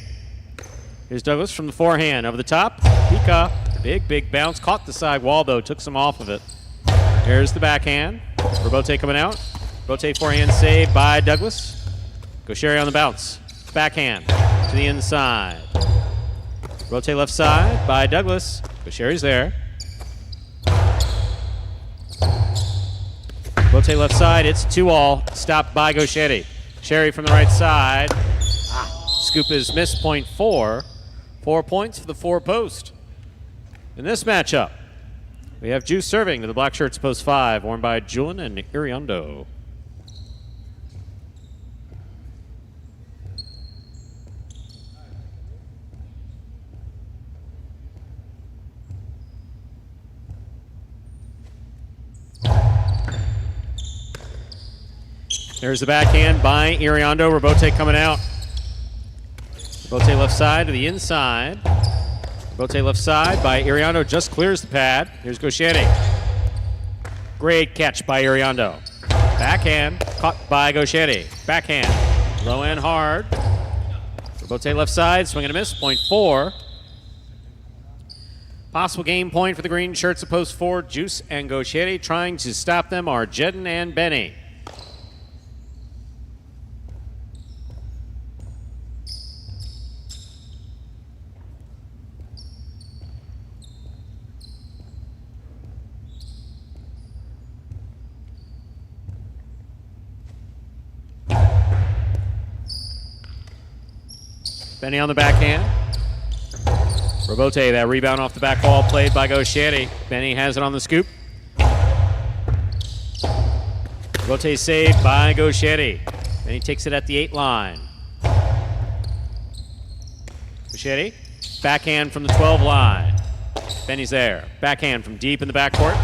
Here's Douglas from the forehand. Over the top. Pika. Big bounce. Caught the side wall, though. Took some off of it. Here's the backhand. Robote coming out. Robote forehand save by Douglas. Gaucheri on the bounce. Backhand to the inside. Rotate left side by Douglas. Gaucheri's there. Rotate left side. It's 2-all. Stopped by Gaucheri. Sherry from the right side. Scoop is missed. Point 4. 4 points for the 4-post. In this matchup, we have Juice serving to the black shirts, post 5, worn by Julian and Iriondo. There's the backhand by Iriondo. Robote coming out. Robote left side to the inside. Robote left side by Iriondo. Just clears the pad. Here's Gaucheri. Great catch by Iriondo. Backhand caught by Gaucheri. Backhand. Low and hard. Robote left side. Swing and a miss. Point 4. Possible game point for the green shirts at post 4. Juice and Gaucheri. Trying to stop them are Jedden and Benny. Benny on the backhand. Robote, that rebound off the back wall played by Gaucheri. Benny has it on the scoop. Robote saved by Gaucheri. Benny takes it at the 8 line. Gaucheri, backhand from the 12 line. Benny's there. Backhand from deep in the backcourt.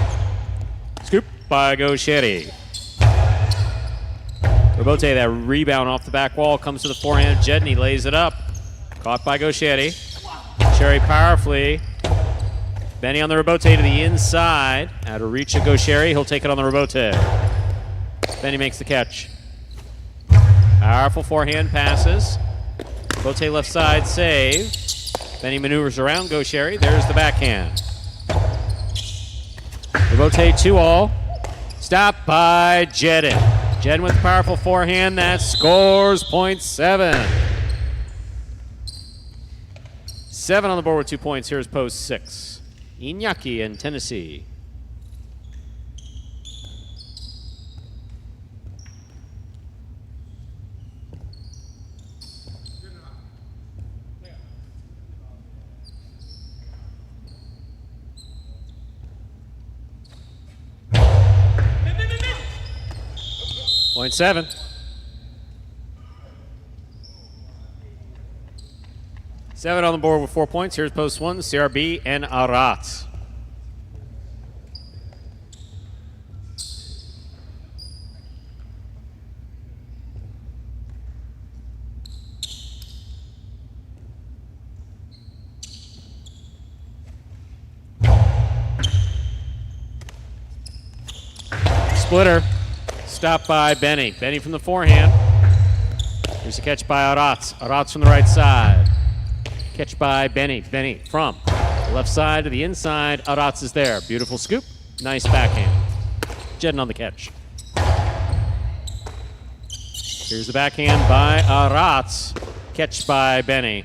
Scoop by Gaucheri. Robote, that rebound off the back wall comes to the forehand of Jedden. He lays it up. Caught by Gaucheri. Gaucheri powerfully. Benny on the Robote to the inside. Out of reach of Gaucheri. He'll take it on the Robote. Benny makes the catch. Powerful forehand passes. Robote left side save. Benny maneuvers around Gaucheri. There's the backhand. Robote 2-all. Stopped by Jedden. Jedden with powerful forehand. That scores point 7. 7 on the board with 2 points. Here's post 6. Iñaki in Tennessee. Point 7. Seven on the board with 4 points. Here's post 1, CRB and Arat. Splitter. Stopped by Benny. Benny from the forehand. Here's a catch by Arat. Arat's from the right side. Catch by Benny. Benny from the left side to the inside. Aratz is there. Beautiful scoop. Nice backhand. Jedden on the catch. Here's the backhand by Aratz. Catch by Benny.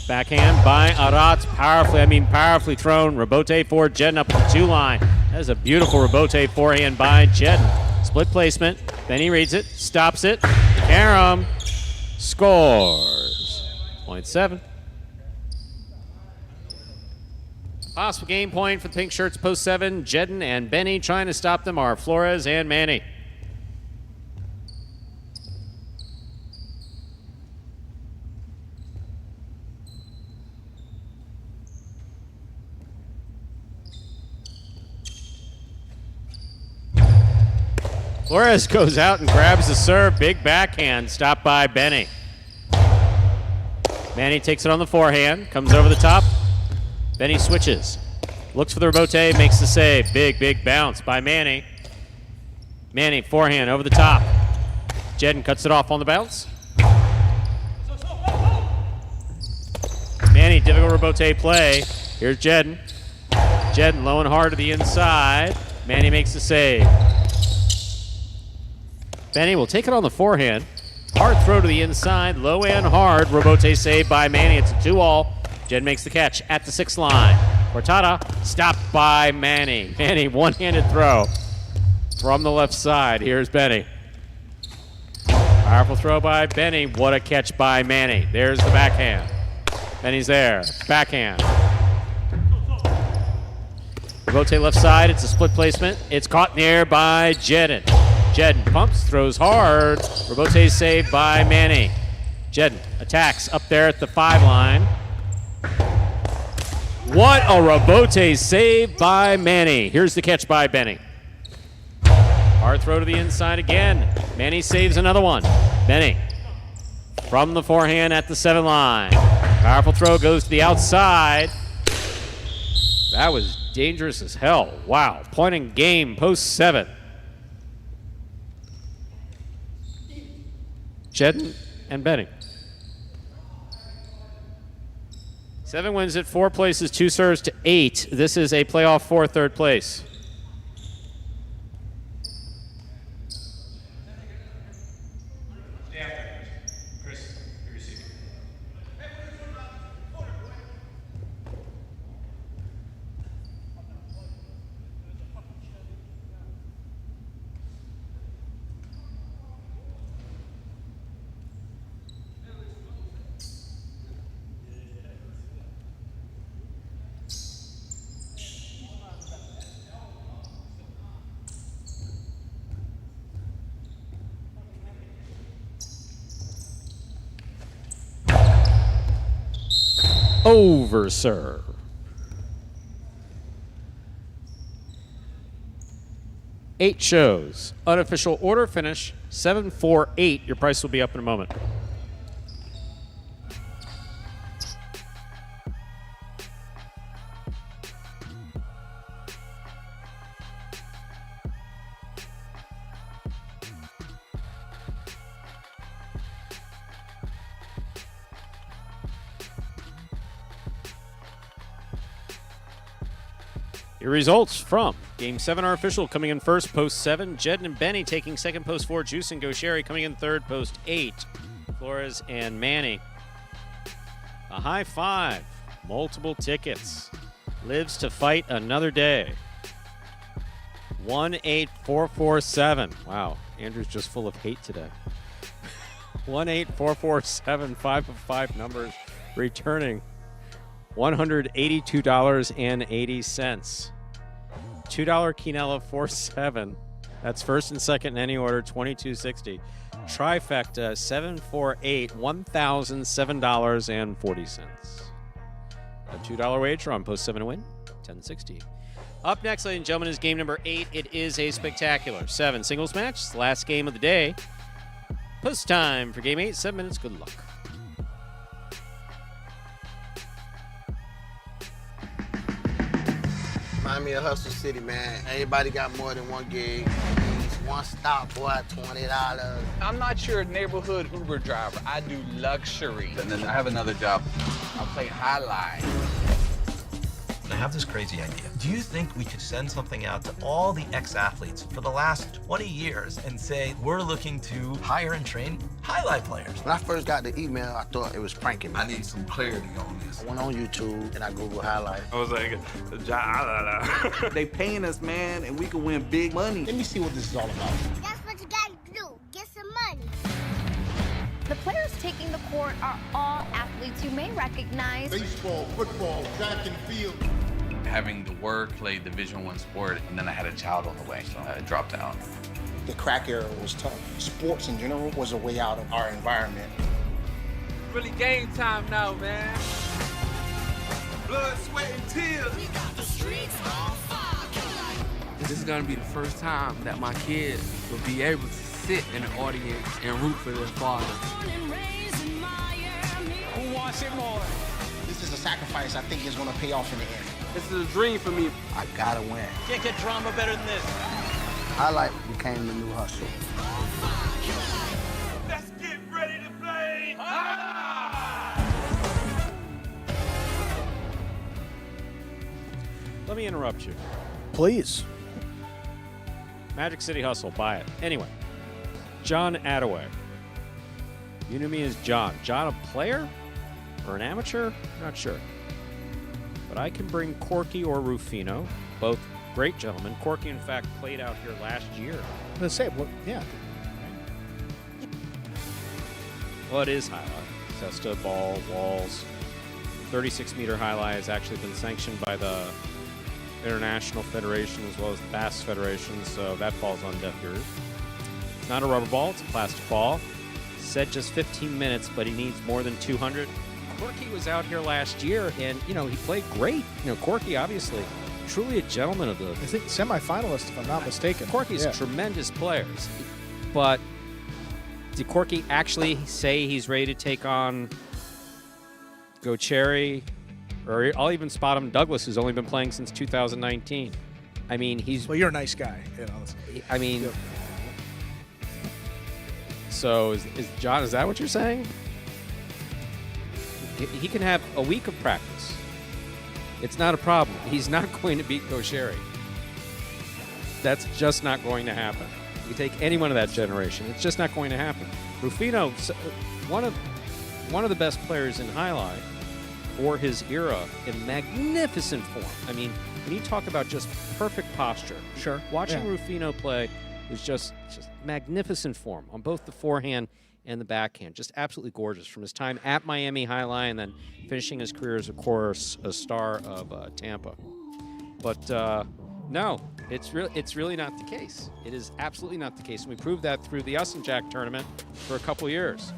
Backhand by Aratz. Powerfully thrown. Robote for Jedden up at the 2 line. That is a beautiful Robote forehand by Jedden. Split placement. Benny reads it. Stops it. Karam. Scores. Point 7. Possible game point for the pink shirts, post 7. Jedden and Benny. Trying to stop them are Flores and Manny. Flores goes out and grabs the serve. Big backhand. Stopped by Benny. Manny takes it on the forehand. Comes over the top. Benny switches. Looks for the Robote. Makes the save. Big bounce by Manny. Manny, forehand over the top. Jedden cuts it off on the bounce. Manny, difficult Robote play. Here's Jedden. Jedden low and hard to the inside. Manny makes the save. Benny will take it on the forehand. Hard throw to the inside, low and hard. Robote saved by Manny. It's a 2-all. Jed makes the catch at the 6th line. Cortada stopped by Manny. Manny, one-handed throw from the left side. Here's Benny. Powerful throw by Benny. What a catch by Manny. There's the backhand. Benny's there. Backhand. Robote left side. It's a split placement. It's caught in the air by Jedden. Jedden pumps, throws hard. Robote saved by Manny. Jedden attacks up there at the 5 line. What a Robote save by Manny. Here's the catch by Benny. Hard throw to the inside again. Manny saves another one. Benny from the forehand at the 7 line. Powerful throw goes to the outside. That was dangerous as hell. Wow. Point in game, post 7. Jedden and Benny. 7 wins it, 4 places, 2 serves to 8. This is a playoff for 3rd place. Over serve. 8 shows. Unofficial order finish 7-4-8. Your price will be up in a moment. Your results from Game 7 are official. Coming in first, post 7, Jedden and Benny taking second, post 4, Juice and Gaucheri coming in third, post 8, Flores and Manny. A high 5, multiple tickets, lives to fight another day. 18447. Wow, Andrew's just full of hate today. 18447, 5 of 5 numbers, returning $182.80. $2 Quinella 47. That's first and second in any order, $22.60. Trifecta 748, $1,007.40. A $2 wager on post 7 to win, $10.60. Up next, ladies and gentlemen, is game number 8. It is a spectacular 7 singles match. It's the last game of the day. Post time for game 8. 7 minutes. Good luck. Remind me of Hustle City, man. Everybody got more than one gig. One stop, boy, $20. I'm not your neighborhood Uber driver. I do luxury. And then I have another job. I play highlight. I have this crazy idea. Do you think we could send something out to all the ex-athletes for the last 20 years and say, we're looking to hire and train highlight players? When I first got the email, I thought it was pranking me. I need some clarity on this. I went on YouTube and I Googled highlight. I was like, they paying us, man, and we can win big money. Let me see what this is all about. That's what you gotta do. Get some money. The players taking the court are all athletes you may recognize. Baseball, football, track and field. Having to work, play Division I sport, and then I had a child on the way, so I dropped out. The crack era was tough. Sports in general was a way out of our environment. Really game time now, man. Blood, sweat, and tears. We got the streets on fire. This is gonna be the first time that my kids will be able to sit in the audience and root for their father. Who wants it more? This is a sacrifice I think is gonna pay off in the end. This is a dream for me. I gotta win. Can't get drama better than this. Highlight became the new hustle. Let's get ready to play. Let me interrupt you. Please. Magic City Hustle, buy it. Anyway, John Attaway. You knew me as John. John, a player or an amateur? Not sure. But I can bring Corky or Rufino, both great gentlemen. Corky, in fact, played out here last year. I'm going to say, yeah. Well, it is highlight. Cesta, ball, walls. 36-meter highlight has actually been sanctioned by the International Federation as well as the Bass Federation, so that falls on deaf ears. It's not a rubber ball, it's a plastic ball. Said just 15 minutes, but he needs more than 200. Corky was out here last year, and, he played great. Corky, obviously, truly a gentleman of the... I think semifinalist, if I'm not mistaken. Corky's tremendous players, but did Corky actually say he's ready to take on Cherry? Or I'll even spot him, Douglas, who's only been playing since 2019. I mean, he's... Well, you're a nice guy. I mean... Yep. So, is John, is that what you're saying? He can have a week of practice. It's not a problem. He's not going to beat Cherry. That's just not going to happen. You take anyone of that generation, it's just not going to happen. Rufino, one of the best players in highlight for his era in magnificent form. I mean, when you talk about just perfect posture, sure. Watching Rufino play was just magnificent form on both the forehand and the backhand. Just absolutely gorgeous from his time at Miami Highline and then finishing his career as, of course, a star of Tampa. But no, it's really not the case. It is absolutely not the case. And we proved that through the Us and Jack tournament for a couple years.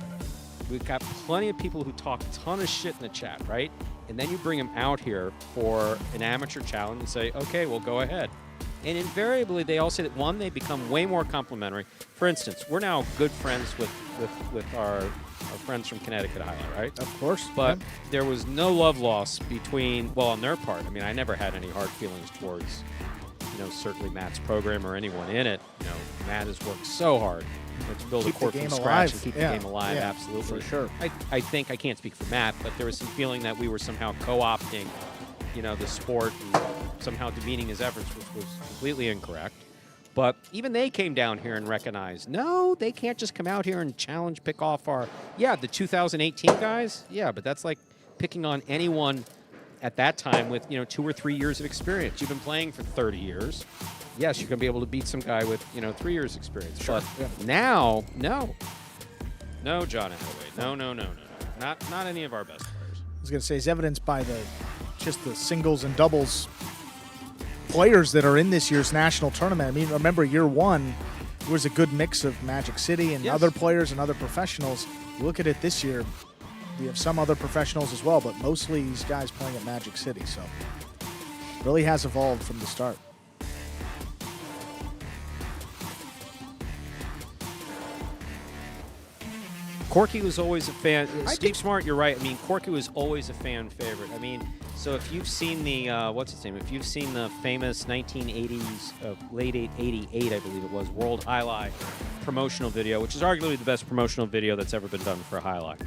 We've got plenty of people who talk a ton of shit in the chat, right? And then you bring them out here for an amateur challenge and say, okay, well, go ahead. And invariably, they all say that, one, they become way more complimentary. For instance, we're now good friends with our friends from Connecticut Highlight, right? Of course. But there was no love lost between, well, on their part. I mean, I never had any hard feelings towards, certainly Matt's program or anyone in it. Matt has worked so hard to build a court from scratch and keep the game alive. Yeah, absolutely. For sure. I think, I can't speak for Matt, but there was some feeling that we were somehow co-opting, the sport and somehow demeaning his efforts, which was completely incorrect. But even they came down here and recognized, no, they can't just come out here and challenge, pick off the 2018 guys. Yeah, but that's like picking on anyone at that time with, 2 or 3 years of experience. You've been playing for 30 years. Yes, you're going to be able to beat some guy with, 3 years experience. Sure. But now, no. No, John Hathaway. No. Not any of our best players. I was going to say, is evidenced by the singles and doubles players that are in this year's national tournament. I mean, remember year one, there was a good mix of Magic City and other players and other professionals. You look at it this year, we have some other professionals as well, but mostly these guys playing at Magic City. So it really has evolved from the start. Corky was always a fan. Steve Smart, you're right. I mean, Corky was always a fan favorite. I mean, so if you've seen the, what's its name? If you've seen the famous 1980s, late 88, I believe it was, World Highlight promotional video, which is arguably the best promotional video that's ever been done for a highlight.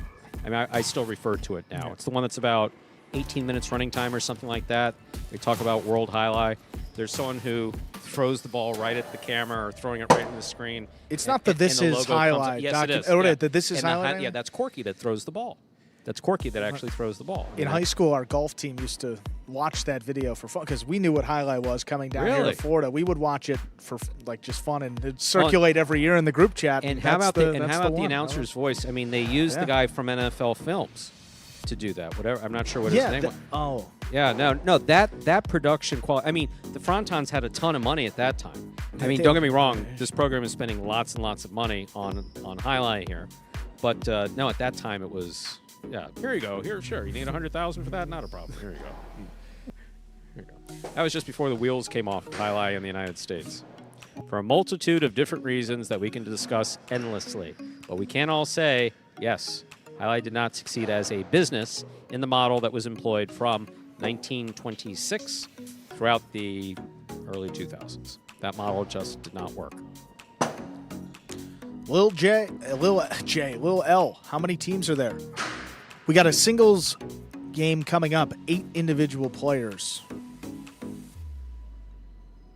I mean, I still refer to it now. It's the one that's about 18 minutes running time or something like that. They talk about World Highlight. There's someone who throws the ball right at the camera or throwing it right in the screen. It's not the This Is Highlight. Yes, it is. The This Is Highlight? Yeah, that's Corky that throws the ball. That's Corky that actually throws the ball. In high school, our golf team used to watch that video for fun because we knew what highlight was coming down here to Florida. We would watch it for just fun, and it'd circulate every year in the group chat. And how about the announcer's voice? I mean, they used the guy from NFL Films to do that. Whatever, I'm not sure what his name was. Oh. Yeah, no, that production quality. I mean, the Frontons had a ton of money at that time. I mean, don't get me wrong. This program is spending lots and lots of money on highlight here, but no, at that time it was. Yeah, here you go. Here, sure. You need $100,000 for that? Not a problem. Here you go. Here you go. That was just before the wheels came off of highlight in the United States. For a multitude of different reasons that we can discuss endlessly, but we can all say yes. Highlight did not succeed as a business in the model that was employed from 1926 throughout the early 2000s. That model just did not work. Lil L, how many teams are there? We got a singles game coming up, 8 individual players.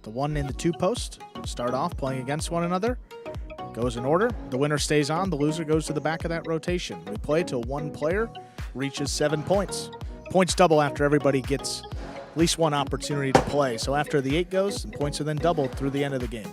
The 1 and the 2 post start off playing against one another. goes in order. The winner stays on. The loser goes to the back of that rotation. We play till one player reaches 7 points. Points double after everybody gets at least one opportunity to play. So after the 8 goes, the points are then doubled through the end of the game.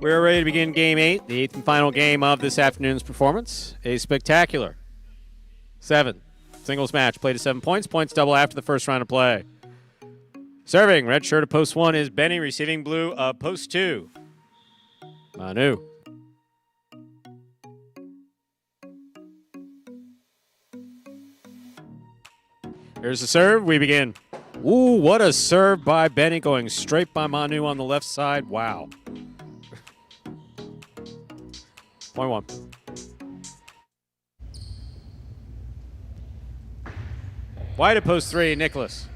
We're ready to begin Game 8, the 8th and final game of this afternoon's performance. A spectacular 7 singles match. Played to 7 points. Points double after the first round of play. Serving, red shirt of post 1 is Benny. Receiving blue of post 2, Manu. Here's the serve. We begin. Ooh, what a serve by Benny, going straight by Manu on the left side. Wow. Point 1. Wide at post 3, Nicholas.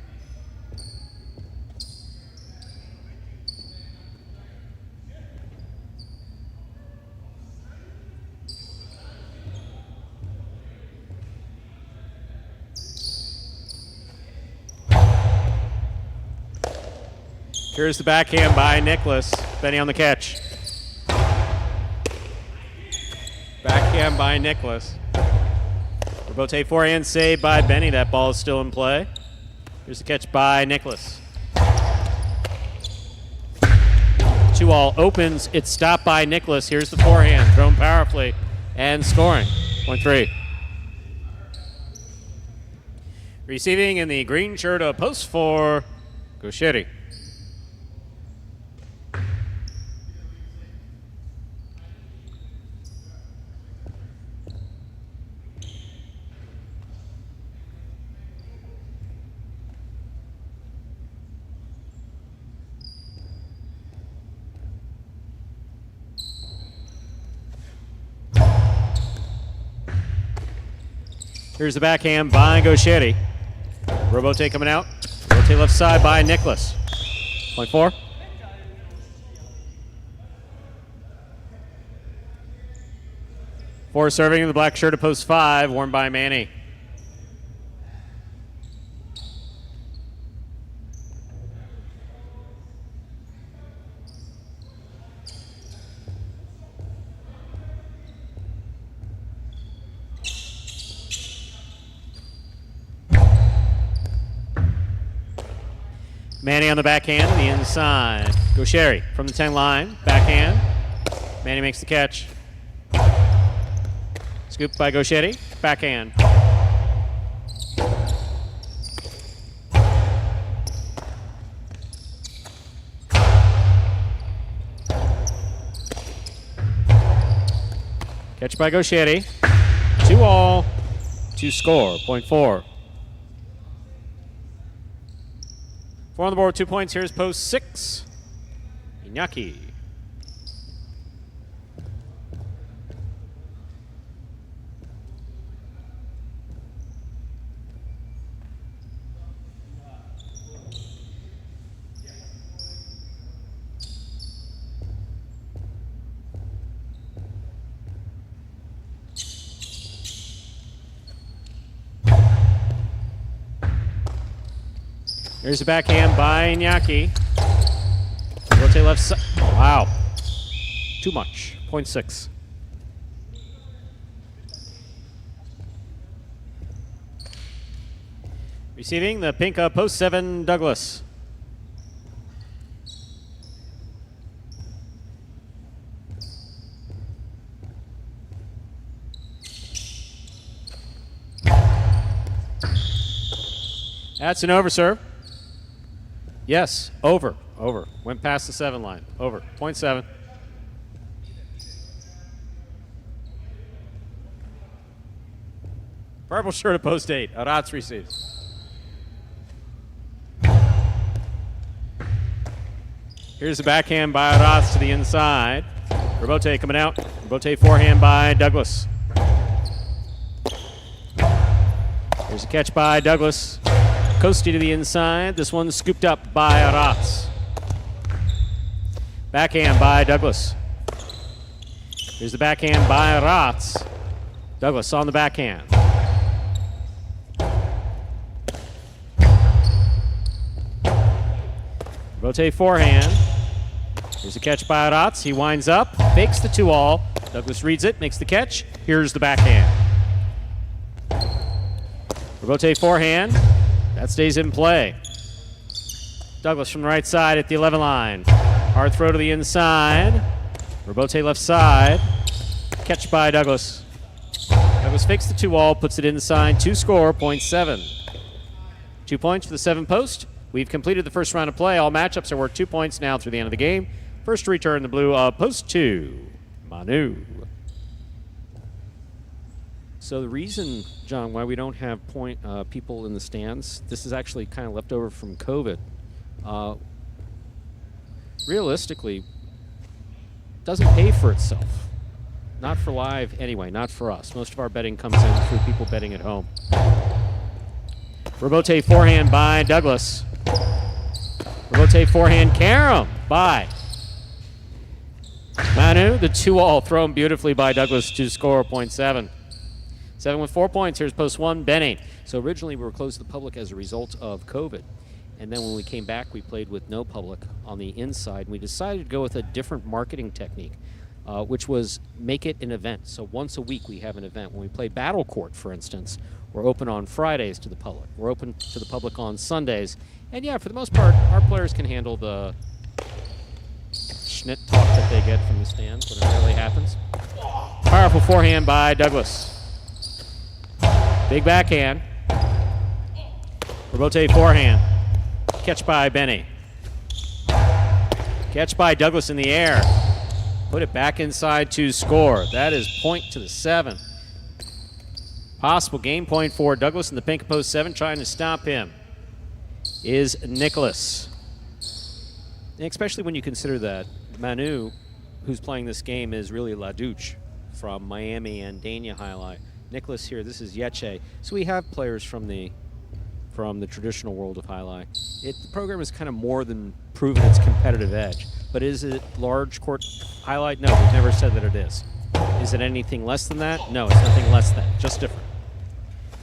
Here's the backhand by Nicholas. Benny on the catch. Backhand by Nicholas. Rebote forehand save by Benny. That ball is still in play. Here's the catch by Nicholas. 2-all opens. It's stopped by Nicholas. Here's the forehand. Thrown powerfully and scoring. Point 3. Receiving in the green shirt of post 4, Gauchetti. Here's the backhand by Gauchetti. Robote coming out. Robote left side by Nicholas. Point 4. Four serving in the black shirt of post 5, worn by Manny. Manny on the backhand, the inside. Gauchetti from the 10 line, backhand. Manny makes the catch. Scooped by Gauchetti, backhand. Catch by Gauchetti. 2-all to score, point 4. 4 on the board, 2 points. Here's post 6, Iñaki. Here's the backhand by Iñaki. Rotate left side. Wow. Too much. Point 6. Receiving the pink post 7, Douglas. That's an overserve. Yes, over. Went past the 7 line. Over. Point 7. Purple shirt of post 8. Arats receives. Here's the backhand by Arats to the inside. Rebote coming out. Rebote forehand by Douglas. Here's a catch by Douglas. Coasty to the inside. This one's scooped up by Arats. Backhand by Douglas. Here's the backhand by Arats. Douglas on the backhand. Robote forehand. Here's a catch by Aratz. He winds up, fakes the 2-all. Douglas reads it, makes the catch. Here's the backhand. Robote forehand. That stays in play. Douglas from the right side at the 11 line. Hard throw to the inside. Robote left side. Catch by Douglas. Douglas fakes the 2-all, puts it inside. 2-score, point 7. 2 points for the 7 post. We've completed the first round of play. All matchups are worth 2 points now through the end of the game. First to return the blue of post 2, Manu. So the reason, John, why we don't have people in the stands, this is actually kind of left over from COVID. Realistically, doesn't pay for itself. Not for live anyway, not for us. Most of our betting comes in through people betting at home. Robote forehand by Douglas. Robote forehand carom by Manu. The 2-all thrown beautifully by Douglas to score, point 7. 7 with 4 points. Here's post 1, Benny. So originally we were closed to the public as a result of COVID. And then when we came back, we played with no public on the inside. And we decided to go with a different marketing technique, which was make it an event. So once a week we have an event. When we play Battle Court, for instance, we're open on Fridays to the public. We're open to the public on Sundays. And yeah, for the most part, our players can handle the schnitt talk that they get from the stands when it rarely happens. Powerful forehand by Douglas. Big backhand. Robote forehand. Catch by Benny. Catch by Douglas in the air. Put it back inside to score. That is point to the 7. Possible game point for Douglas in the pink post 7. Trying to stop him is Nicholas. And especially when you consider that Manu, who's playing this game, is really LaDuche from Miami and Dania highlight. Nicholas here, this is Yeche. So we have players from the traditional world of highlight. The program is kind of more than proven its competitive edge. But is it large court highlight? No, we've never said that it is. Is it anything less than that? No, it's nothing less than, just different.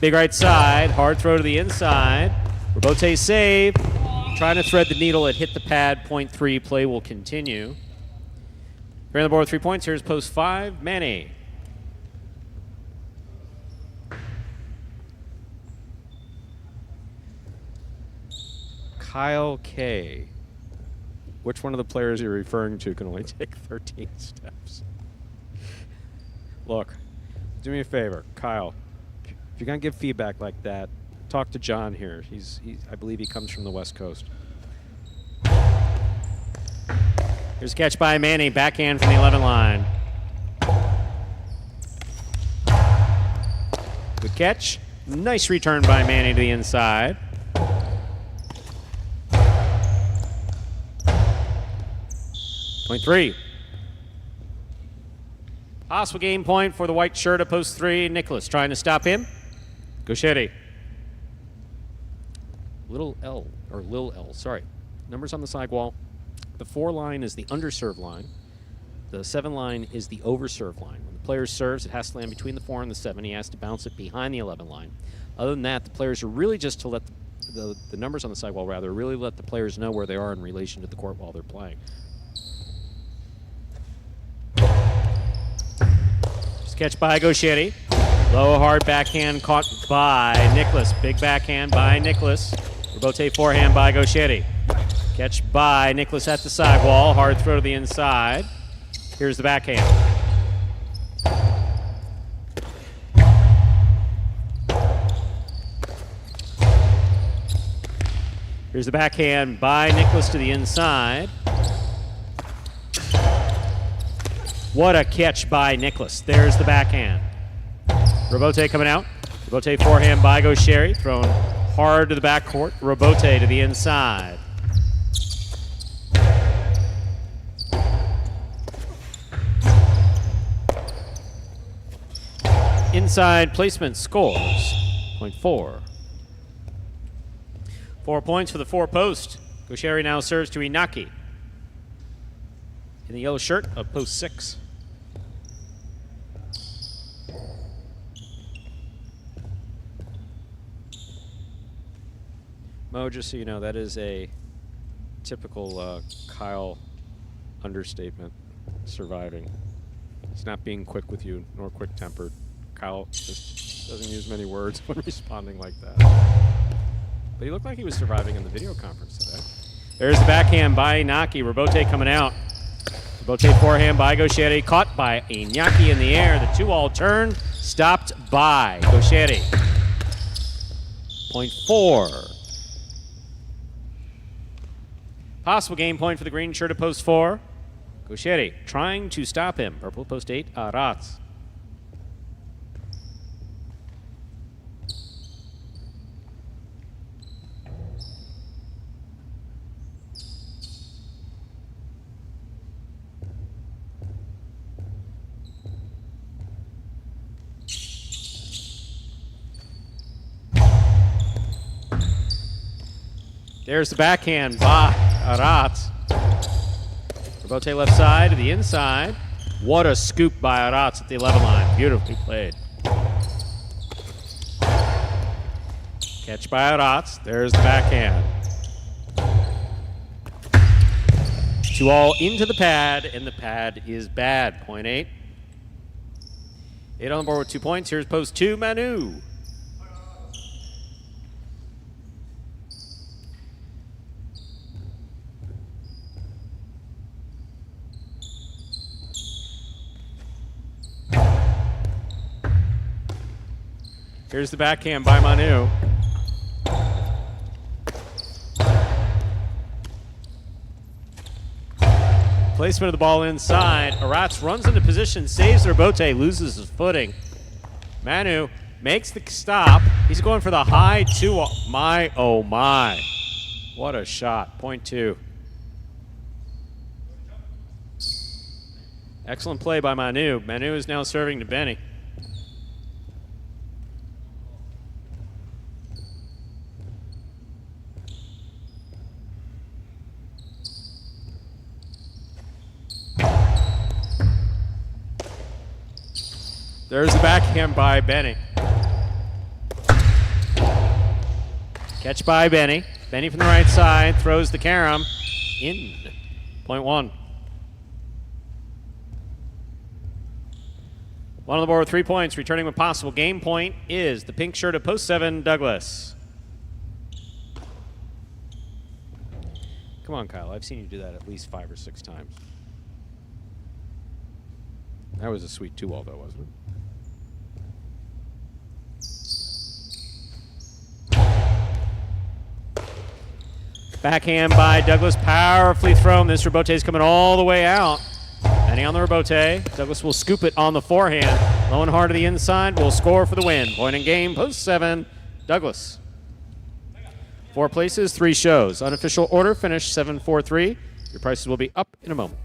Big right side, hard throw to the inside. Robote save. Trying to thread the needle, it hit the pad, point 3, play will continue. Here on the board with 3 points, here's post 5, Manny. Kyle K. Which one of the players you're referring to can only take 13 steps? Look, do me a favor, Kyle. If you're going to give feedback like that, talk to John here. I believe he comes from the West Coast. Here's a catch by Manny, backhand from the 11 line. Good catch. Nice return by Manny to the inside. Point 3. Possible game point for the white shirt at post 3. Nicholas trying to stop him. Gauchetti. Lil L, sorry. Numbers on the sidewall. The 4 line is the underserve line. The 7 line is the overserve line. When the player serves, it has to land between the 4 and the 7. He has to bounce it behind the 11 line. Other than that, the players are really just to let the numbers on the sidewall, rather, really let the players know where they are in relation to the court while they're playing. Just catch by Gauchetti. Low, hard backhand caught by Nicholas. Big backhand by Nicholas. Robote forehand by Gauchetti. Catch by Nicholas at the sidewall. Hard throw to the inside. Here's the backhand. Here's the backhand by Nicholas to the inside. What a catch by Nicholas. There's the backhand. Robote coming out. Robote forehand by Gauchetti. Thrown hard to the backcourt. Robote to the inside. Inside placement scores. Point 4. 4 points for the 4 post. Gauchetti now serves to Inaki. In the yellow shirt of post 6. Mo, just so you know, that is a typical Kyle understatement, surviving. He's not being quick with you, nor quick-tempered. Kyle just doesn't use many words when responding like that. But he looked like he was surviving in the video conference today. There's the backhand by Inaki. Robote coming out. Robote forehand by Gaucheri. Caught by Inaki in the air. The 2-all turn stopped by Gaucheri. Point 4. Possible game point for the green shirt at post 4. Gaucheri trying to stop him. Purple post 8, Aratz. There's the backhand by Aratz. Robote left side to the inside. What a scoop by Aratz at the 11 line. Beautifully played. Catch by Aratz. There's the backhand. 2-all into the pad, and the pad is bad. Point 8. 8 on the board with 2 points. Here's post 2, Manu. Here's the backhand by Manu. Placement of the ball inside. Aratz runs into position, saves Robote, loses his footing. Manu makes the stop. He's going for the high 2. My, oh my. What a shot. Point 2. Excellent play by Manu. Manu is now serving to Benny. There's the backhand by Benny. Catch by Benny. Benny from the right side throws the carom in. Point 1. 1 on the board with 3 points. Returning with possible game point is the pink shirt at post 7, Douglas. Come on, Kyle. I've seen you do that at least 5 or 6 times. That was a sweet 2-all, though, wasn't it? Backhand by Douglas, powerfully thrown. This Robote is coming all the way out. Benny on the Robote. Douglas will scoop it on the forehand. Low and hard to the inside, will score for the win. Point in game, post 7, Douglas. 4 places, 3 shows. Unofficial order, finish 7-4-3. Your prices will be up in a moment.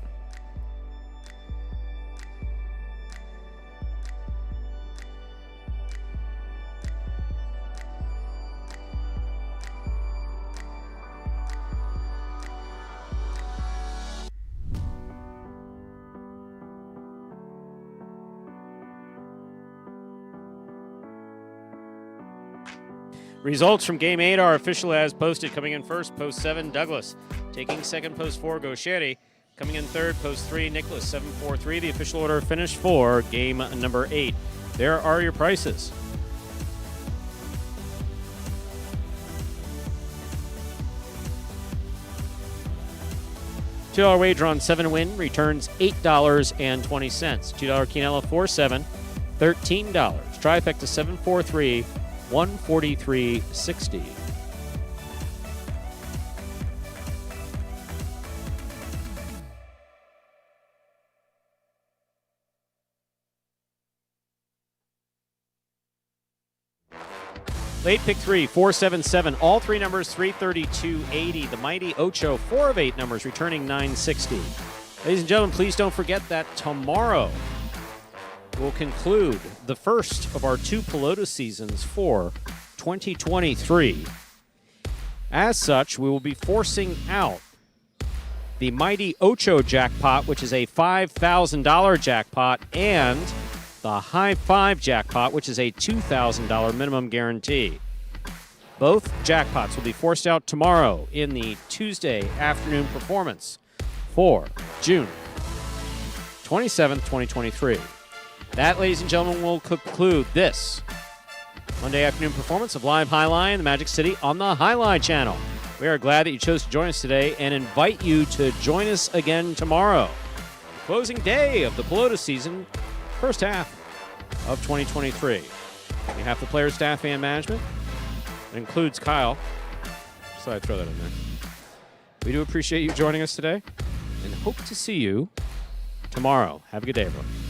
Results from Game 8 are official as posted. Coming in first, post 7, Douglas. Taking second, post 4, Gaucheri. Coming in third, post 3, Nicholas. 7-4-3. The official order finish for game number 8. There are your prices. $2 wager on 7 win returns $8.20. $2 Quinella 4-7, $13. Trifecta 7-4-3. 143.60. Late pick 3, 477. All 3 numbers 332.80. The mighty Ocho, 4 of 8 numbers, returning 960. Ladies and gentlemen, please don't forget that tomorrow will conclude the first of our 2 Pelota seasons for 2023. As such, we will be forcing out the mighty Ocho jackpot, which is a $5,000 jackpot, and the high 5 jackpot, which is a $2,000 minimum guarantee. Both jackpots will be forced out tomorrow in the Tuesday afternoon performance for June 27th, 2023. That, ladies and gentlemen, will conclude this Monday afternoon performance of Live Highline in the Magic City on the Highline channel. We are glad that you chose to join us today and invite you to join us again tomorrow. Closing day of the Pelota season, first half of 2023. On behalf of the players, staff, and management, it includes Kyle. Just thought I'd throw that in there. We do appreciate you joining us today and hope to see you tomorrow. Have a good day, everyone.